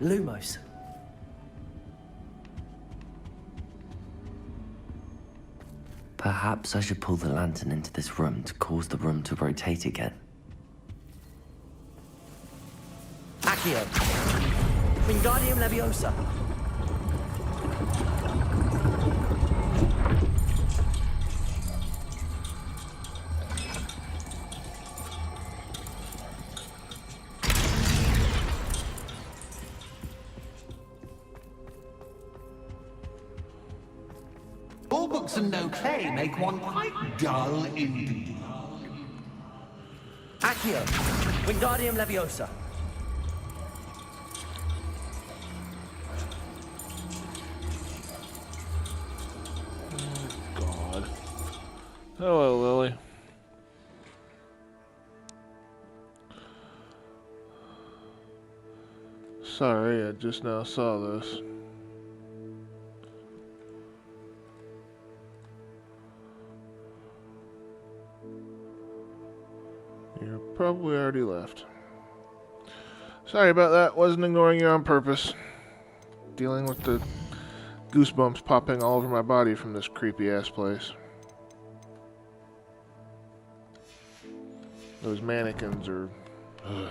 Lumos. Perhaps I should pull the lantern into this room to cause the room to rotate again. Accio. Wingardium Leviosa. All books and no clay make one quite dull indeed. Accio. Wingardium Leviosa. God. Hello, Lily. Sorry, I just now saw this. You're probably already left. Sorry about that. Wasn't ignoring you on purpose. Dealing with the goosebumps popping all over my body from this creepy ass place. Those mannequins are... Ugh.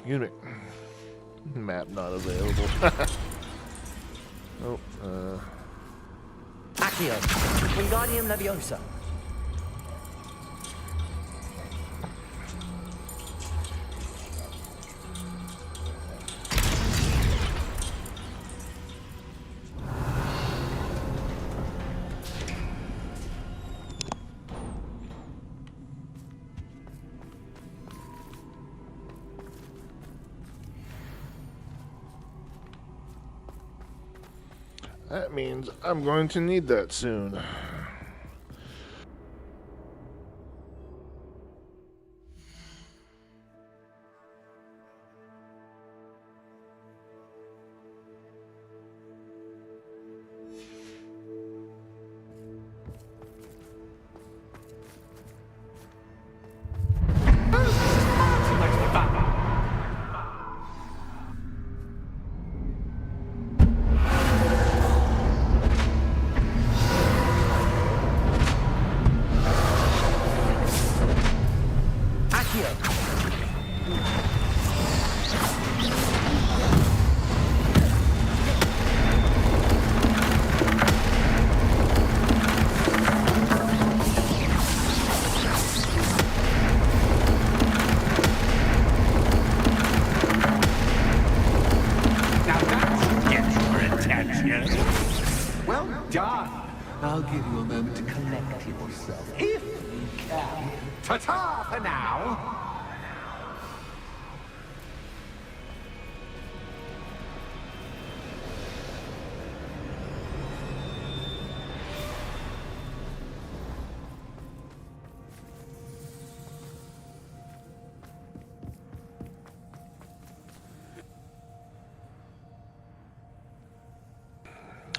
Unit. Map not available. Oh, Accio. Wingardium Leviosa. That means I'm going to need that soon. Well done. I'll give you a moment to collect yourself, if you can. Ta-ta for now.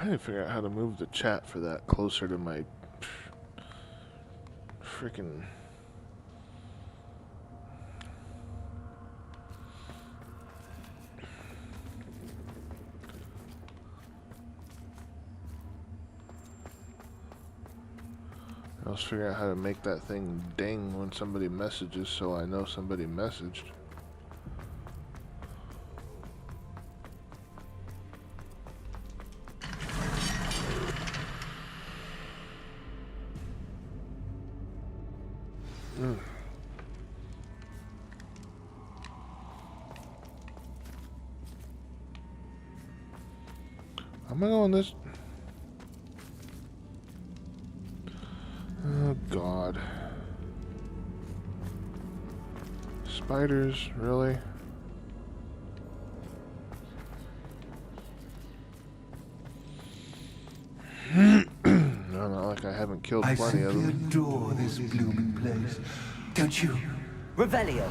I need to figure out how to move the chat for that closer to my freaking. I was figuring out how to make that thing ding when somebody messages so I know somebody messaged. Am I going this? Oh God. Spiders, really? No, not like I haven't killed plenty of them. I simply adore this blooming place. Don't you? Revelio.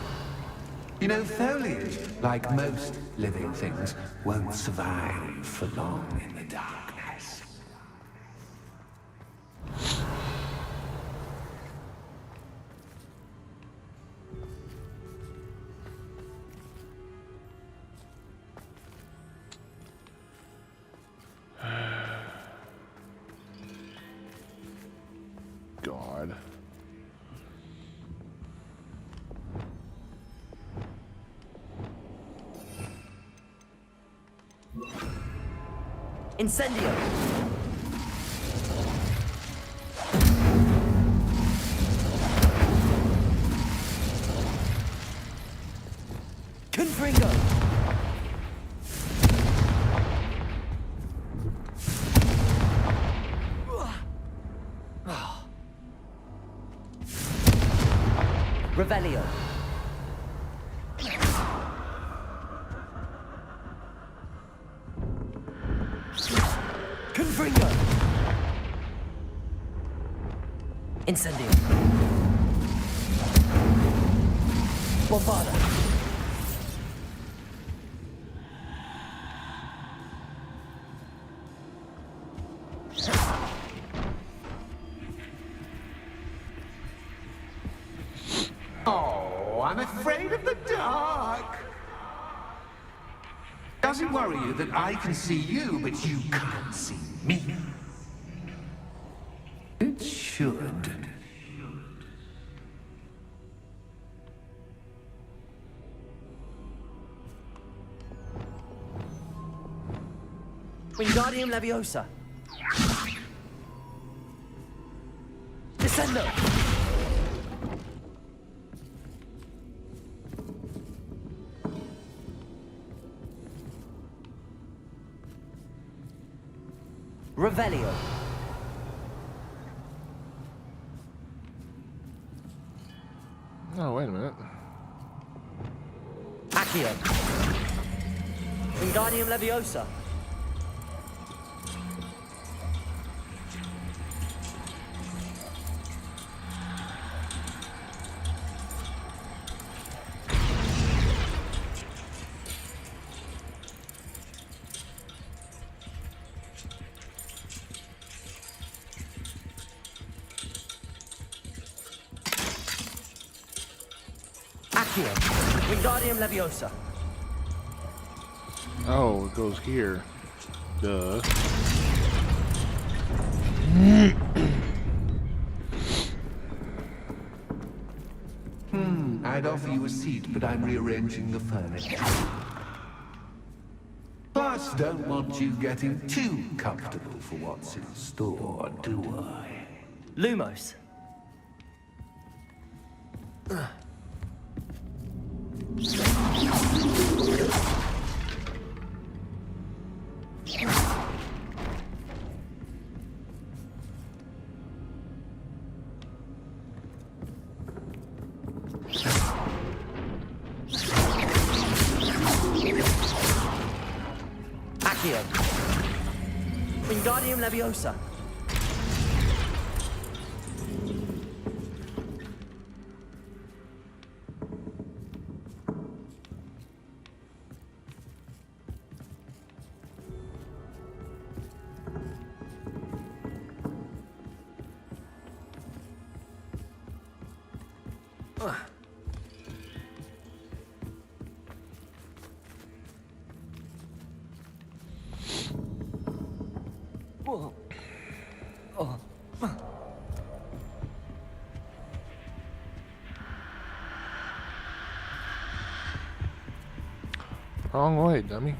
You know, foliage, like most living things, won't survive for long in the darkness. God. Incendio. Confringo. Revelio. Confringo. Incendio. Bombarda. Oh, I'm afraid of the dark. Does it worry you that I can see you, but you can't see me? It should. Wingardium Leviosa. Descendo. Revelio. Oh, wait a minute. Accio. Wingardium Leviosa. Accio. Wingardium Leviosa. Oh, it goes here. Duh. I'd offer you a seat, but I'm rearranging the furniture. Plus, don't want you getting too comfortable for what's in store, do I? Lumos. Accio. Wingardium Leviosa. Whoa. Oh. Wrong way, dummy.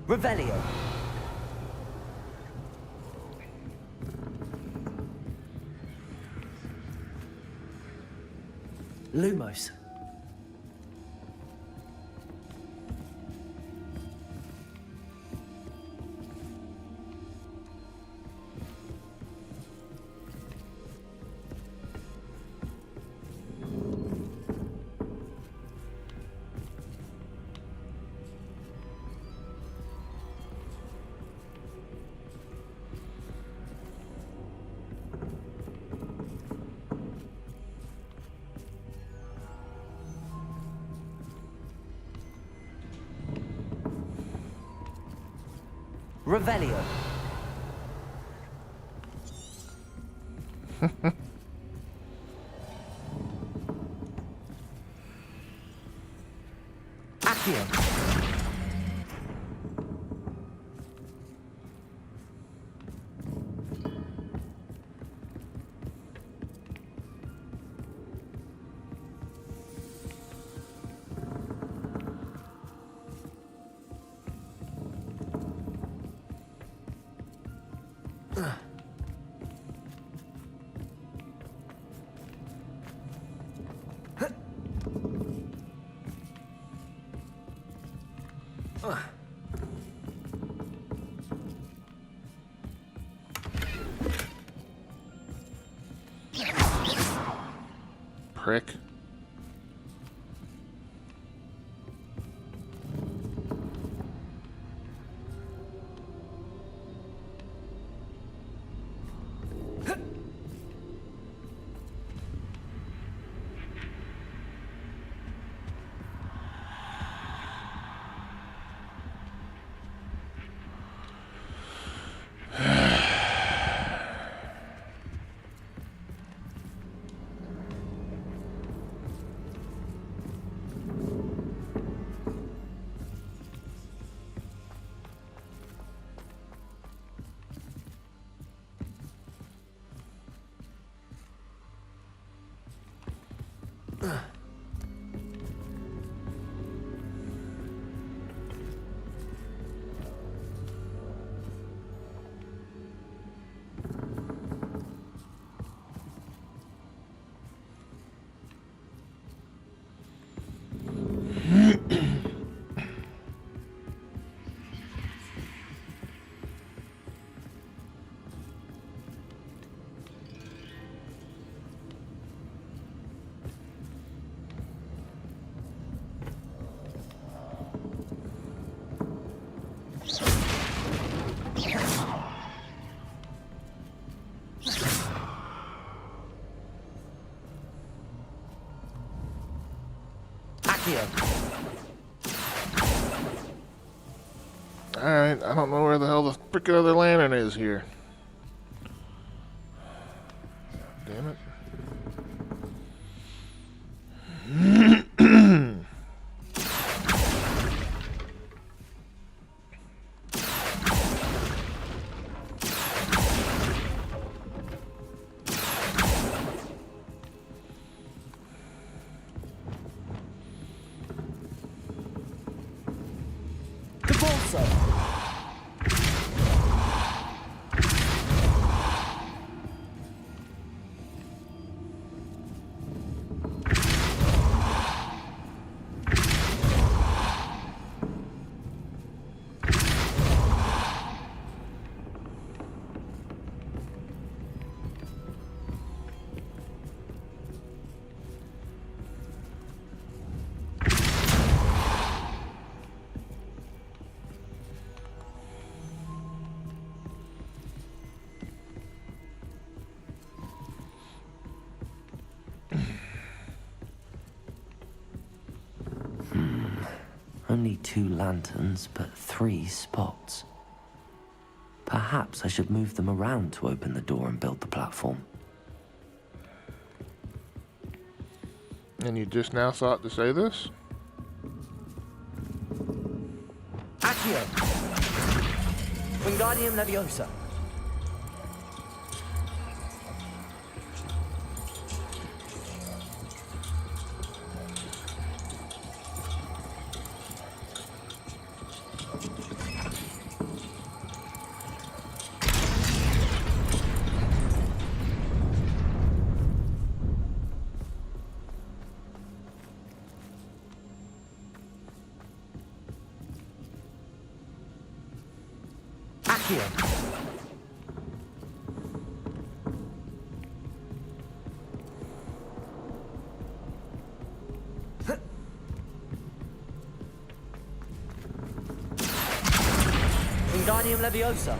Revelio. Lumos. Revelio. Accio. Prick. Alright, I don't know where the hell the frickin' other lantern is here. Damn it. Only 2 lanterns, but 3 spots. Perhaps I should move them around to open the door and build the platform. And you just now thought to say this? Accio! Wingardium Leviosa. Accio. Wingardium Leviosa.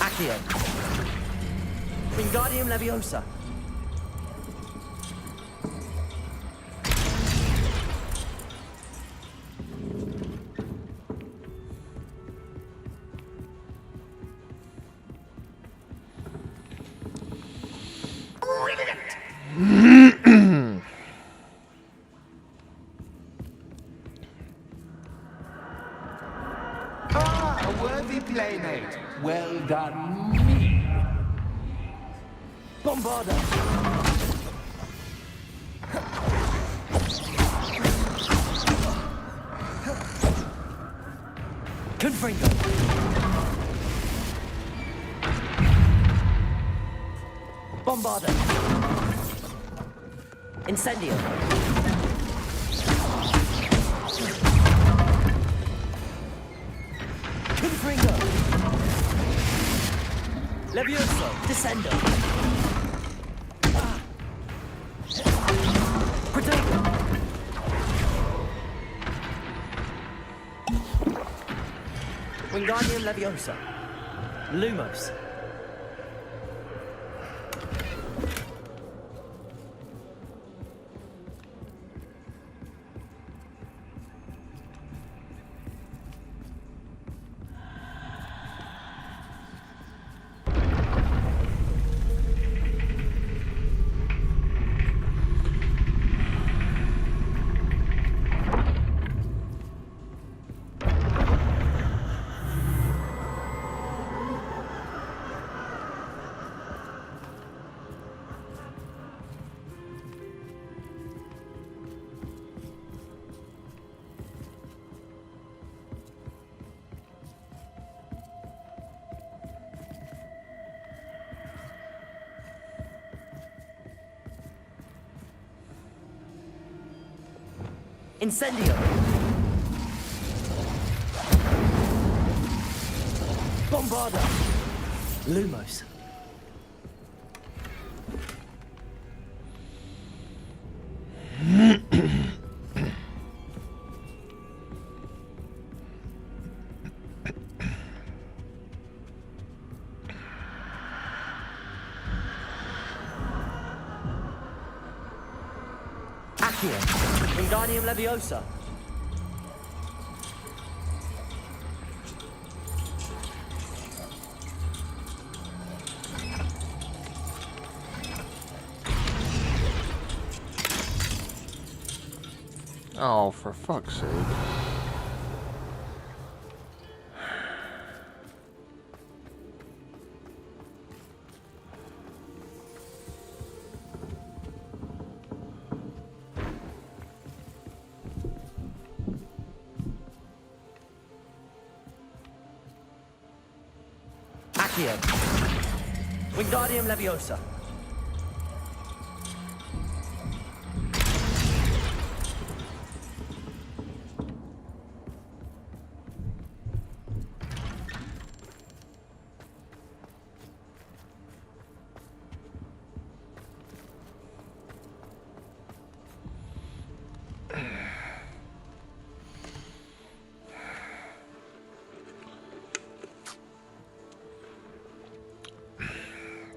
Accio. Wingardium Leviosa. A worthy playmate. Well done, me. Bombarda. Confringo. Bombarda. Incendio. Confringo. Levioso. Descendo. Protego. Wingardium Leviosa. Lumos. Incendio. Bombarda. Lumos. Accio. Wingardium Leviosa. Oh, for fuck's sake. Accio. Wingardium Leviosa.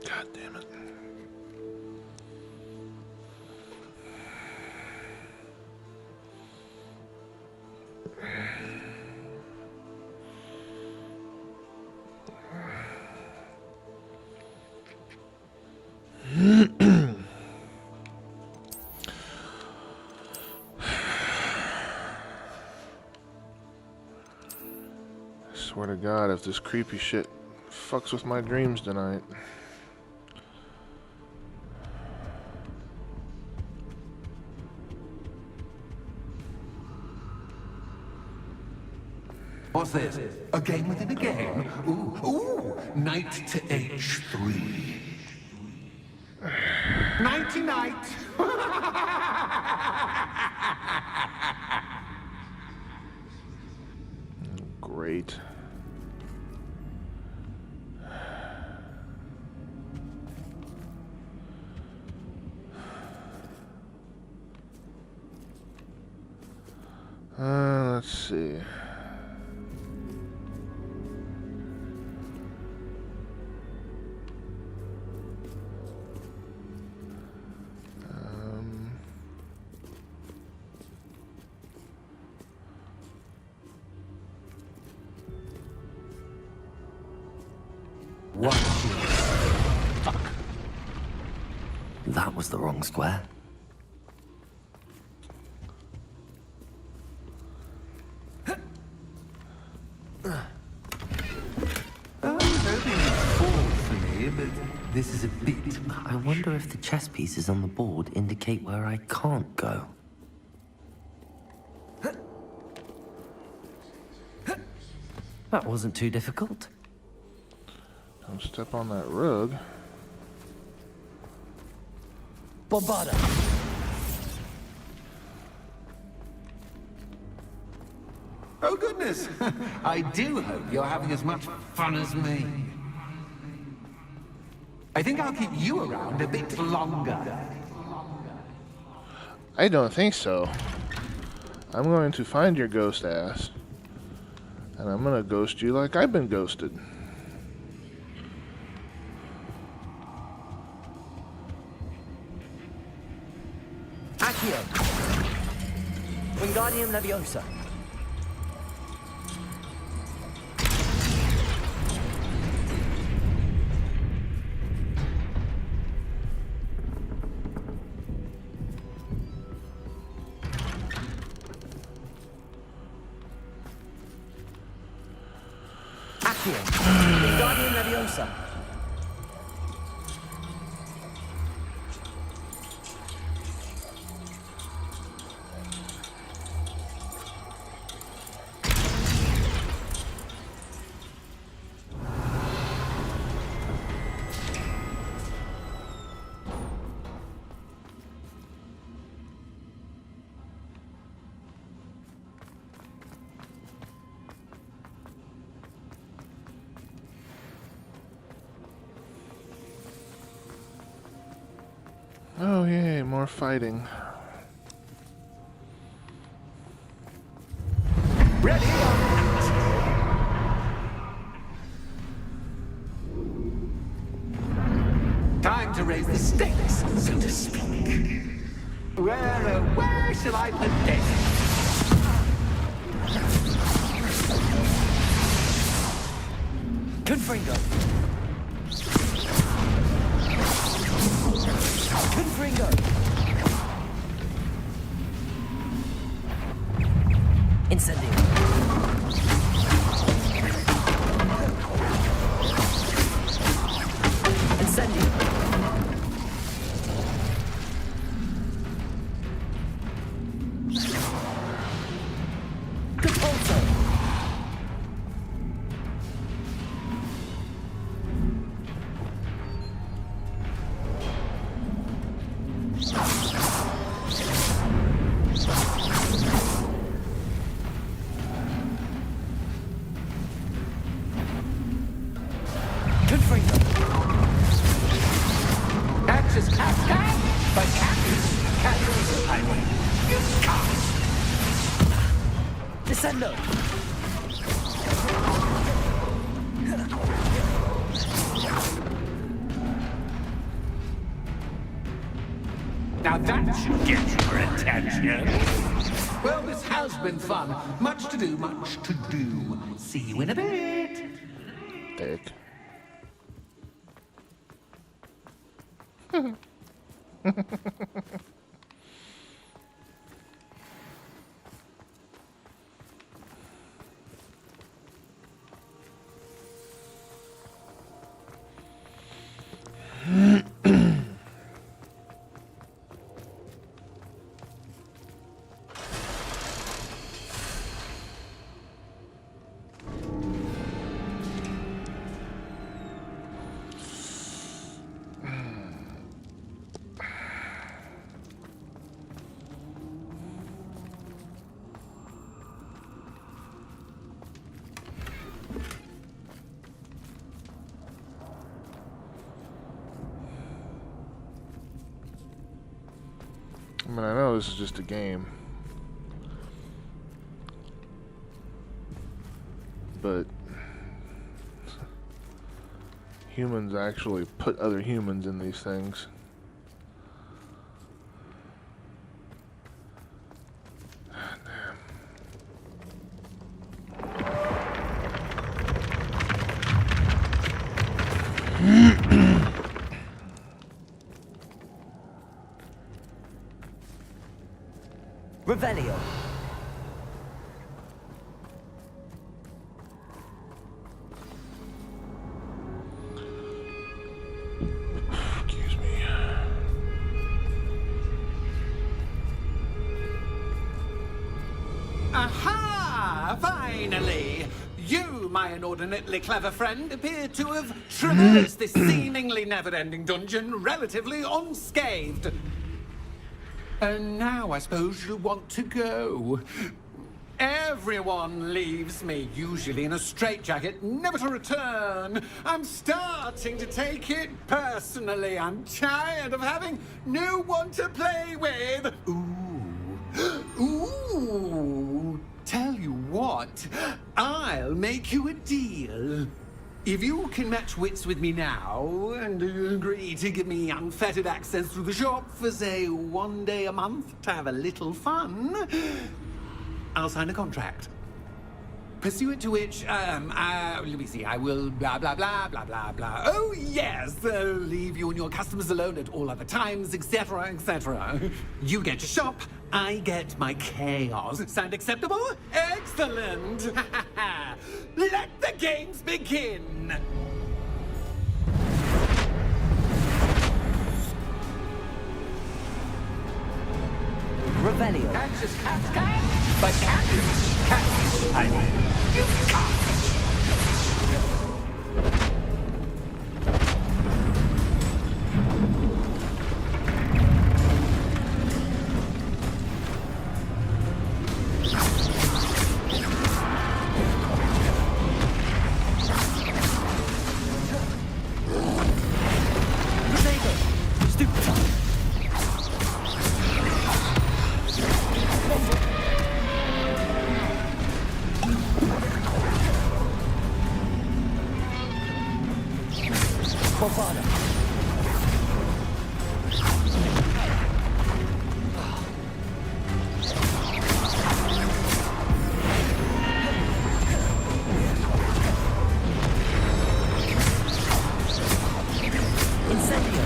God damn it. I swear to God, if this creepy shit fucks with my dreams tonight. What's this? A game within a game? Ooh, knight to H3. Nighty night. Great. Let's see. What? Fuck. That was the wrong square. This is a bit. I wonder if the chess pieces on the board indicate where I can't go. That wasn't too difficult. Don't step on that rug. Bombarda. Oh goodness! I do hope you're having as much fun as me. I think I'll keep you around a bit longer. I don't think so. I'm going to find your ghost ass, and I'm gonna ghost you like I've been ghosted. Accio. Wingardium Leviosa. Accio. Wingardium Leviosa. Oh, yay, more fighting. Ready? Time to raise the stakes, so to speak. Where shall I put this? Confringo. Confringo. Incendio. Incendio. Repulsor. Confringo. Axis Cascade, but Cactus Highway. You can't. Descendo. Now that should get your attention. Well, this has been fun. Much to do, much to do. See you in a bit. Dick. I mean, I know this is just a game, but humans actually put other humans in these things. Revelio. Excuse me. Aha! Finally! You, my inordinately clever friend, appear to have traversed this seemingly never-ending dungeon relatively unscathed. And now I suppose you'll want to go. Everyone leaves me, usually in a straitjacket, never to return. I'm starting to take it personally. I'm tired of having no one to play with. Ooh. Tell you what, I'll make you a deal. If you can match wits with me now and agree to give me unfettered access through the shop for, say, 1 day a month to have a little fun, I'll sign a contract. Pursuant to which, let me see, I will blah, blah, blah, blah, blah, blah. Oh, yes, leave you and your customers alone at all other times, etc., etc. You get your shop, I get my chaos. Sound acceptable? Excellent! Let the games begin! Revelio. Axis Cascade, but Cactus Highway. You can't. father. Incendio.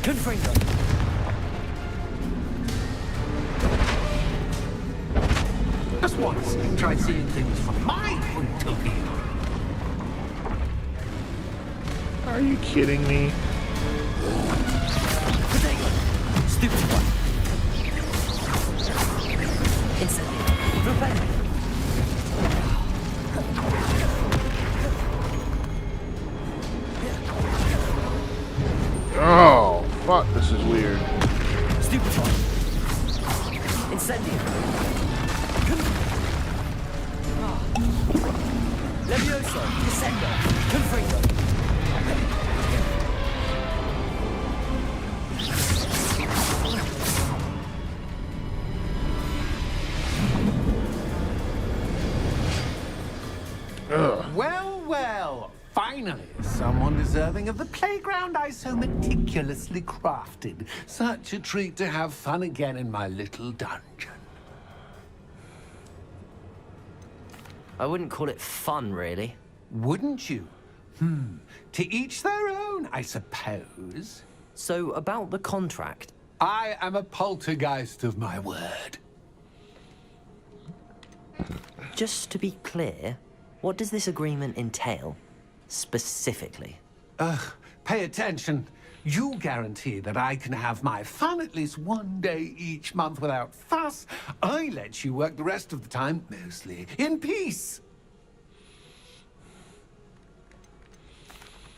Confringo. Just once, try seeing things from my point of view. Are you kidding me? Stupid one. Incendio. Repel. Oh, fuck, this is weird. Stupid one. Incendio. Levioso. Descendo. Confringo. Well, well, finally, someone deserving of the playground I so meticulously crafted. Such a treat to have fun again in my little dungeon. I wouldn't call it fun, really. Wouldn't you? To each their own, I suppose. So, about the contract. I am a poltergeist of my word. Just to be clear, what does this agreement entail, specifically? Pay attention. You guarantee that I can have my fun at least one day each month without fuss. I let you work the rest of the time, mostly in peace.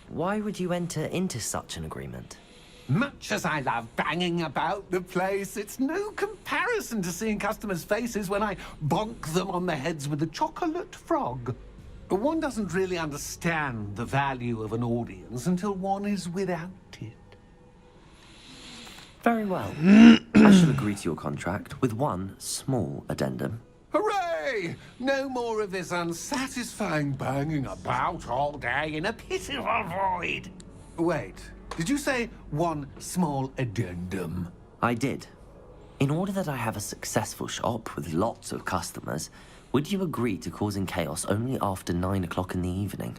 Why would you enter into such an agreement? Much as I love banging about the place, it's no comparison to seeing customers' faces when I bonk them on the heads with a chocolate frog. One doesn't really understand the value of an audience until one is without it. Very well. I shall agree to your contract with one small addendum. Hooray! No more of this unsatisfying banging about all day in a pitiful void. Wait, did you say one small addendum? I did. In order that I have a successful shop with lots of customers, would you agree to causing chaos only after 9 o'clock in the evening?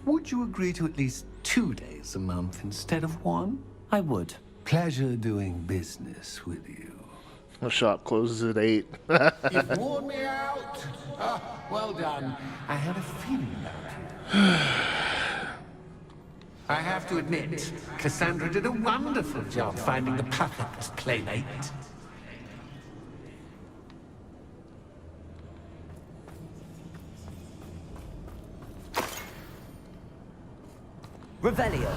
Would you agree to at least 2 days a month instead of one? I would. Pleasure doing business with you. The shop closes at 8. You've worn me out. Well done. I had a feeling about you. I have to admit, Cassandra did a wonderful job finding the perfect playmate. Revelio.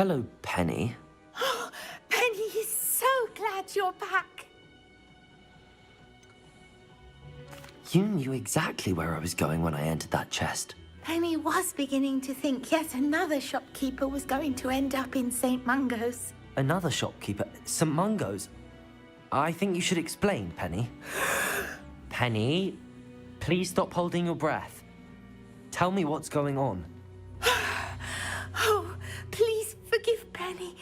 Hello, Penny. Penny is so glad you're back. You knew exactly where I was going when I entered that chest. Penny was beginning to think yet another shopkeeper was going to end up in St. Mungo's. Another shopkeeper? St. Mungo's? I think you should explain, Penny. Penny, please stop holding your breath. Tell me what's going on. Oh, please forgive Penny.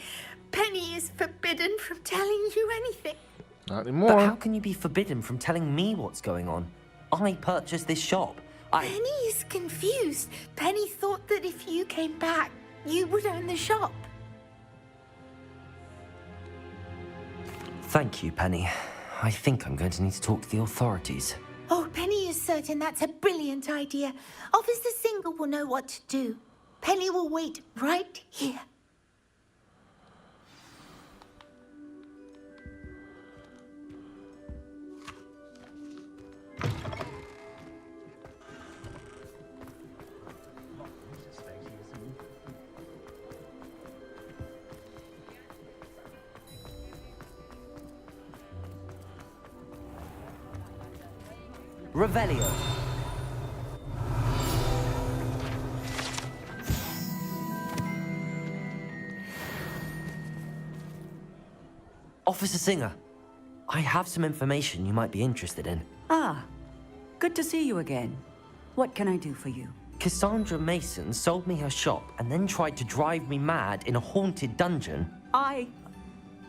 Penny is forbidden from telling you anything. Not anymore. But how can you be forbidden from telling me what's going on? I purchased this shop. Penny is confused. Penny thought that if you came back, you would own the shop. Thank you, Penny. I think I'm going to need to talk to the authorities. Oh, Penny is certain that's a brilliant idea. Officer Singer will know what to do. Penny will wait right here. Revelio. Officer Singer, I have some information you might be interested in. Ah, good to see you again. What can I do for you? Cassandra Mason sold me her shop and then tried to drive me mad in a haunted dungeon.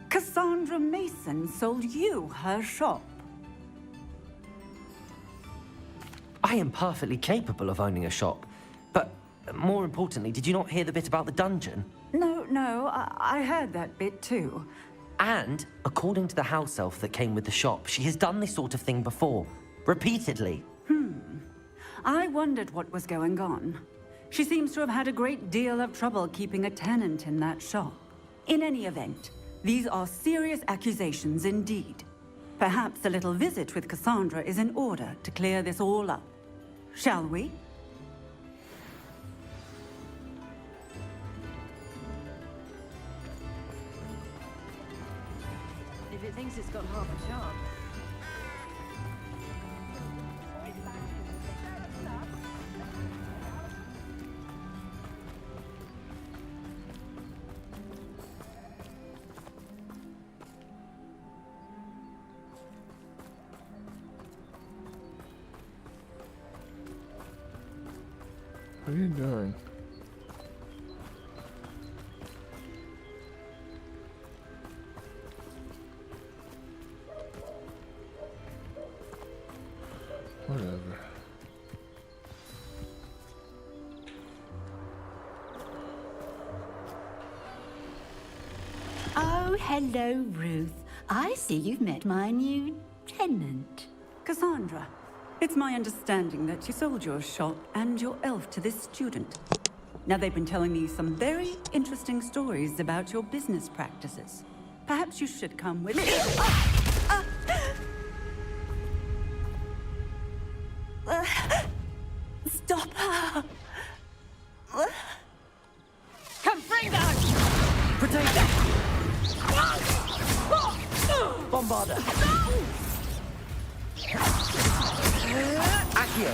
Cassandra Mason sold you her shop. I am perfectly capable of owning a shop, but more importantly, did you not hear the bit about the dungeon? No, I heard that bit too. And, according to the house elf that came with the shop, she has done this sort of thing before. Repeatedly. I wondered what was going on. She seems to have had a great deal of trouble keeping a tenant in that shop. In any event, these are serious accusations indeed. Perhaps a little visit with Cassandra is in order to clear this all up. Shall we? If it thinks it's got half a charm. What are you doing? Whatever. Oh, hello, Ruth. I see you've met my new tenant. Cassandra, it's my understanding that you sold your shop and your elf to this student. Now, they've been telling me some very interesting stories about your business practices. Perhaps you should come with me. Stop her! Confringo! Protect them! Bombarder! Accio!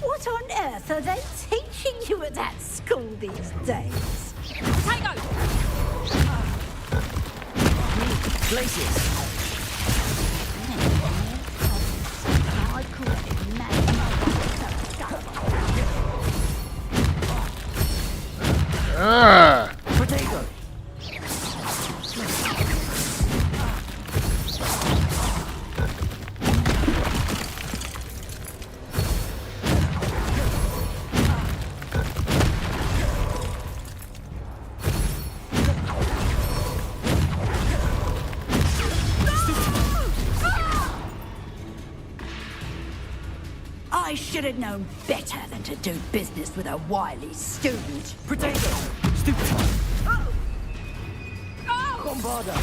What on earth are they teaching you at that school these days? Tango! Glaciers! I call it mad. Potato! I should have known better than to do business with a wily student. Potato! Stupefy! Bombarder!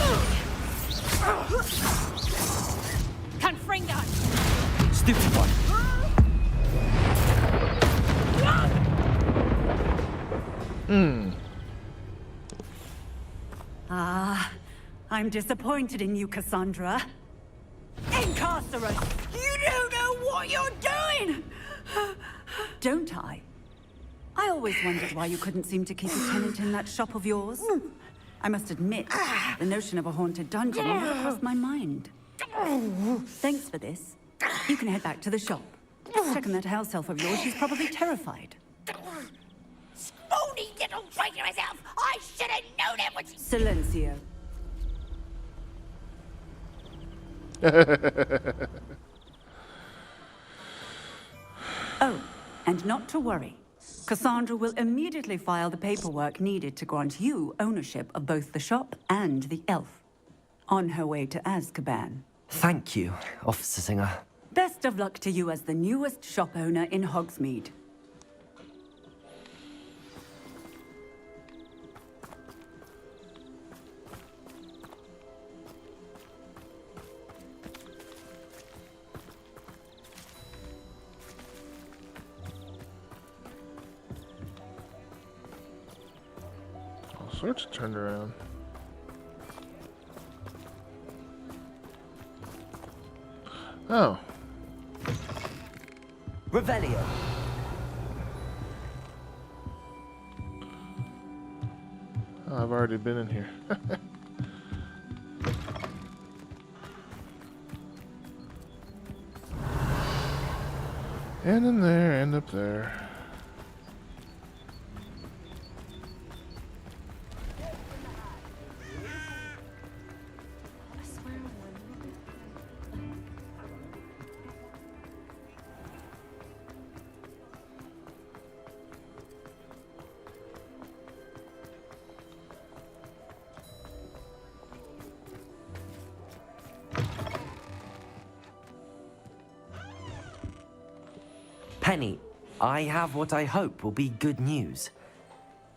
Confringo! Stupefy! Ah, I'm disappointed in you, Cassandra. Incarcerate! You don't know what you're doing! Don't I? I always wondered why you couldn't seem to keep a tenant in that shop of yours. I must admit, the notion of a haunted dungeon never crossed my mind. Thanks for this. You can head back to the shop. Stuck in that house elf of yours, she's probably terrified. Spoony little traitor yourself! I should have known it was... Silencio. Oh, and not to worry. Cassandra will immediately file the paperwork needed to grant you ownership of both the shop and the elf. On her way to Azkaban. Thank you, Officer Singer. Best of luck to you as the newest shop owner in Hogsmeade. All sorts turned around. Oh. Revelio. Oh, I've already been in here. And in there, and up there. Penny, I have what I hope will be good news.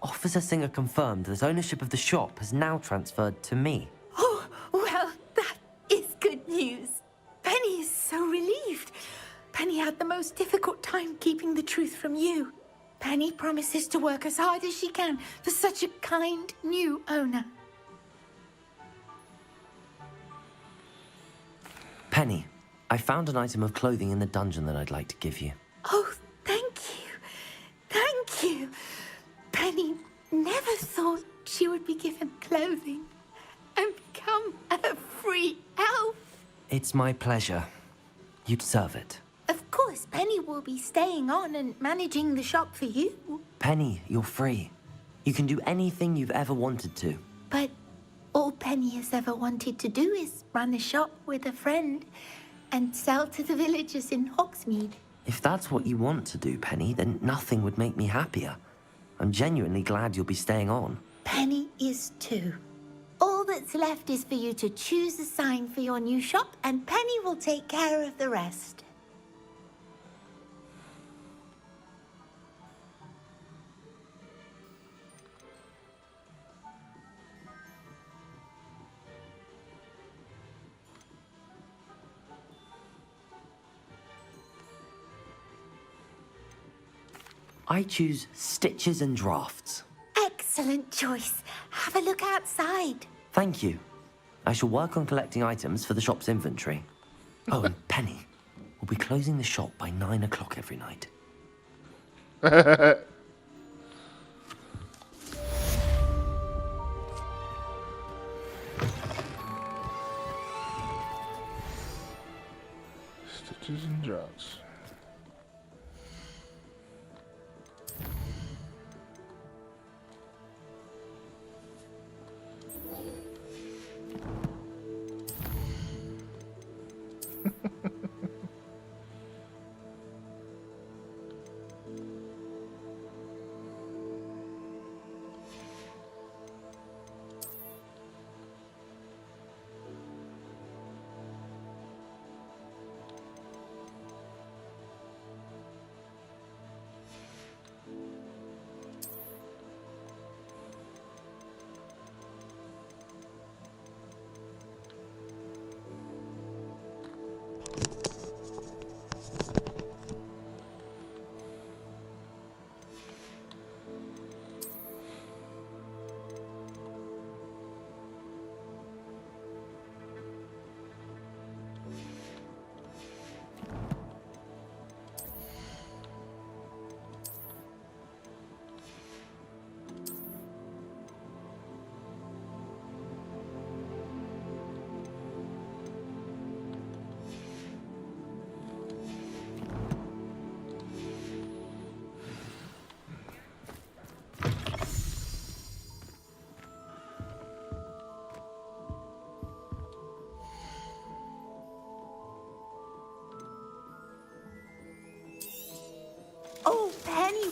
Officer Singer confirmed that ownership of the shop has now transferred to me. Oh, well, that is good news. Penny is so relieved. Penny had the most difficult time keeping the truth from you. Penny promises to work as hard as she can for such a kind new owner. Penny, I found an item of clothing in the dungeon that I'd like to give you. Oh, thank you. Thank you. Penny never thought she would be given clothing and become a free elf. It's my pleasure. You deserve it. Of course, Penny will be staying on and managing the shop for you. Penny, you're free. You can do anything you've ever wanted to. But all Penny has ever wanted to do is run a shop with a friend and sell to the villagers in Hogsmeade. If that's what you want to do, Penny, then nothing would make me happier. I'm genuinely glad you'll be staying on. Penny is too. All that's left is for you to choose a sign for your new shop, and Penny will take care of the rest. I choose stitches and drafts. Excellent choice. Have a look outside. Thank you. I shall work on collecting items for the shop's inventory. Oh, and Penny, we'll be closing the shop by 9 o'clock every night. Stitches and drafts.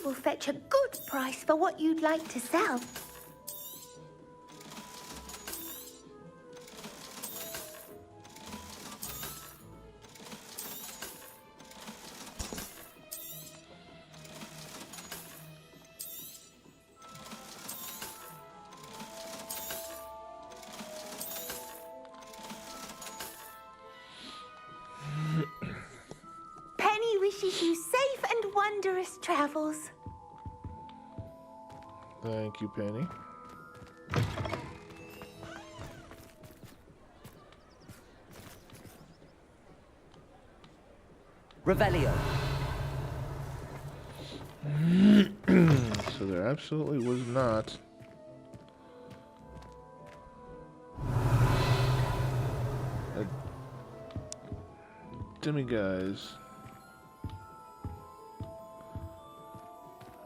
will fetch a good price for what you'd like to sell. Penny wishes you safe and wondrous travels. Thank you, Penny. Revelio. So there absolutely was not a demiguise.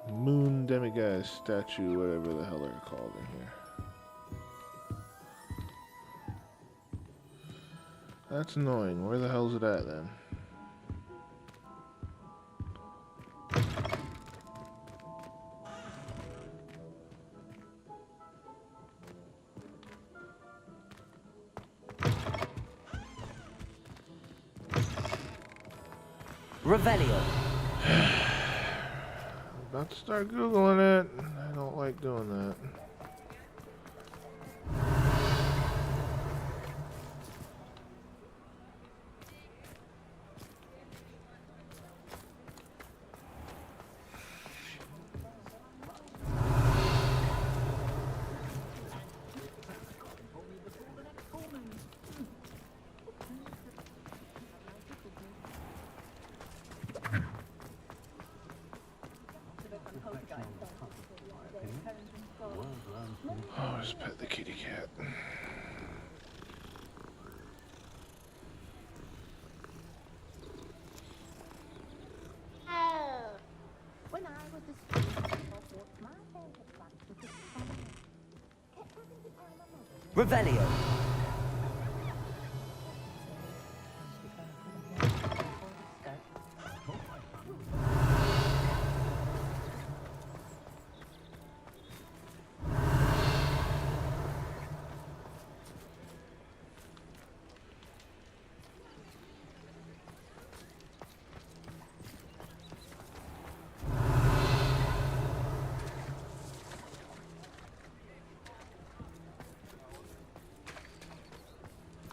Moon demiguise statue, whatever the hell they're called in here. That's annoying. Where the hell's it at then? Revelio. About to start Googling it. I don't like doing that. Oh, just pet the kitty cat. When I was a student, my favorite fact was Revelio.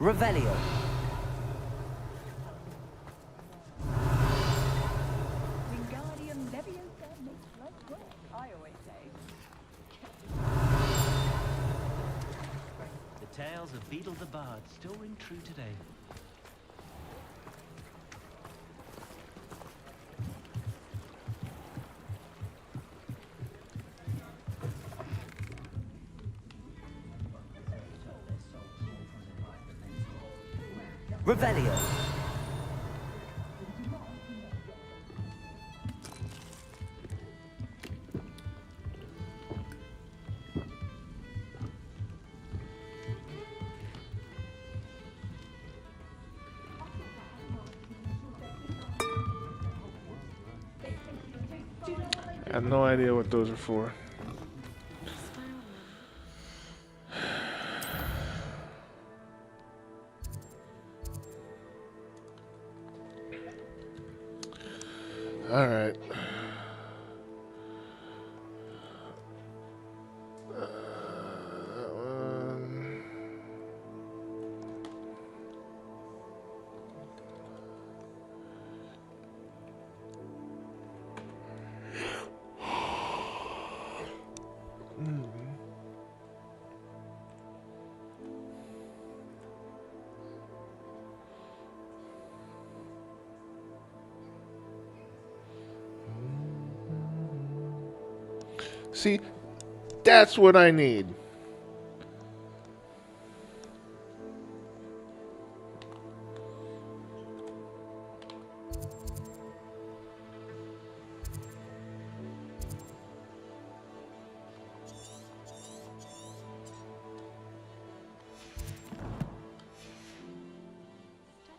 Revelio. Wingardium Leviosa makes life work, I always say. The tales of Beetle the Bard still ring true today. Revelio. I have no idea what those are for. All right. That one. See, that's what I need.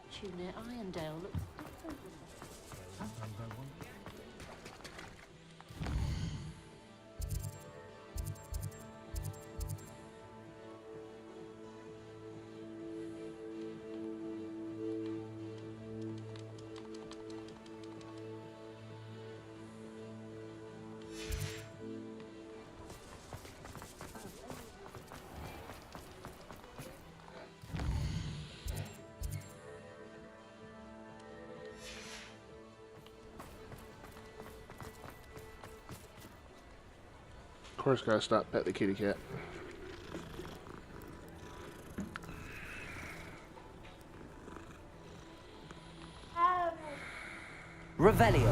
Statue near Irondale looks different. course, gotta stop, pet the kitty cat. Revelio.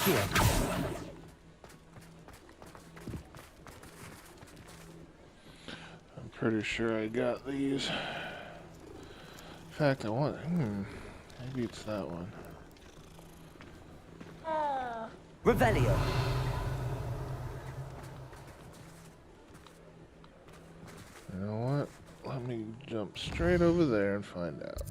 I'm pretty sure I got these. In fact, I want. Maybe it's that one. Revelio. You know what? Let me jump straight over there and find out.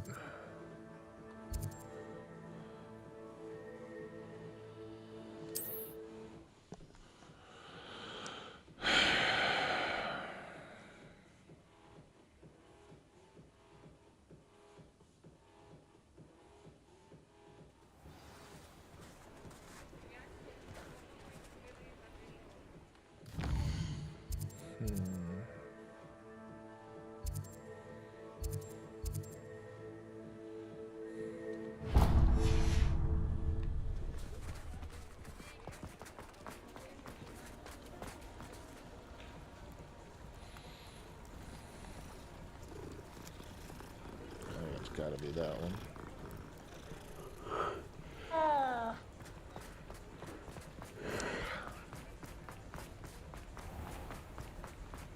It's gotta be that one.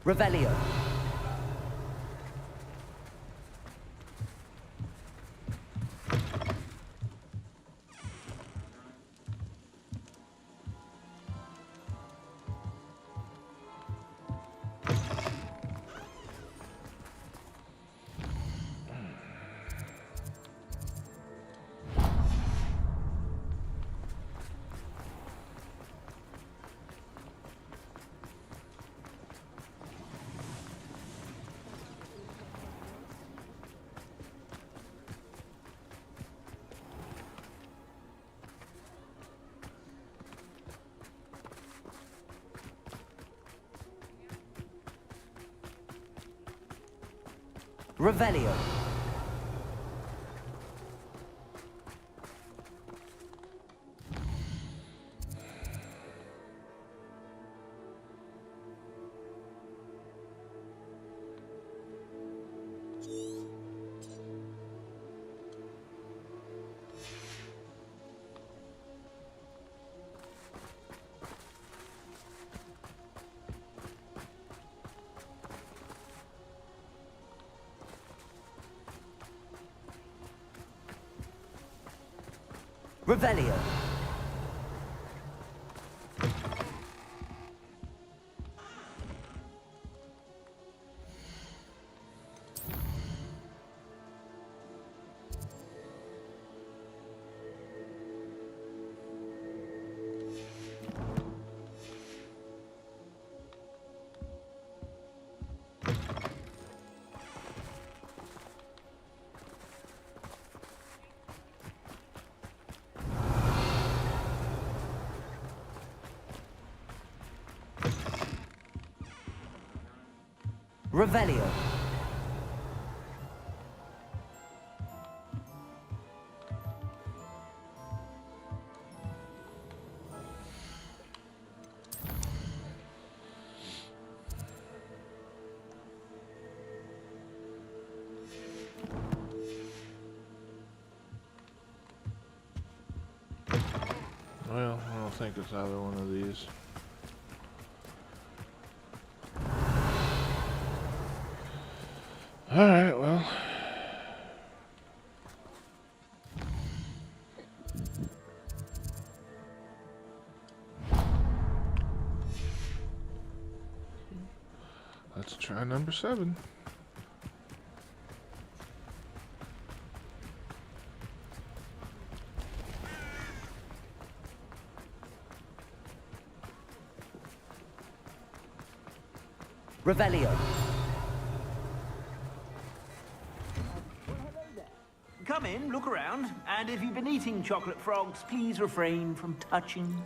Revelio. Revelio. Revelio. Revelio. Well, I don't think it's either one of these. Alright, well. Let's try number 7. Revelio. Come in, look around, and if you've been eating chocolate frogs, please refrain from touching.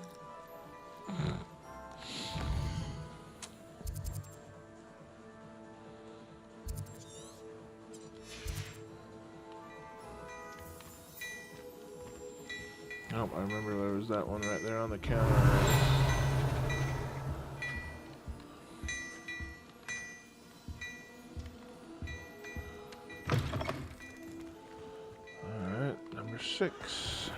Oh, I remember there was that one right there on the counter. Alright, number 6.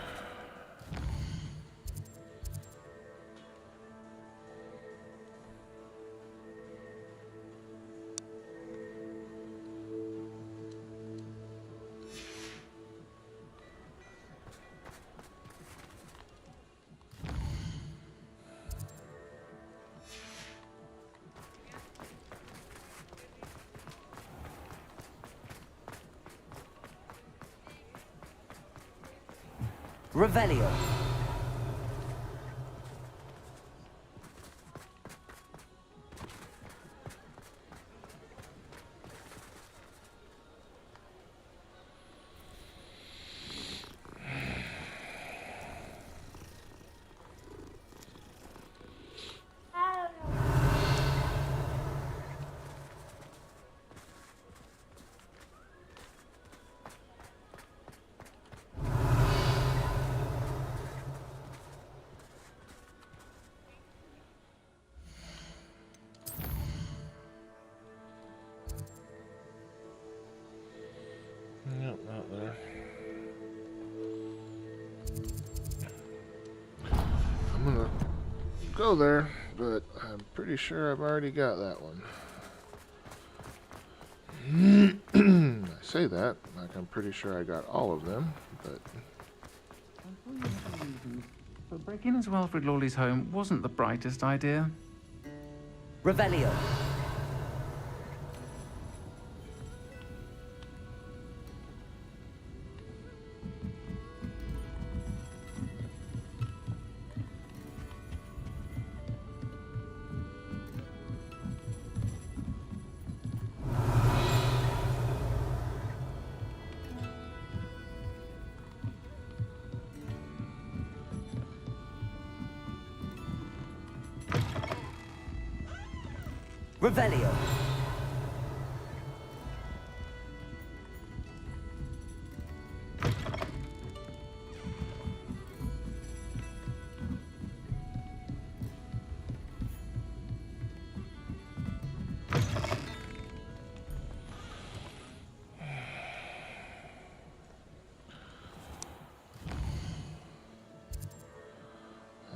Revelio. Nope, not there. I'm gonna go there, but I'm pretty sure I've already got that one. I say that like I'm pretty sure I got all of them, but But breaking into Alfred Lawley's home wasn't the brightest idea. Revelio. Revelio.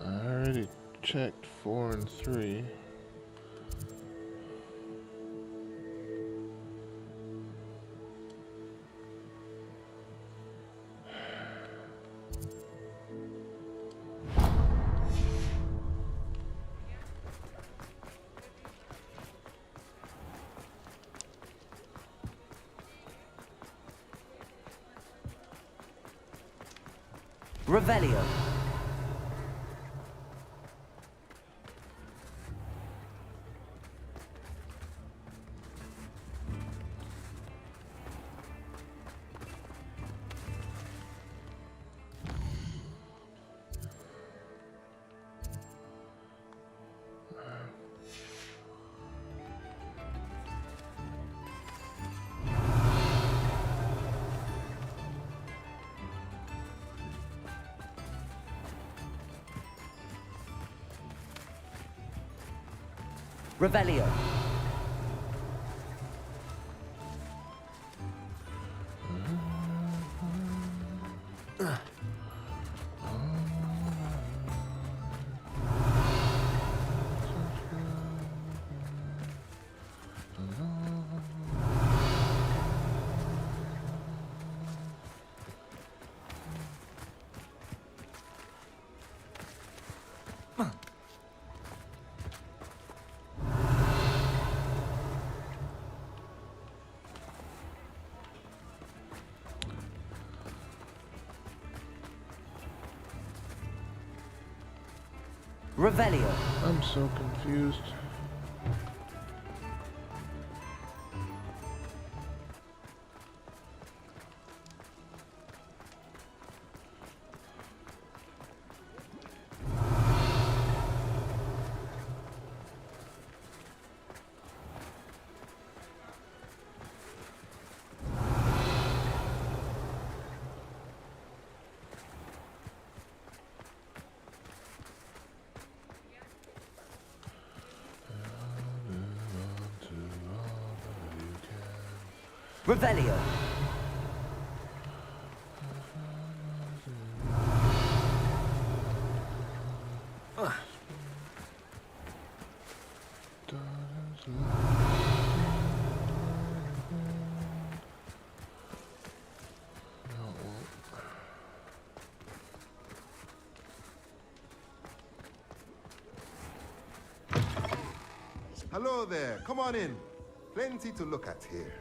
I already checked 4 and 3. Revelio. Revelio. Revelio. I'm so confused. Revelio. Hello there. Come on in. Plenty to look at here.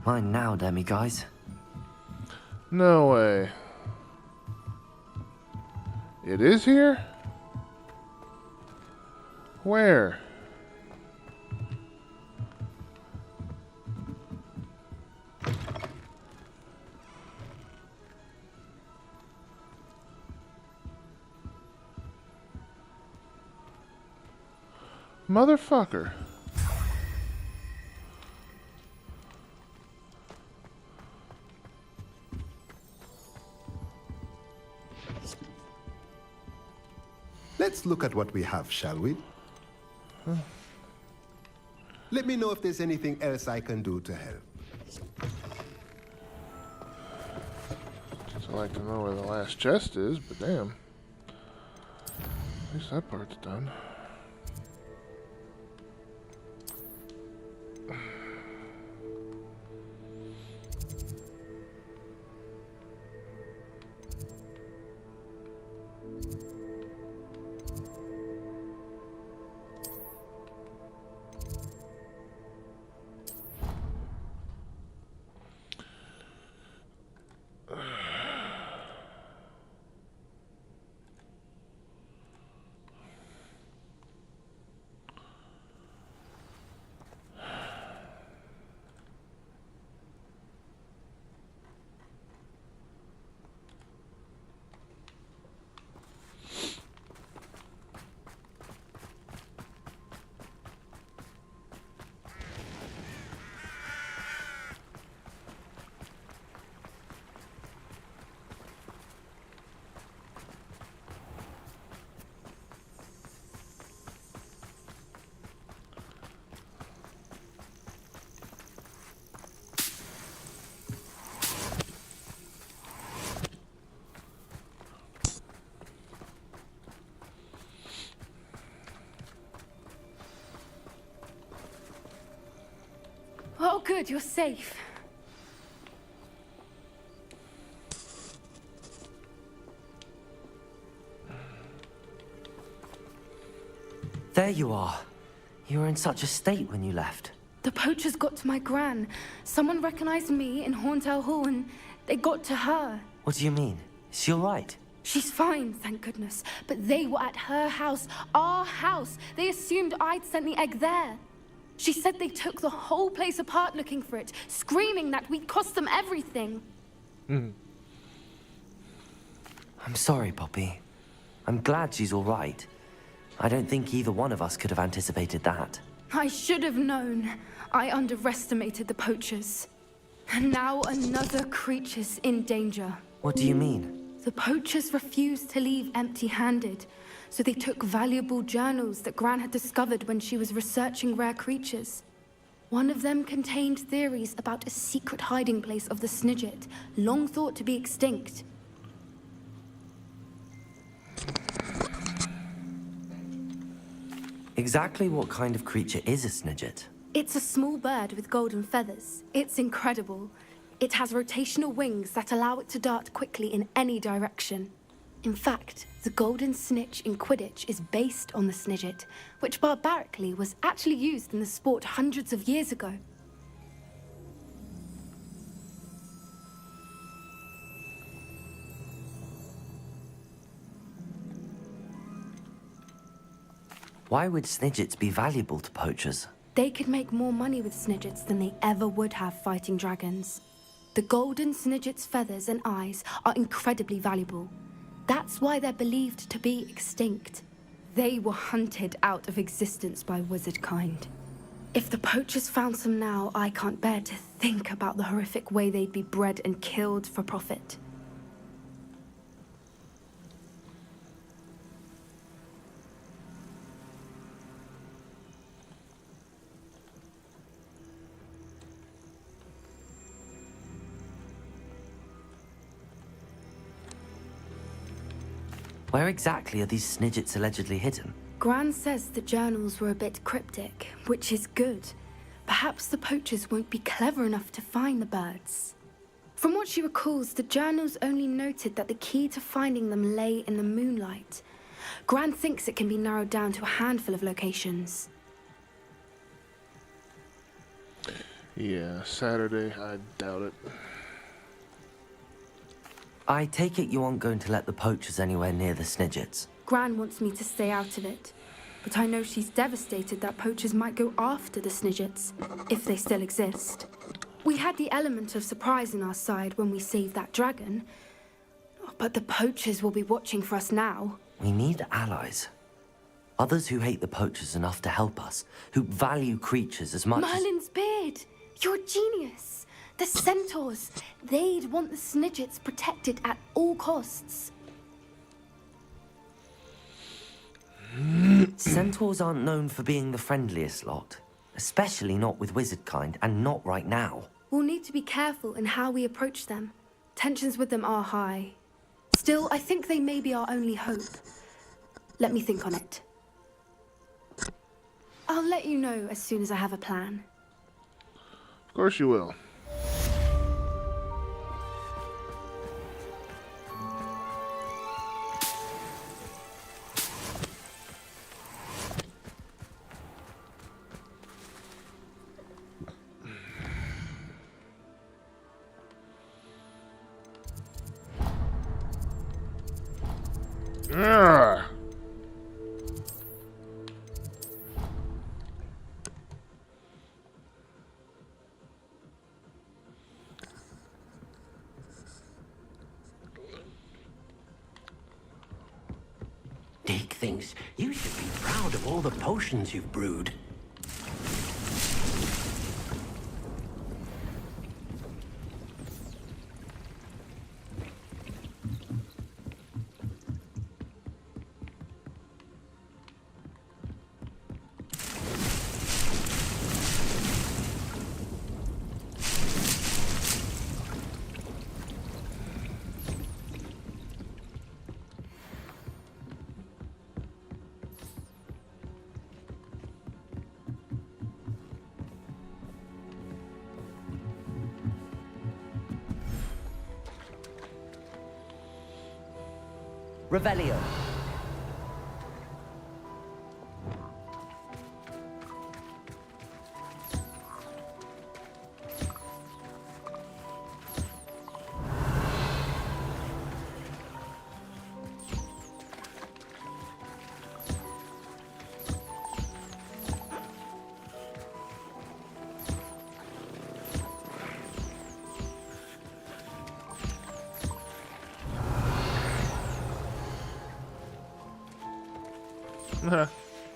Mine now, guys. No way. It is here? Where? Motherfucker. Let's look at what we have, shall we? Huh. Let me know if there's anything else I can do to help. I'd like to know where the last chest is, but damn. At least that part's done. Oh, good, you're safe. There you are. You were in such a state when you left. The poachers got to my gran. Someone recognized me in Horntail Hall and they got to her. What do you mean? Is she all right? She's fine, thank goodness. But they were at her house, our house. They assumed I'd sent the egg there. She said they took the whole place apart looking for it, screaming that we'd cost them everything. I'm sorry, Poppy. I'm glad she's all right. I don't think either one of us could have anticipated that. I should have known. I underestimated the poachers. And now another creature's in danger. What do you mean? The poachers refused to leave empty-handed, so they took valuable journals that Gran had discovered when she was researching rare creatures. One of them contained theories about a secret hiding place of the Snidget, long thought to be extinct. Exactly what kind of creature is a Snidget? It's a small bird with golden feathers. It's incredible. It has rotational wings that allow it to dart quickly in any direction. In fact, the golden snitch in Quidditch is based on the Snidget, which barbarically was actually used in the sport hundreds of years ago. Why would Snidgets be valuable to poachers? They could make more money with Snidgets than they ever would have fighting dragons. The golden Snidget's feathers and eyes are incredibly valuable. That's why they're believed to be extinct. They were hunted out of existence by wizard kind. If the poachers found some now, I can't bear to think about the horrific way they'd be bred and killed for profit. Where exactly are these Snidgets allegedly hidden? Gran says the journals were a bit cryptic, which is good. Perhaps the poachers won't be clever enough to find the birds. From what she recalls, the journals only noted that the key to finding them lay in the moonlight. Gran thinks it can be narrowed down to a handful of locations. Yeah, Saturday, I doubt it. I take it you aren't going to let the poachers anywhere near the Snidgets. Gran wants me to stay out of it, but I know she's devastated that poachers might go after the Snidgets, if they still exist. We had the element of surprise on our side when we saved that dragon, but the poachers will be watching for us now. We need allies. Others who hate the poachers enough to help us, who value creatures as much as... Merlin's beard! You're a genius! The centaurs! They'd want the Snidgets protected at all costs. Centaurs aren't known for being the friendliest lot, especially not with wizard kind, and not right now. We'll need to be careful in how we approach them. Tensions with them are high. Still, I think they may be our only hope. Let me think on it. I'll let you know as soon as I have a plan. Of course you will. Yeah. Deke thinks you should be proud of all the potions you've brewed. Revelio.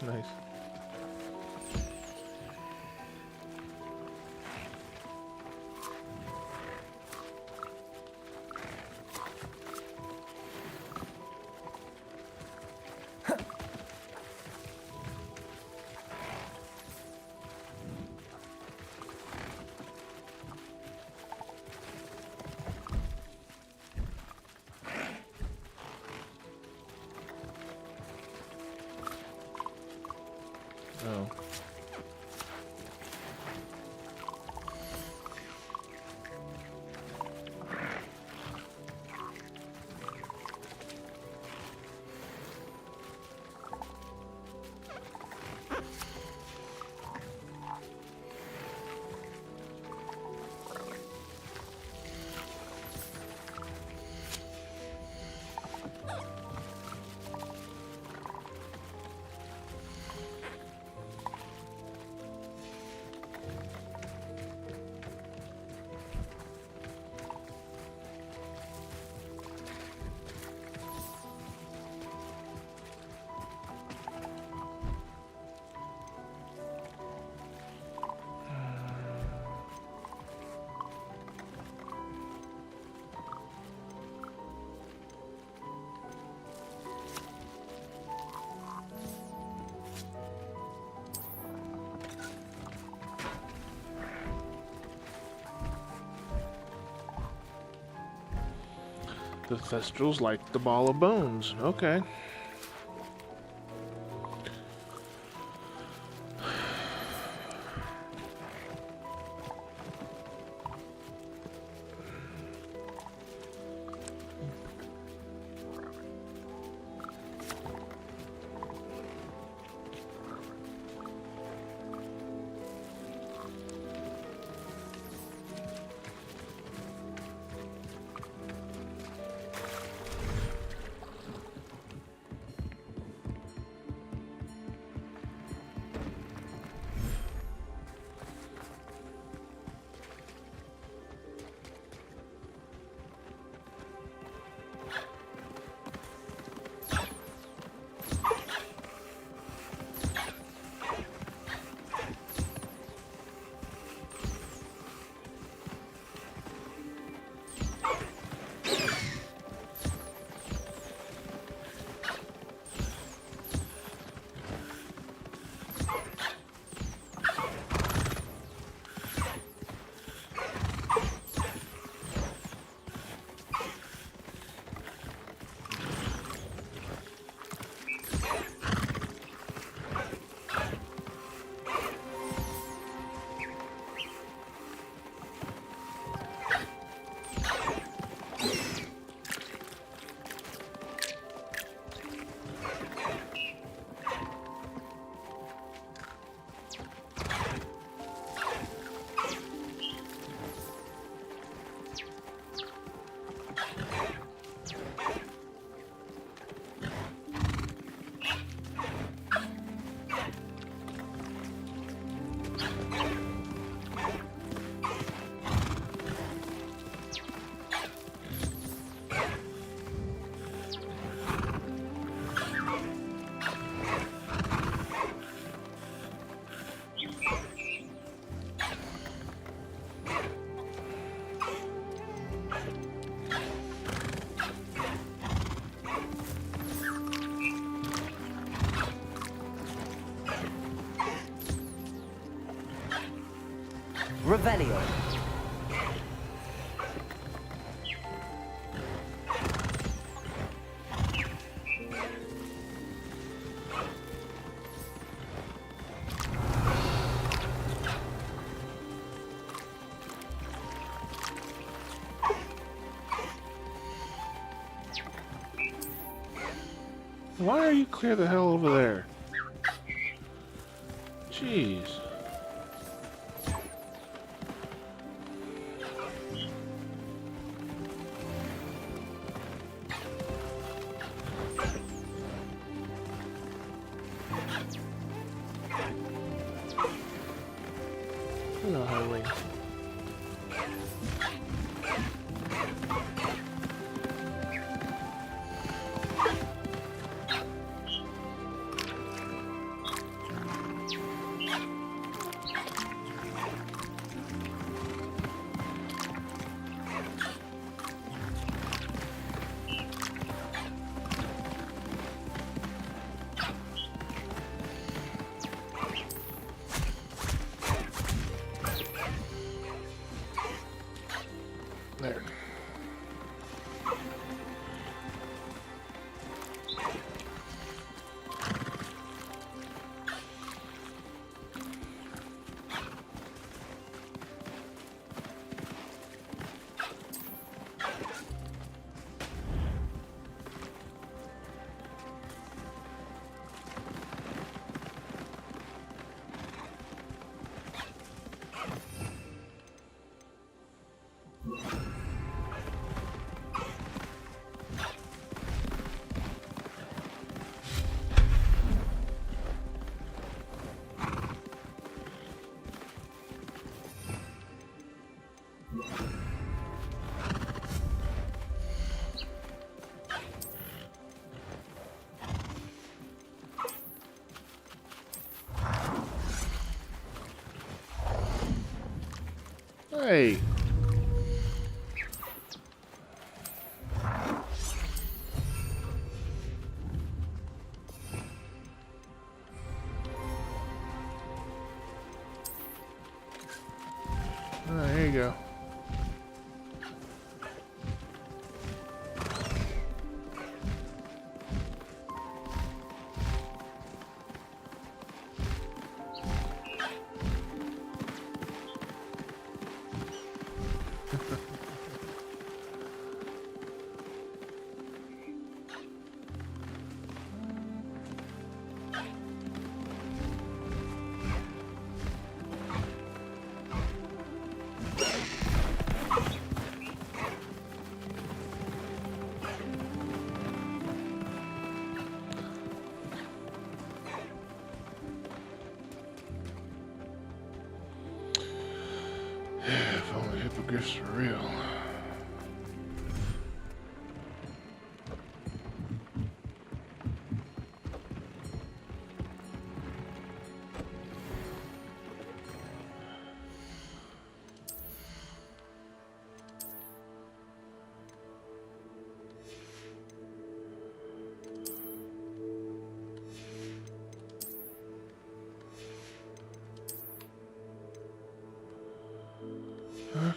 Nice. The Thestrals like the ball of bones. Okay. Revelio. Why are you clear the hell over there? Jeez. Hello, Halloween. There. Hey. There you go. If only hippogriffs were real. Okay.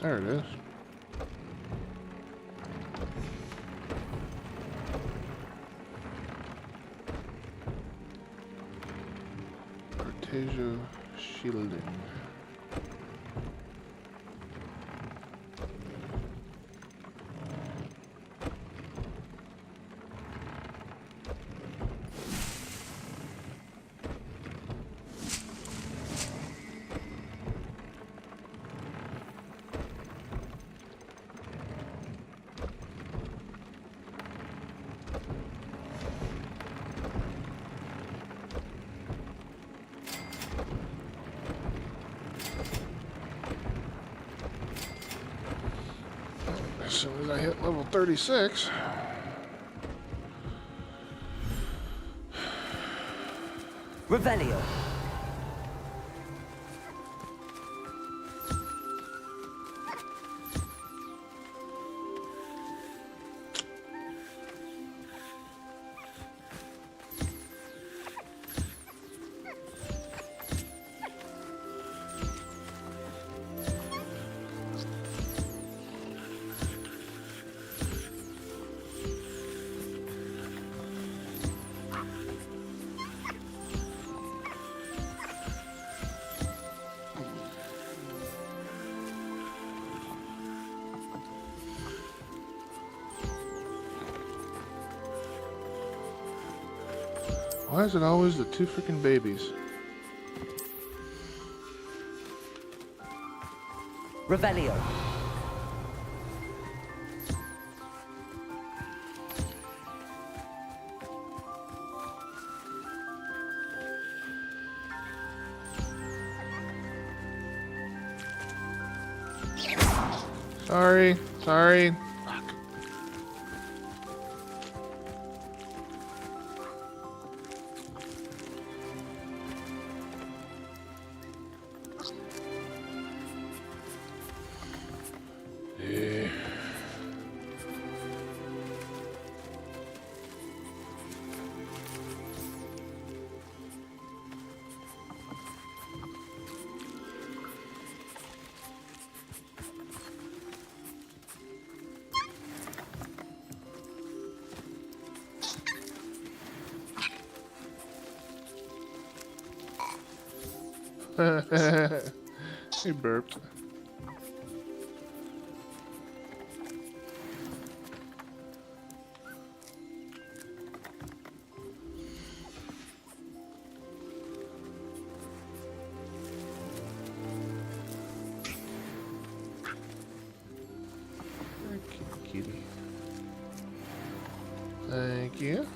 There it is. Artesia shielding. As soon as I hit level 36. Revelio. Why is it always the two freaking babies? Revelio. Sorry, sorry. He burped. you. Thank you.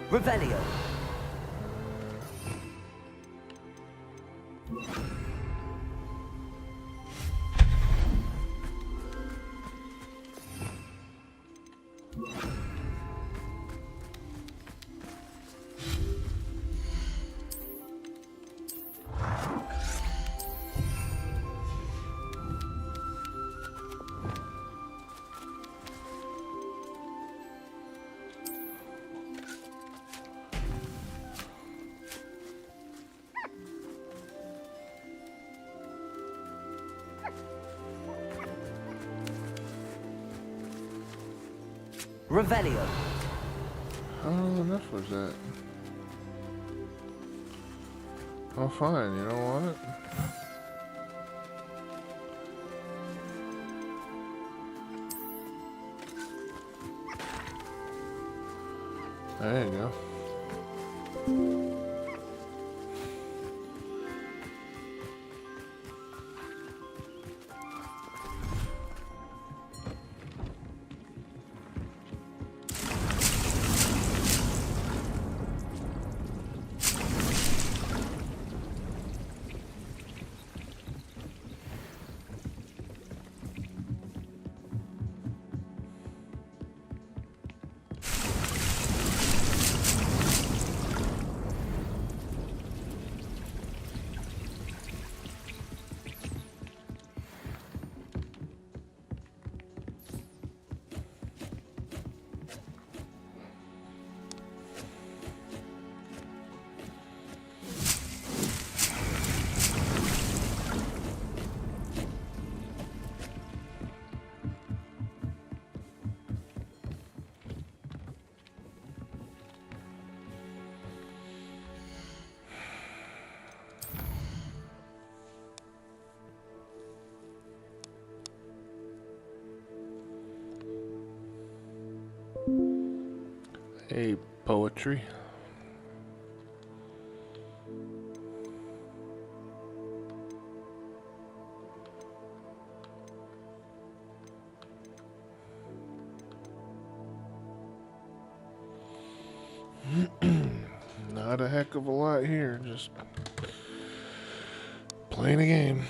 Revelio. Revelio. How enough was that? Oh, fine. You know what? There you go. Hey, poetry. Not a heck of a lot here, just playing a game.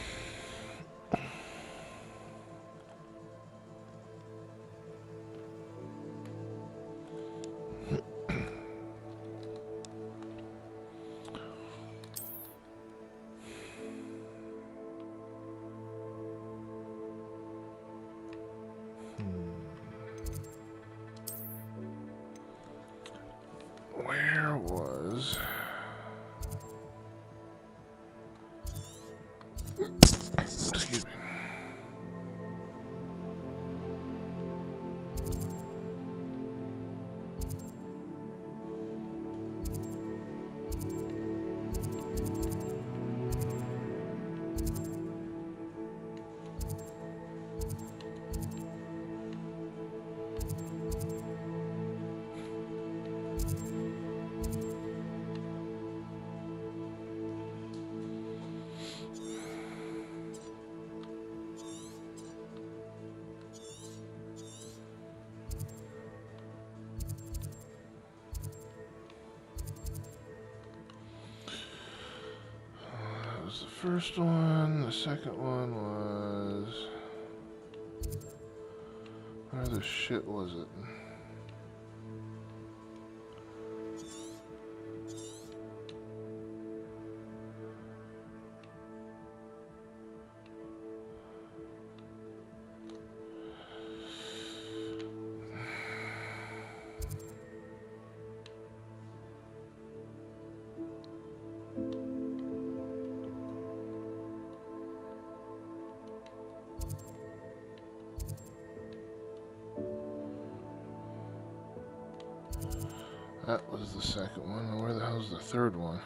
Where was... Excuse me. The first one, the second one was... Where the shit was it? That was the second one. Where the hell's the third one?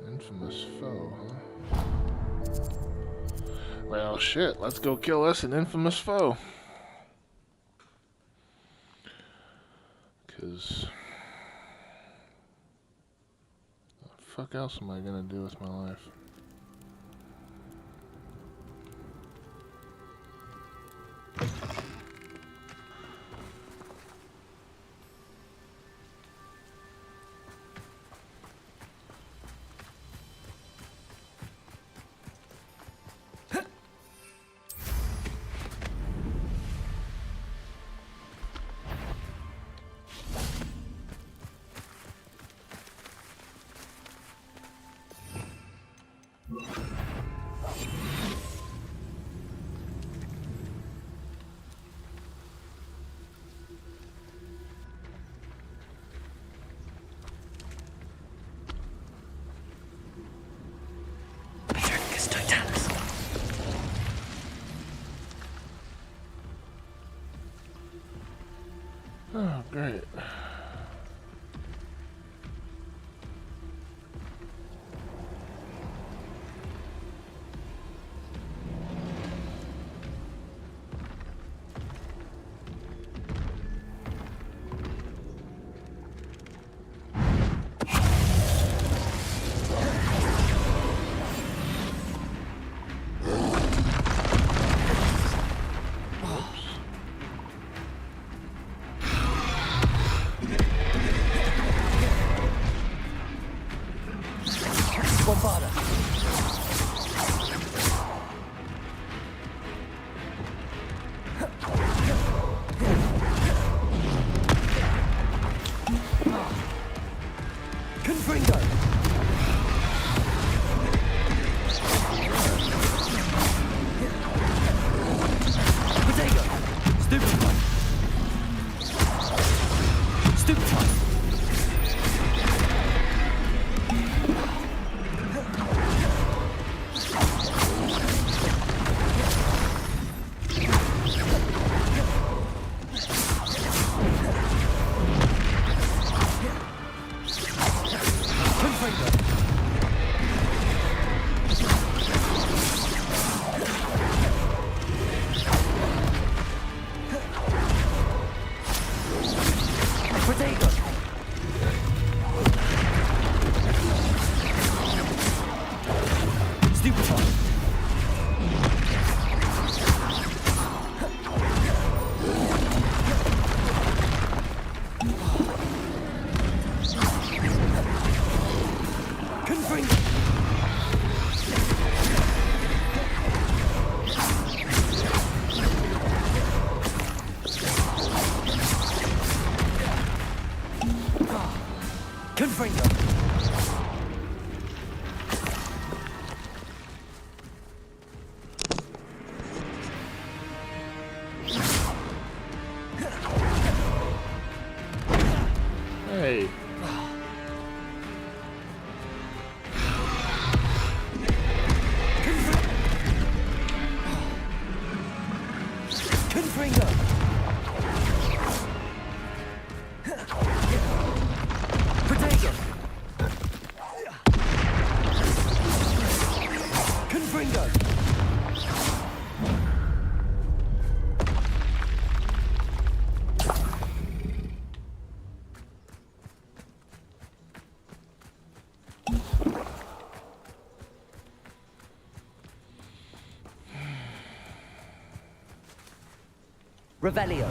Infamous foe, huh? Well, shit. Let's go kill us an infamous foe. Because... what the fuck else am I gonna do with my life? Oh, great. Hey. Revelio.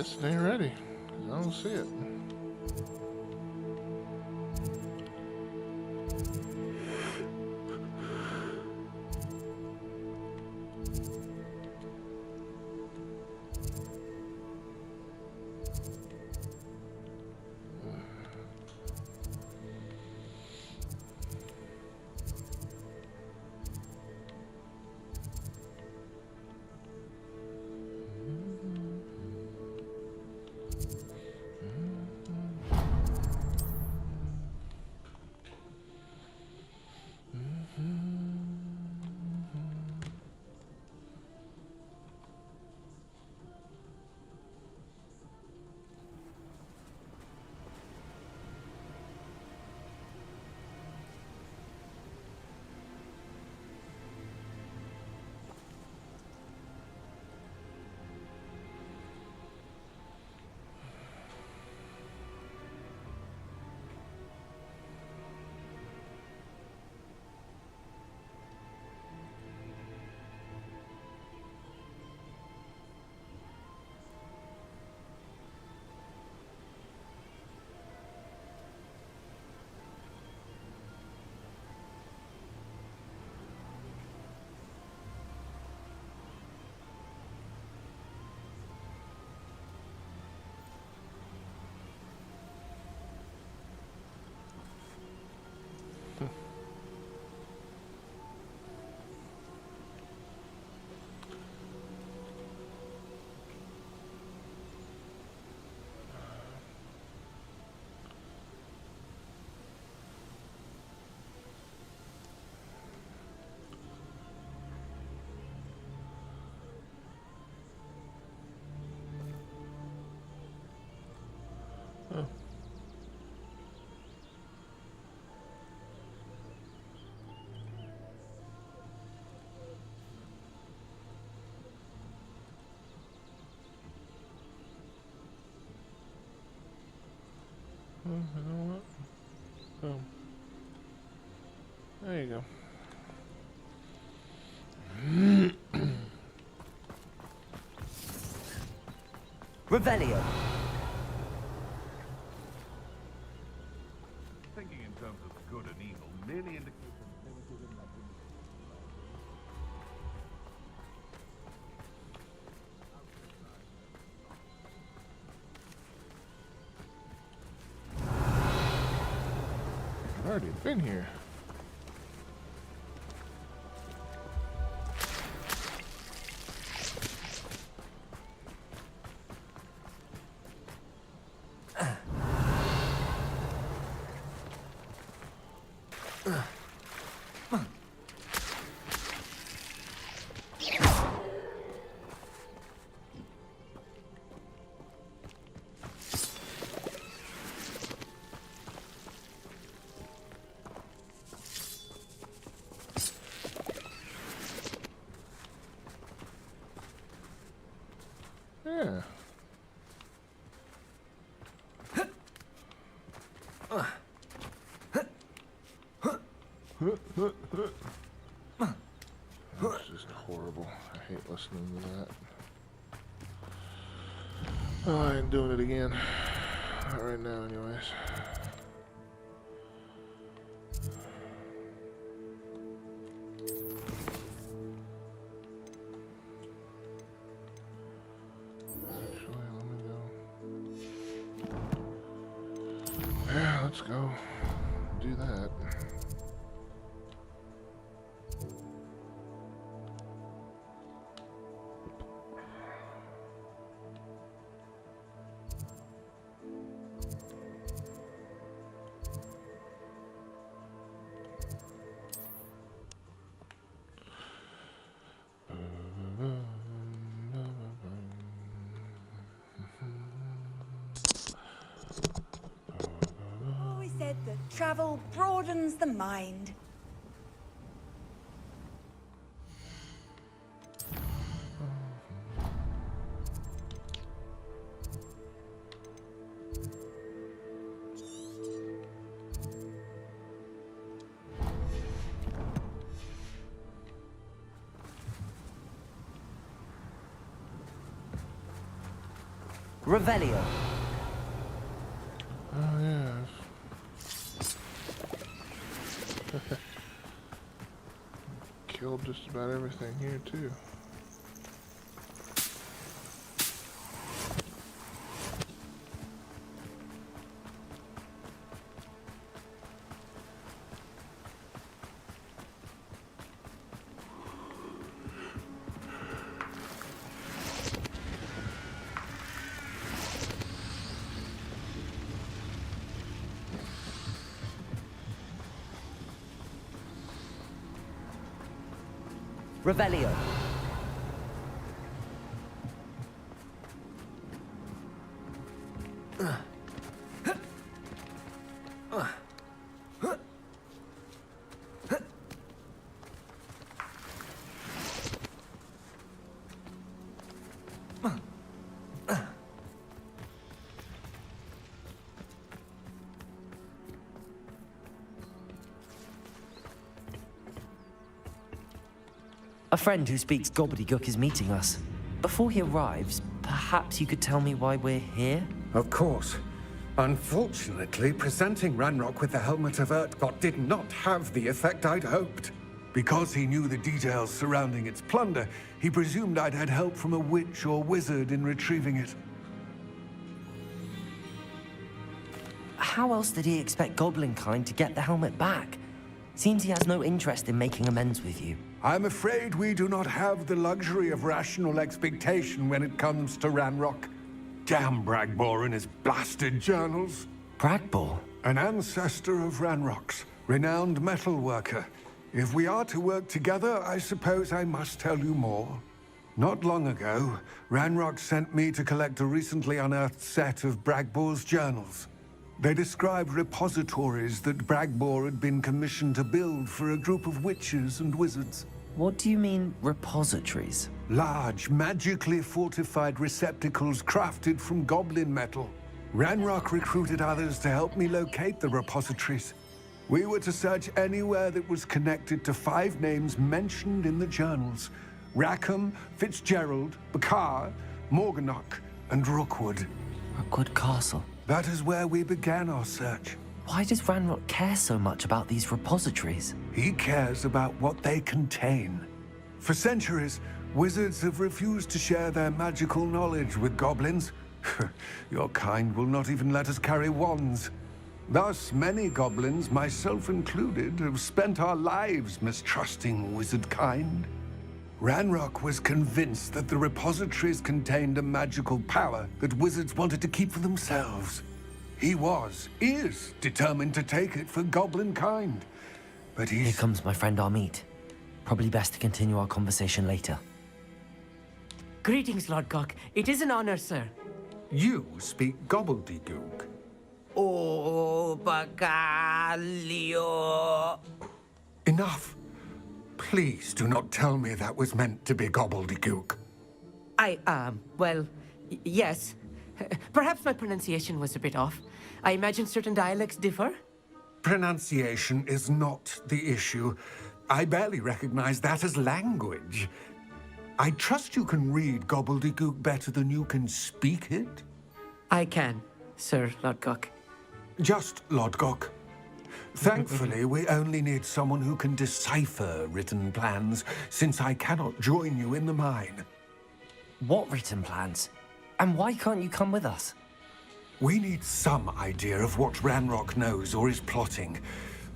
Guess it ain't ready. 'Cause I don't see it. Oh. Oh, you know what? Oh. There you go. Revelio. Thinking in terms of good and evil merely indicates a primitive imagination. I've already been here. Yeah. That's just horrible. I hate listening to that. Oh, I ain't doing it again. Not right now, anyways. Actually, let me go. Yeah, let's go do that. Always said that travel broadens the mind. Revelio. Oh, yeah. Killed just about everything here, too. Revelio. A friend who speaks gobbledygook is meeting us. Before he arrives, perhaps you could tell me why we're here? Of course. Unfortunately, presenting Ranrock with the Helmet of Urtkot did not have the effect I'd hoped. Because he knew the details surrounding its plunder, he presumed I'd had help from a witch or wizard in retrieving it. How else did he expect Goblinkind to get the helmet back? Seems he has no interest in making amends with you. I'm afraid we do not have the luxury of rational expectation when it comes to Ranrock. Damn Bragbor and his blasted journals. Bragbor? An ancestor of Ranrock's, renowned metal worker. If we are to work together, I suppose I must tell you more. Not long ago, Ranrock sent me to collect a recently unearthed set of Bragbor's journals. They described repositories that Bragbor had been commissioned to build for a group of witches and wizards. What do you mean, repositories? Large, magically fortified receptacles crafted from goblin metal. Ranrock recruited others to help me locate the repositories. We were to search anywhere that was connected to 5 names mentioned in the journals. Rackham, Fitzgerald, Bakar, Morganach, and Rookwood. Rookwood Castle. That is where we began our search. Why does Ranrock care so much about these repositories? He cares about what they contain. For centuries, wizards have refused to share their magical knowledge with goblins. Your kind will not even let us carry wands. Thus, many goblins, myself included, have spent our lives mistrusting wizard kind. Ranrock was convinced that the repositories contained a magical power that wizards wanted to keep for themselves. He is determined to take it for goblin kind. But Here comes my friend Amit. Probably best to continue our conversation later. Greetings, Lord Gok. It is an honor, sir. You speak gobbledygook. Oh, Bagalio. Enough. Please do not tell me that was meant to be gobbledygook. Yes. Perhaps my pronunciation was a bit off. I imagine certain dialects differ. Pronunciation is not the issue. I barely recognize that as language. I trust you can read gobbledygook better than you can speak it? I can, Sir Lodgok. Just Lodgok. Thankfully, we only need someone who can decipher written plans, since I cannot join you in the mine. What written plans? And why can't you come with us? We need some idea of what Ranrock knows or is plotting.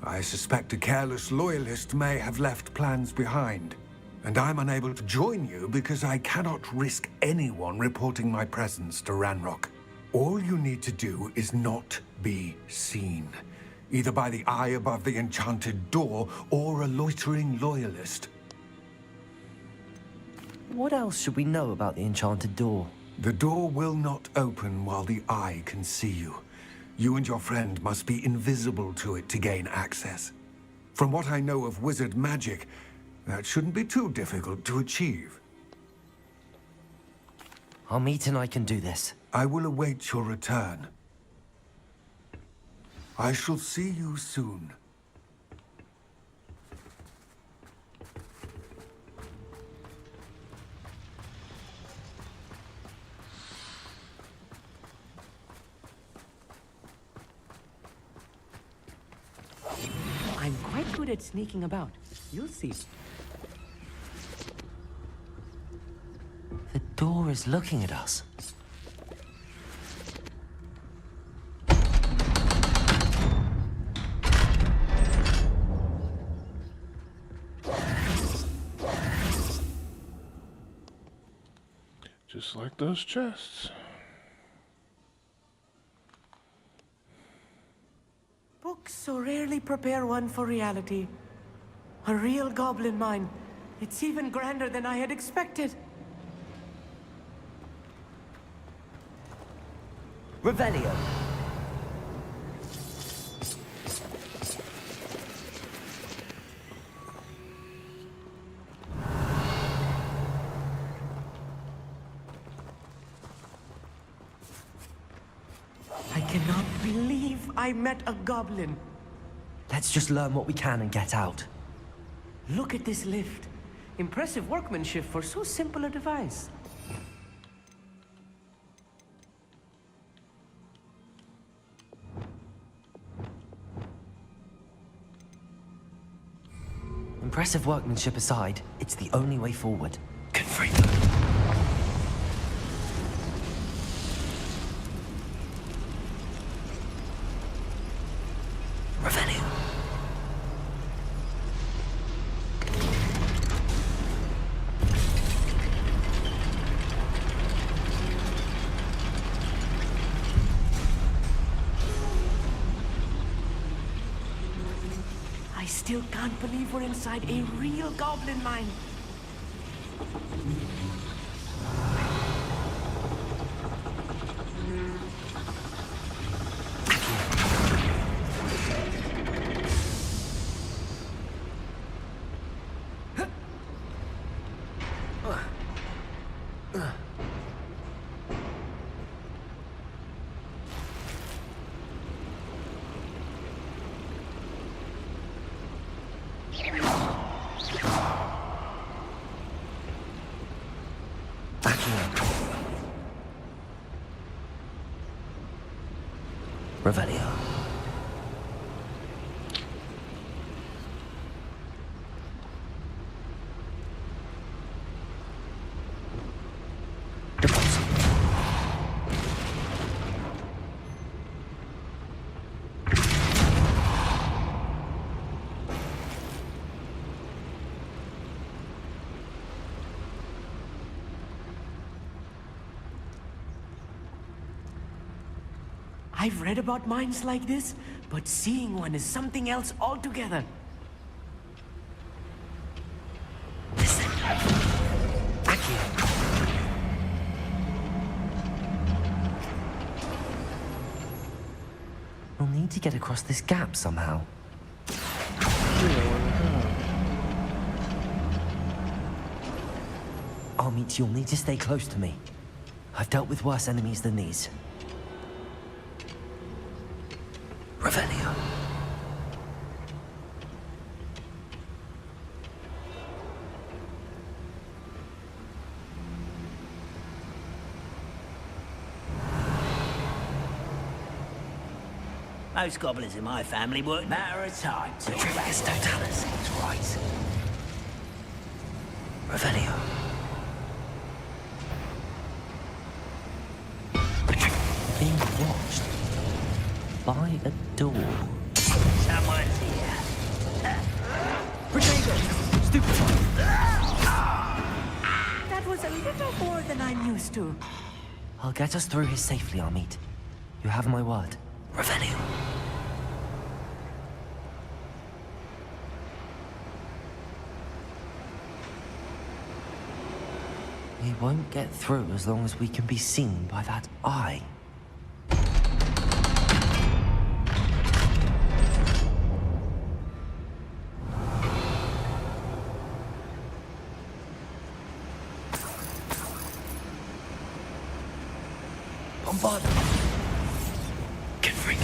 I suspect a careless loyalist may have left plans behind. And I'm unable to join you because I cannot risk anyone reporting my presence to Ranrock. All you need to do is not be seen. Either by the eye above the enchanted door, or a loitering loyalist. What else should we know about the enchanted door? The door will not open while the eye can see you. You and your friend must be invisible to it to gain access. From what I know of wizard magic, that shouldn't be too difficult to achieve. Amit and I can do this. I will await your return. I shall see you soon. good at sneaking about. You'll see. The door is looking at us. Just like those chests. Books so rarely prepare one for reality. A real goblin mine. It's even grander than I had expected. Revelio. I cannot believe I met a goblin. Let's just learn what we can and get out. Look at this lift. Impressive workmanship for so simple a device. Impressive workmanship aside, it's the only way forward. Revelio. I still can't believe we're inside a real goblin mine. Revelio. I've read about mines like this, but seeing one is something else altogether. We'll need to get across this gap somehow. Armit, you'll need to stay close to me. I've dealt with worse enemies than these. Revelio. Most goblins in my family work matter of time. Retrigus Totalis is right. Revelio. Being watched by a door. Someone's here. Retrigus! Stupefy! That was a little more than I'm used to. I'll get us through here safely, Armit. You have my word. Revelio. We won't get through as long as we can be seen by that eye. Bombard! Get free.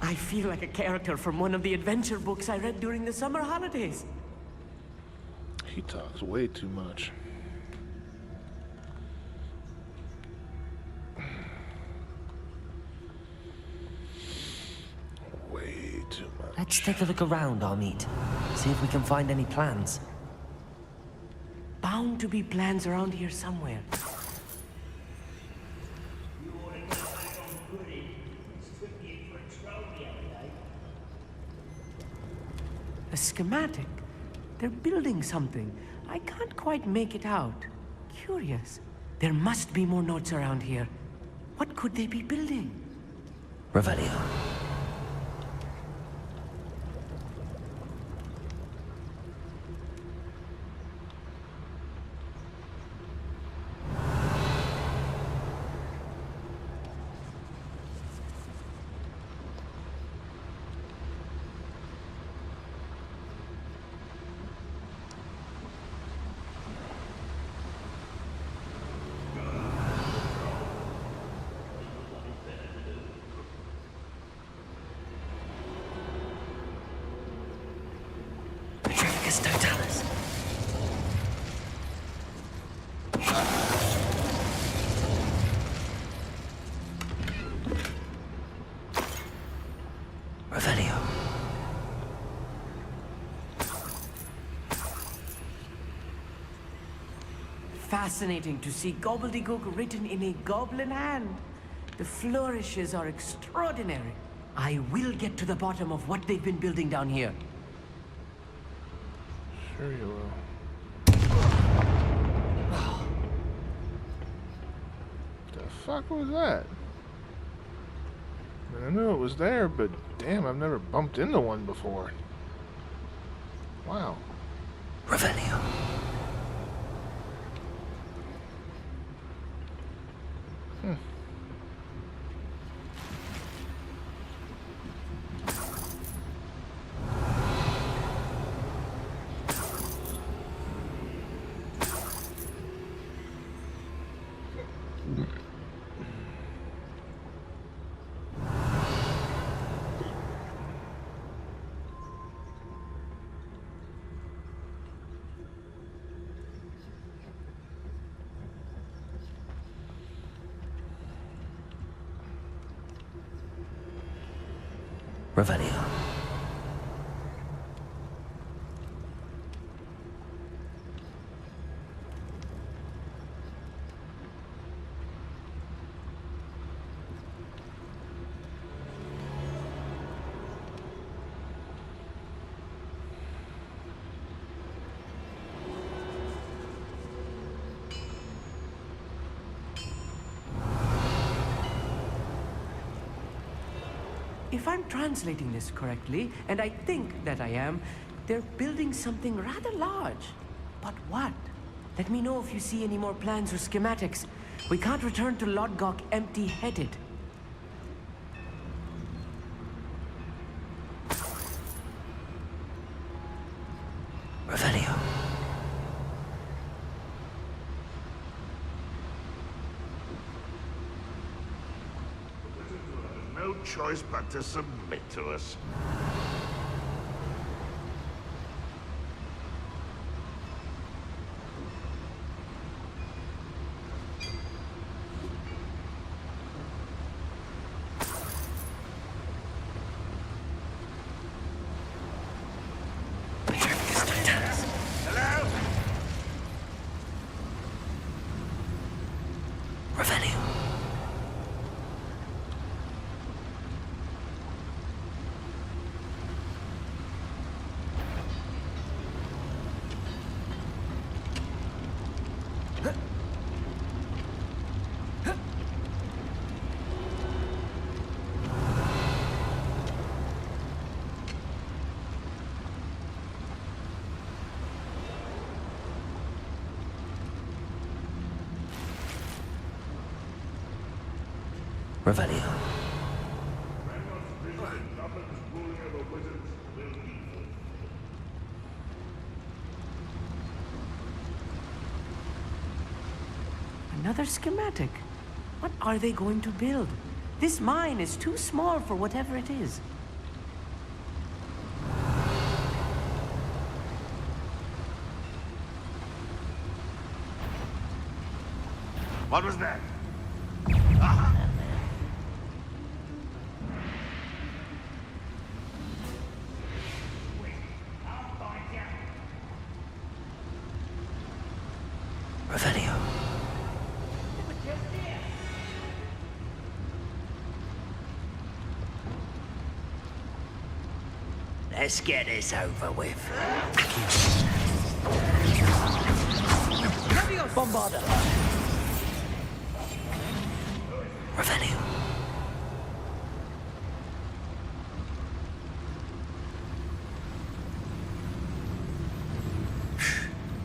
I feel like a character from one of the adventure books I read during the summer holidays. He talks way too much. Let's take a look around, Amit. See if we can find any plans. Bound to be plans around here somewhere. A schematic. They're building something. I can't quite make it out. Curious. There must be more notes around here. What could they be building? Revelio. Totalis. Revelio. Fascinating to see gobbledygook written in a goblin hand. The flourishes are extraordinary. I will get to the bottom of what they've been building down here. Sure you will. The fuck was that? I mean, I knew it was there, but damn, I've never bumped into one before. Wow. Revelio. Revelio. If I'm translating this correctly, and I think that I am, they're building something rather large. But what? Let me know if you see any more plans or schematics. We can't return to Lodgok empty-headed. Revelio. No choice but to submit to us. Hello? Revelio. Revelio. Another schematic. What are they going to build? This mine is too small for whatever it is. What was that? Let's get this over with. Bombarda. Revelio.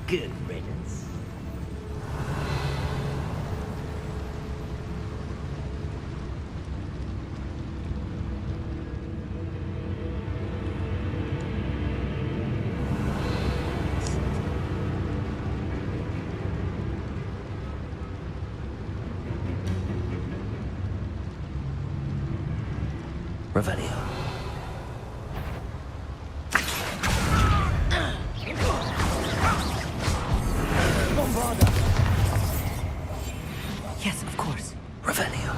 Good riddance. Revelio. Bombarda. Yes, of course. Revelio.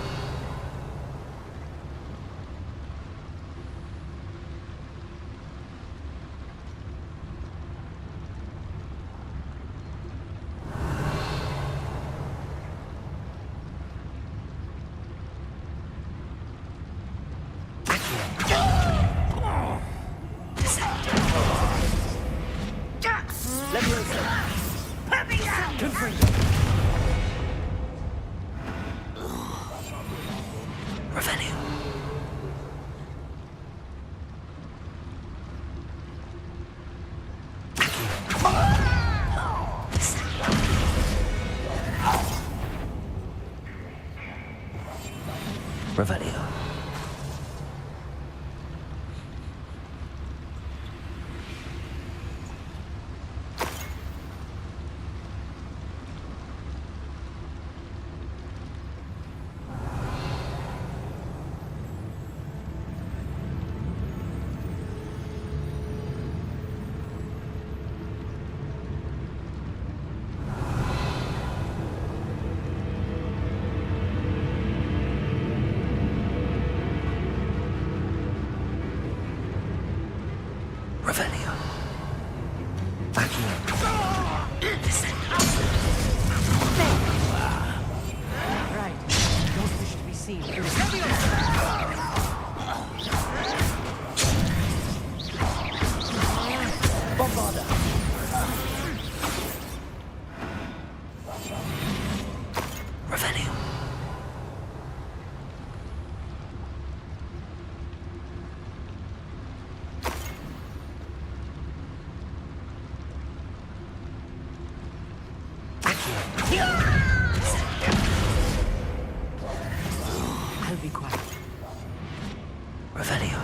Revelio. Revelio. Revelio. Right. Don't wish to be seen. Bombarda. Revelio. I'll be quiet. Revelio.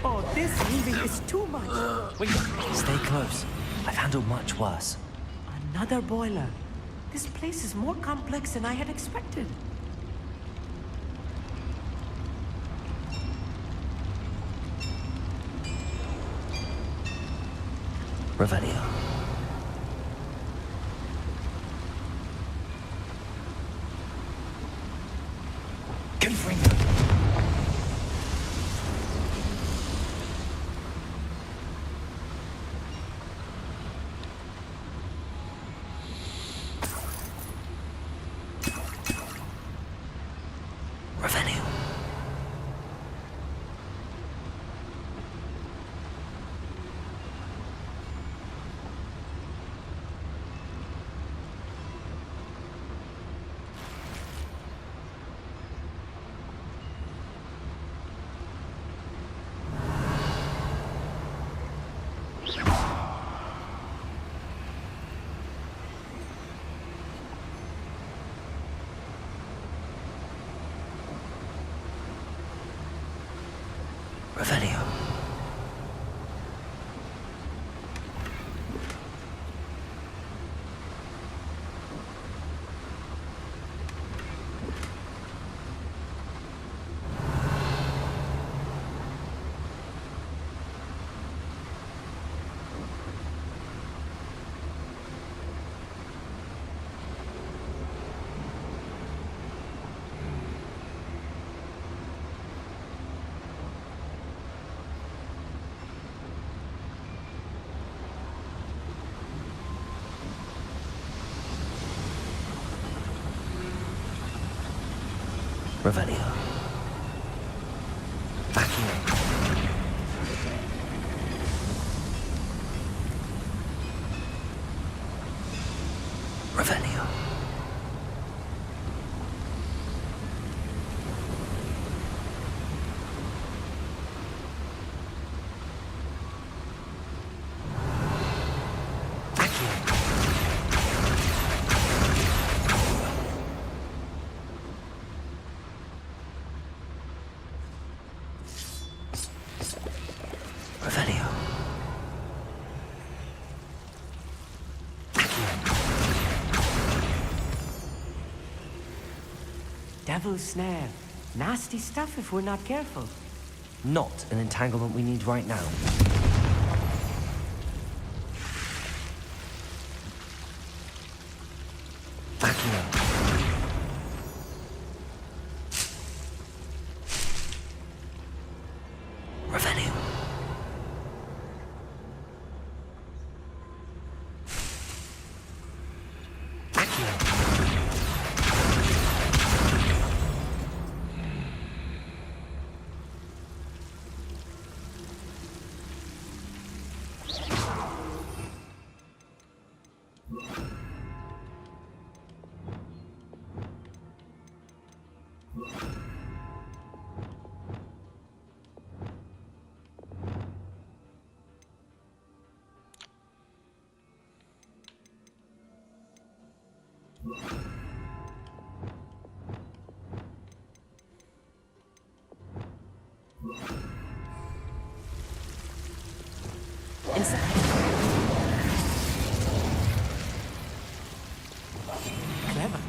Oh, this leaving is too much. Wait. Stay close. I've handled much worse. Another boiler. This place is more complex than I had expected. Revelio. Confringo. Revelio. Revelio. Accio. Revelio. Revelio. Devil's snare. Nasty stuff if we're not careful. Not an entanglement we need right now. Accio. Revelio. Clever.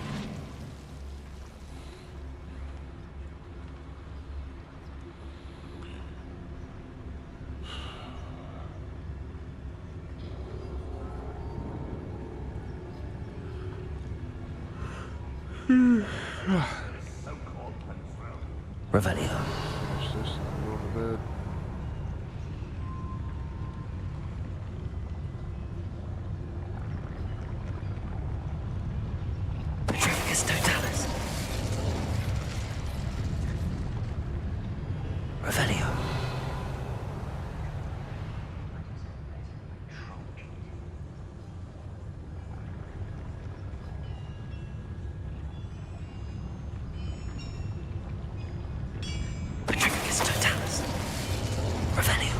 Revelio. Finish this and I'm going to bed. Petrificus totalis. Revelio. Petrificus totalis. Revelio.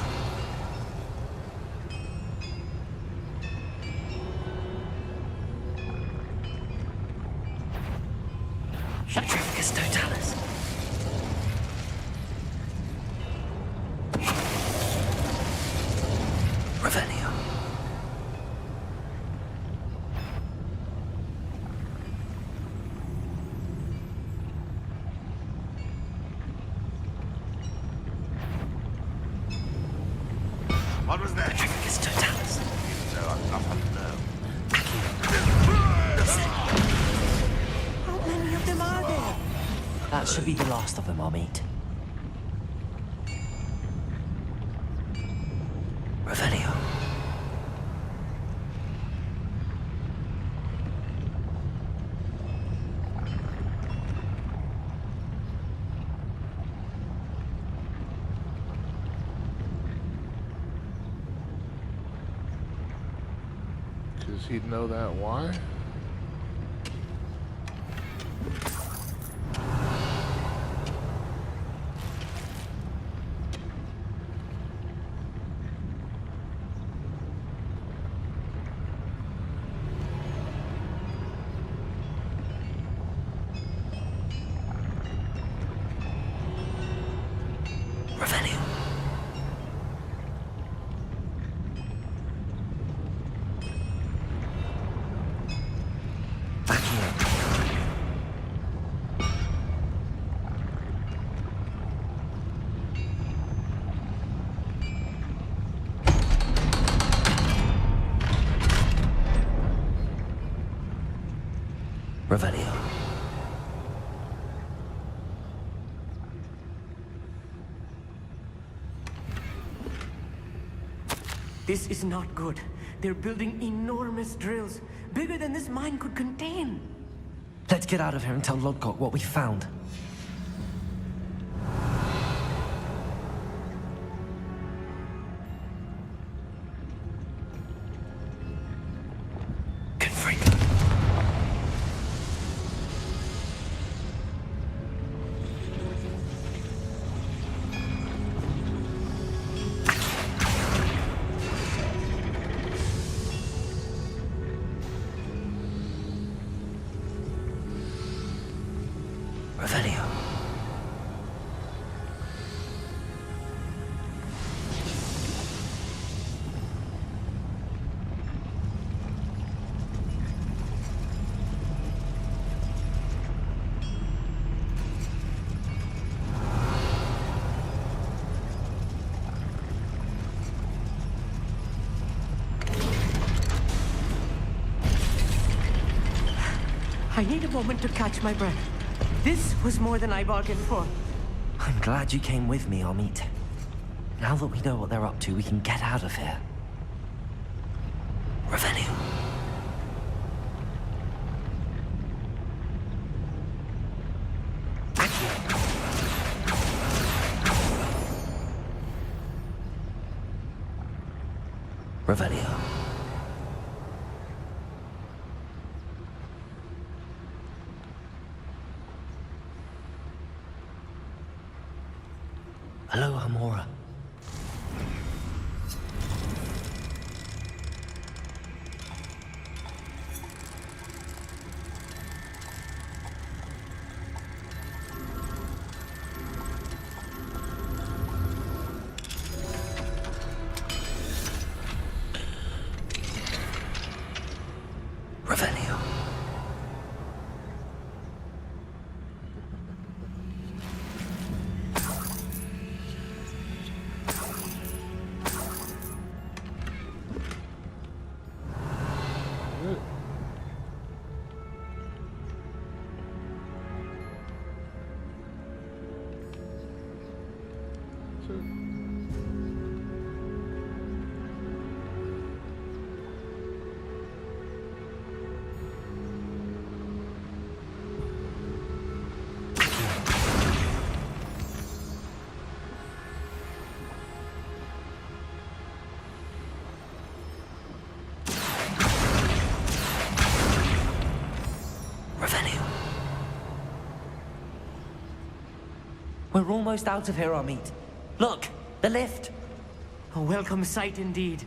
Petrificus totalis. Revelio. What was that? Petrificus totalis. No, I'm not no. How many of them are there? That should be the last of them, I'll meet. Revelio. Because he'd know that. Why? Revelio. Revelio. This is not good. They're building enormous drills, bigger than this mine could contain. Let's get out of here and tell Lodcock what we found. I need a moment to catch my breath. This was more than I bargained for. I'm glad you came with me, Amit. Now that we know what they're up to, we can get out of here. Revelio. Revelio. Hello, Amora. Revelio. We're almost out of here, Amit. Look, the lift. A welcome sight indeed.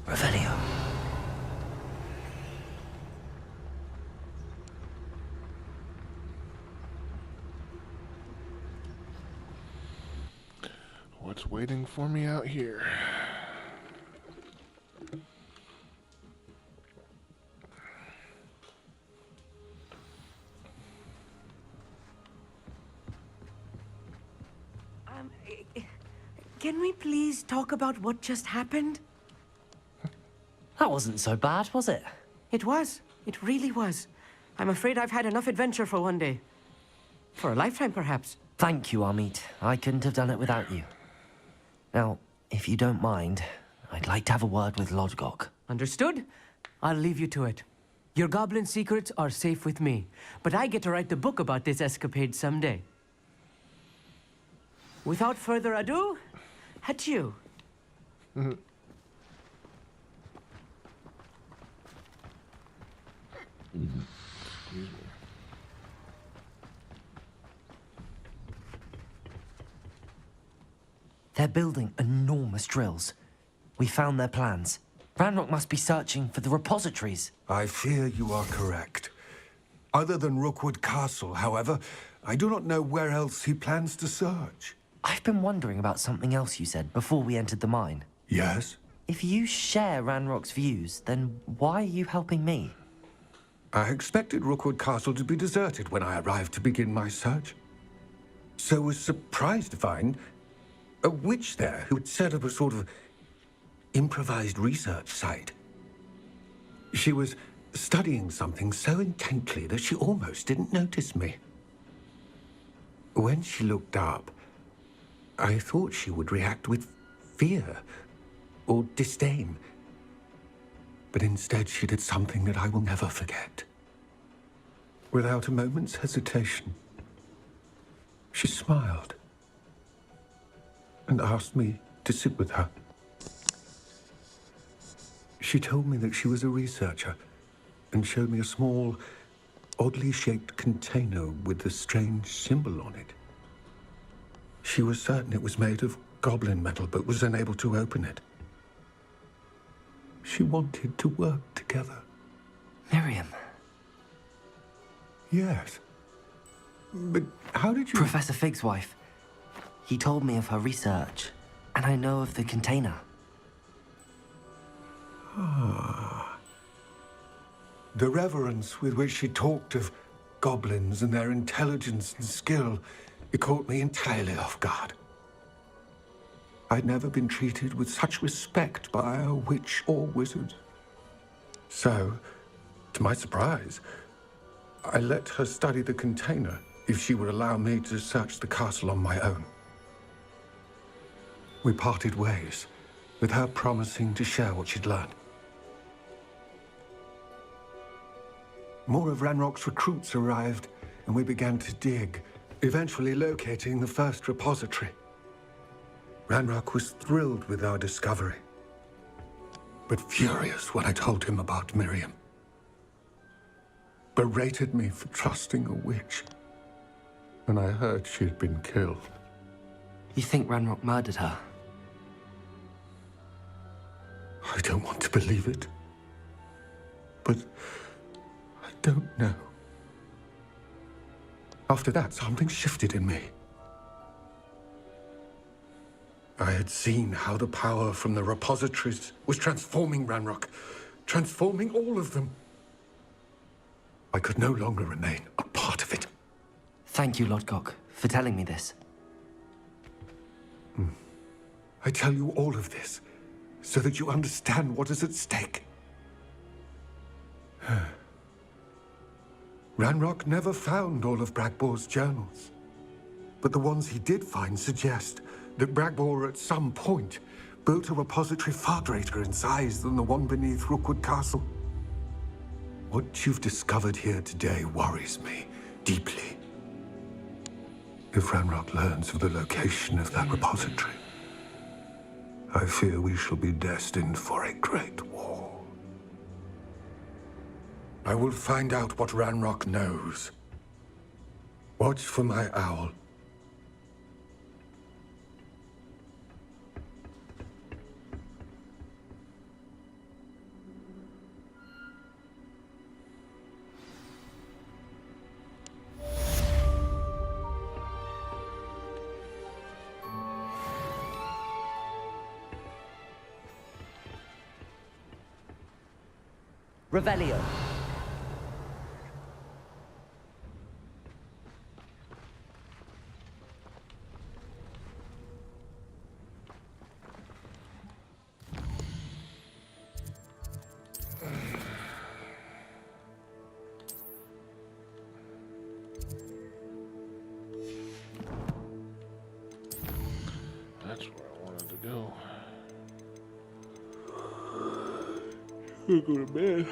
Revelio. What's waiting for me out here? Can we please talk about what just happened? That wasn't so bad, was it? It was. It really was. I'm afraid I've had enough adventure for one day. For a lifetime, perhaps. Thank you, Amit. I couldn't have done it without you. Now, if you don't mind, I'd like to have a word with Lodgok. Understood? I'll leave you to it. Your goblin secrets are safe with me, but I get to write the book about this escapade someday. Without further ado, adieu. Excuse me. They're building enormous drills. We found their plans. Ranrock must be searching for the repositories. I fear you are correct. Other than Rookwood Castle, however, I do not know where else he plans to search. I've been wondering about something else you said before we entered the mine. Yes? If you share Ranrock's views, then why are you helping me? I expected Rookwood Castle to be deserted when I arrived to begin my search. So was surprised to find a witch there who had set up a sort of improvised research site. She was studying something so intently that she almost didn't notice me. When she looked up, I thought she would react with fear or disdain. But instead she did something that I will never forget. Without a moment's hesitation, she smiled and asked me to sit with her. She told me that she was a researcher and showed me a small, oddly shaped container with a strange symbol on it. She was certain it was made of goblin metal, but was unable to open it. She wanted to work together. Miriam. Yes. But how did you... Professor Fig's wife. He told me of her research, and I know of the container. Ah. The reverence with which she talked of goblins and their intelligence and skill, it caught me entirely off guard. I'd never been treated with such respect by a witch or wizard. So, to my surprise, I let her study the container if she would allow me to search the castle on my own. We parted ways, with her promising to share what she'd learned. More of Ranrock's recruits arrived, and we began to dig, eventually locating the first repository. Ranrock was thrilled with our discovery, but furious when I told him about Miriam. Berated me for trusting a witch, and I heard she had been killed. You think Ranrock murdered her? I don't want to believe it, but I don't know. After that, something shifted in me. I had seen how the power from the repositories was transforming Ranrock, transforming all of them. I could no longer remain a part of it. Thank you, Lodgok, for telling me this. I tell you all of this so that you understand what is at stake. Ranrock never found all of Bragbor's journals, but the ones he did find suggest that Bragbor at some point built a repository far greater in size than the one beneath Rookwood Castle. What you've discovered here today worries me deeply. If Ranrock learns of the location of that repository, I fear we shall be destined for a great war. I will find out what Ranrock knows. Watch for my owl. Revelio. That's where I wanted to go. I'll go to bed.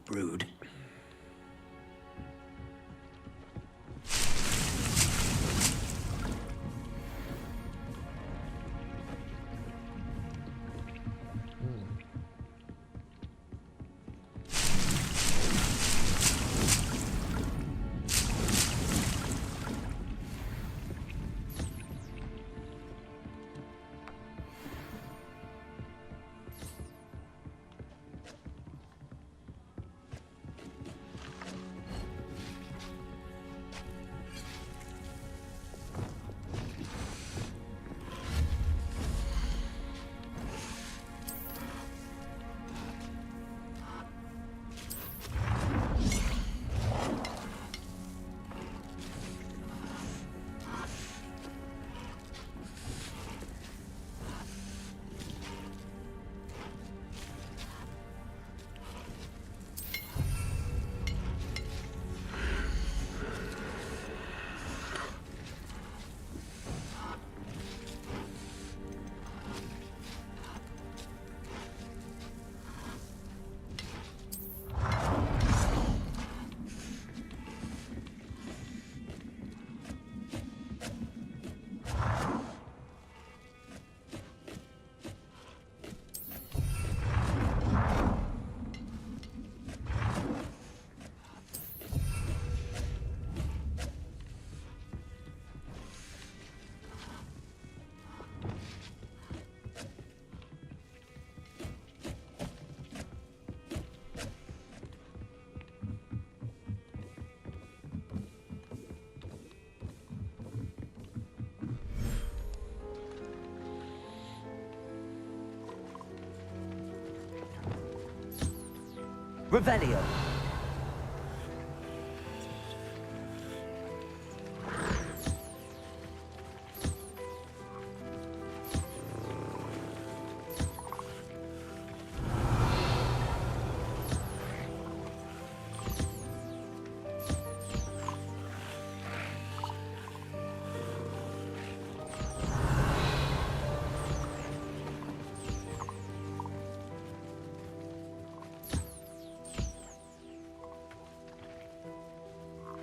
Rude. Revelio.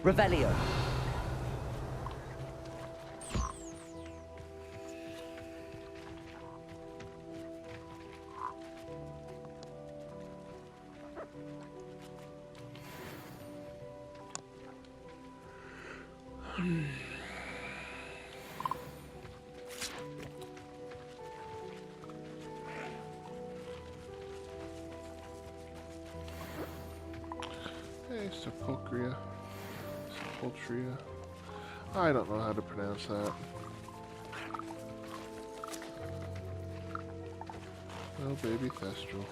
Revelio. Hey, Sepulchria. Sepulchria. I don't know how to pronounce that. Oh, baby Thestral.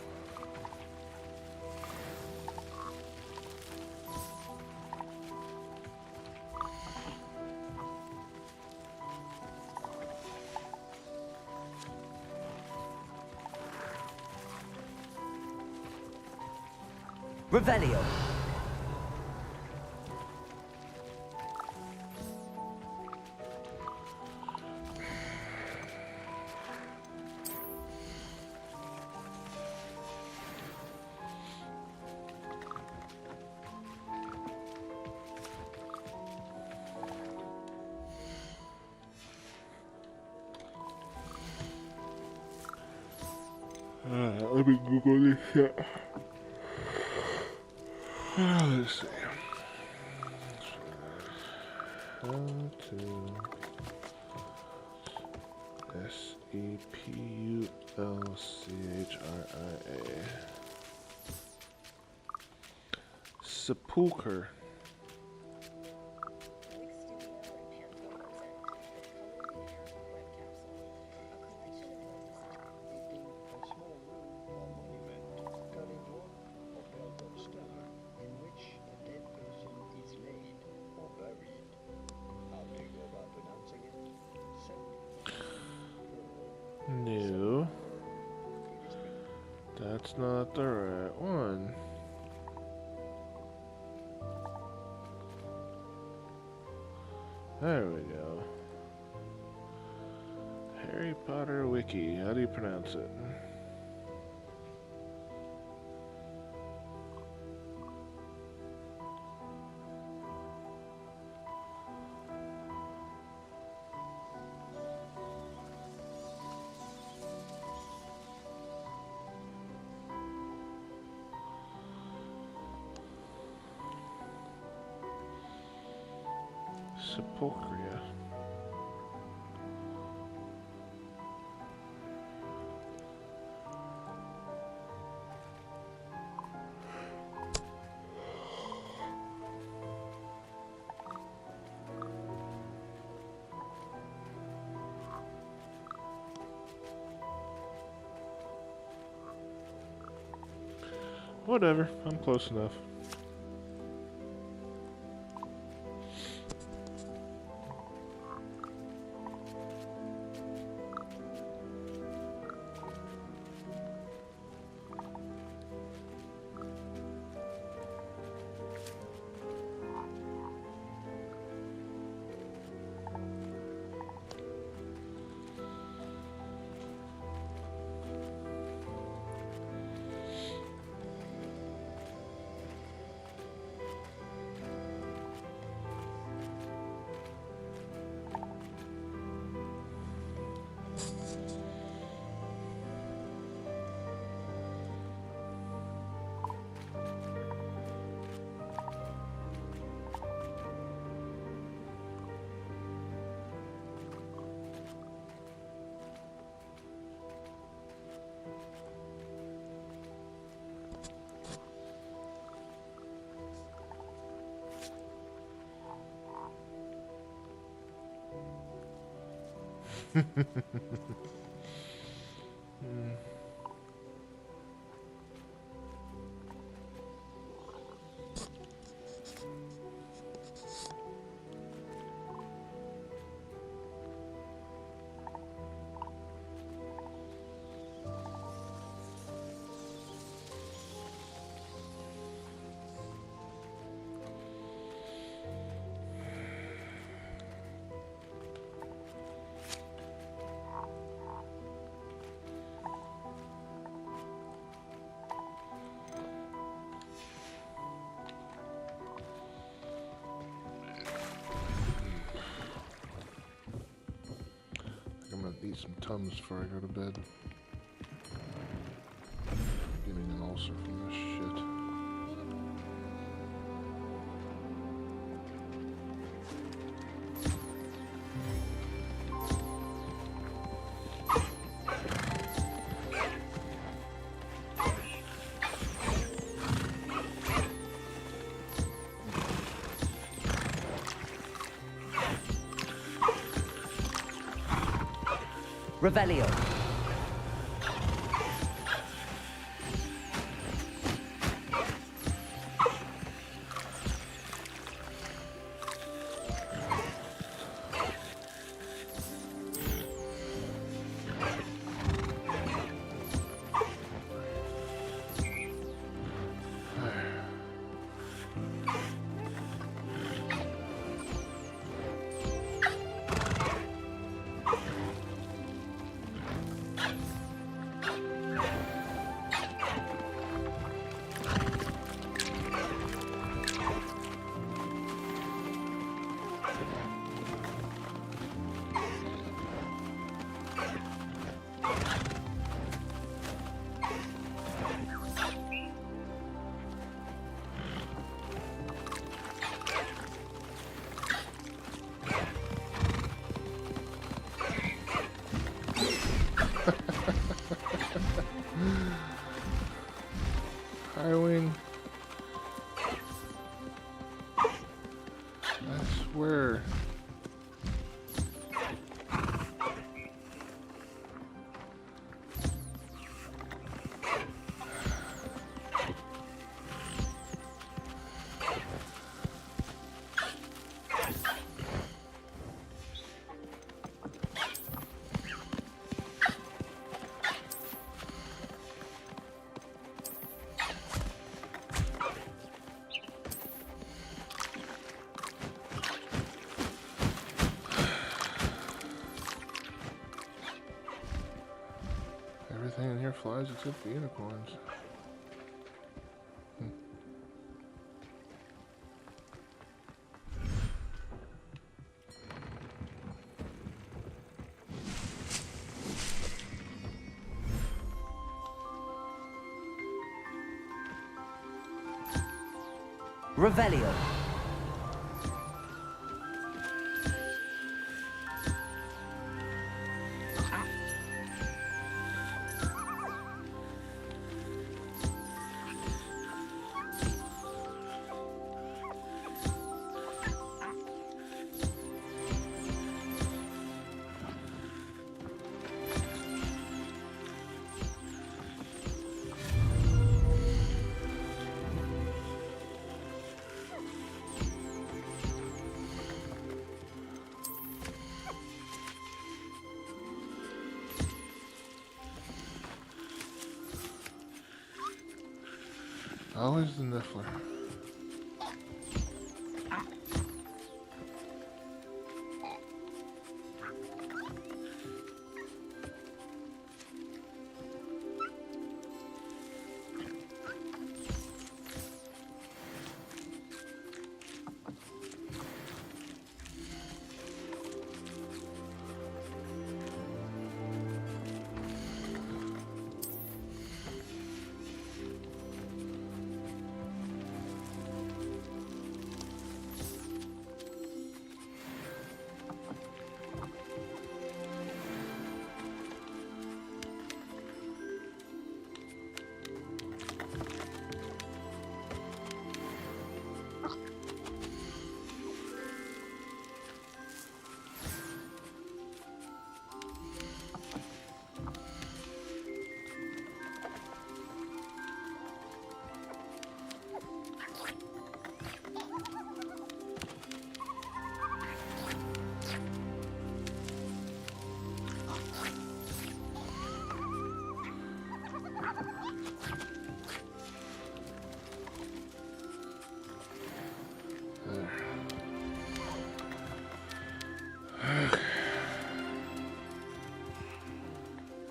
Revelio. Alright, let me Google this shit. Let's see. Sepulchria. Sepulcher. No, that's not the right one. There we go. Harry Potter Wiki. How do you pronounce it? Sepulchria. Whatever, I'm close enough. eat some Tums before I go to bed. Getting an ulcer from this shit. Revelio. Highwing. I swear. Everything in here flies except the unicorns. Revelio. Always the Niffler.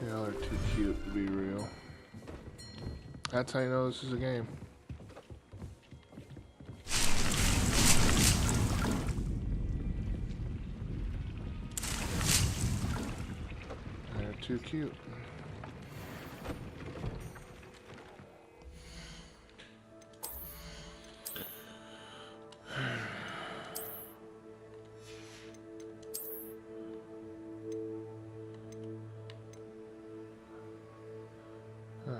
Y'all are too cute to be real. That's how you know this is a game. too cute. Oh.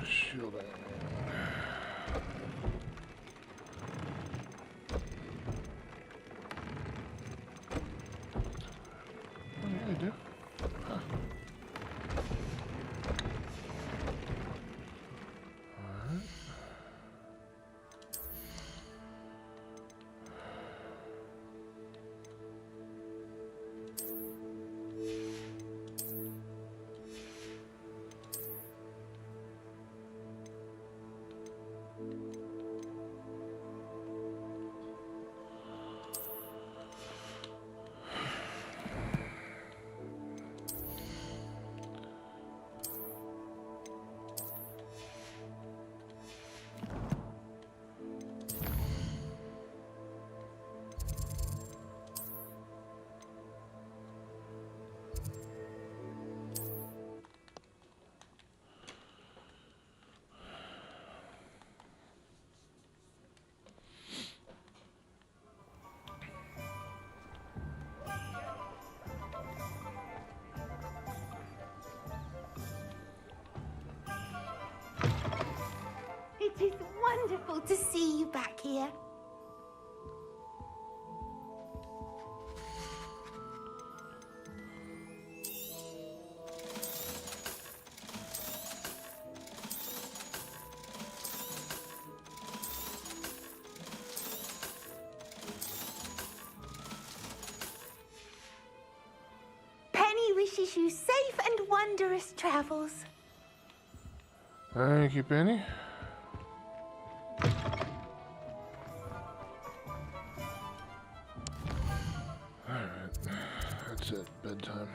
Shielding. Oh, yeah, I do. Huh. Alright. It is wonderful to see you back here. Penny wishes you safe and wondrous travels. Thank you, Penny. Alright, that's it, bedtime.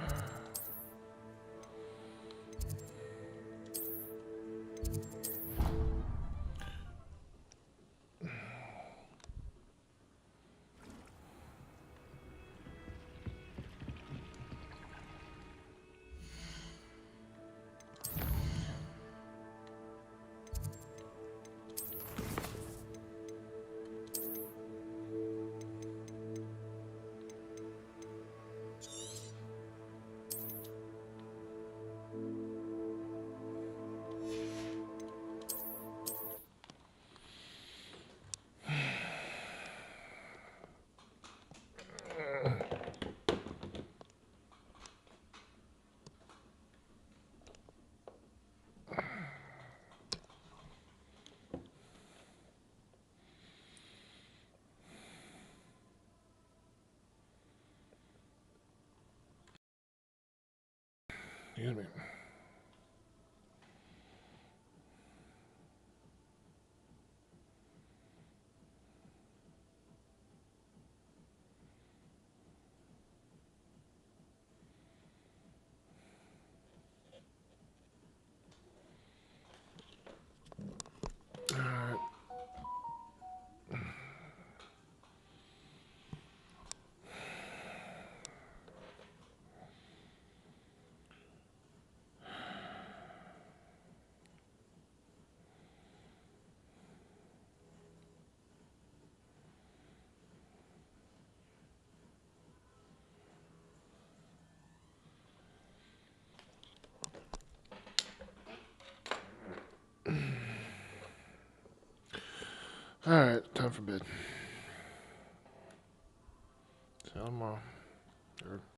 Excuse me. Alright. Alright, time for bed. See you tomorrow.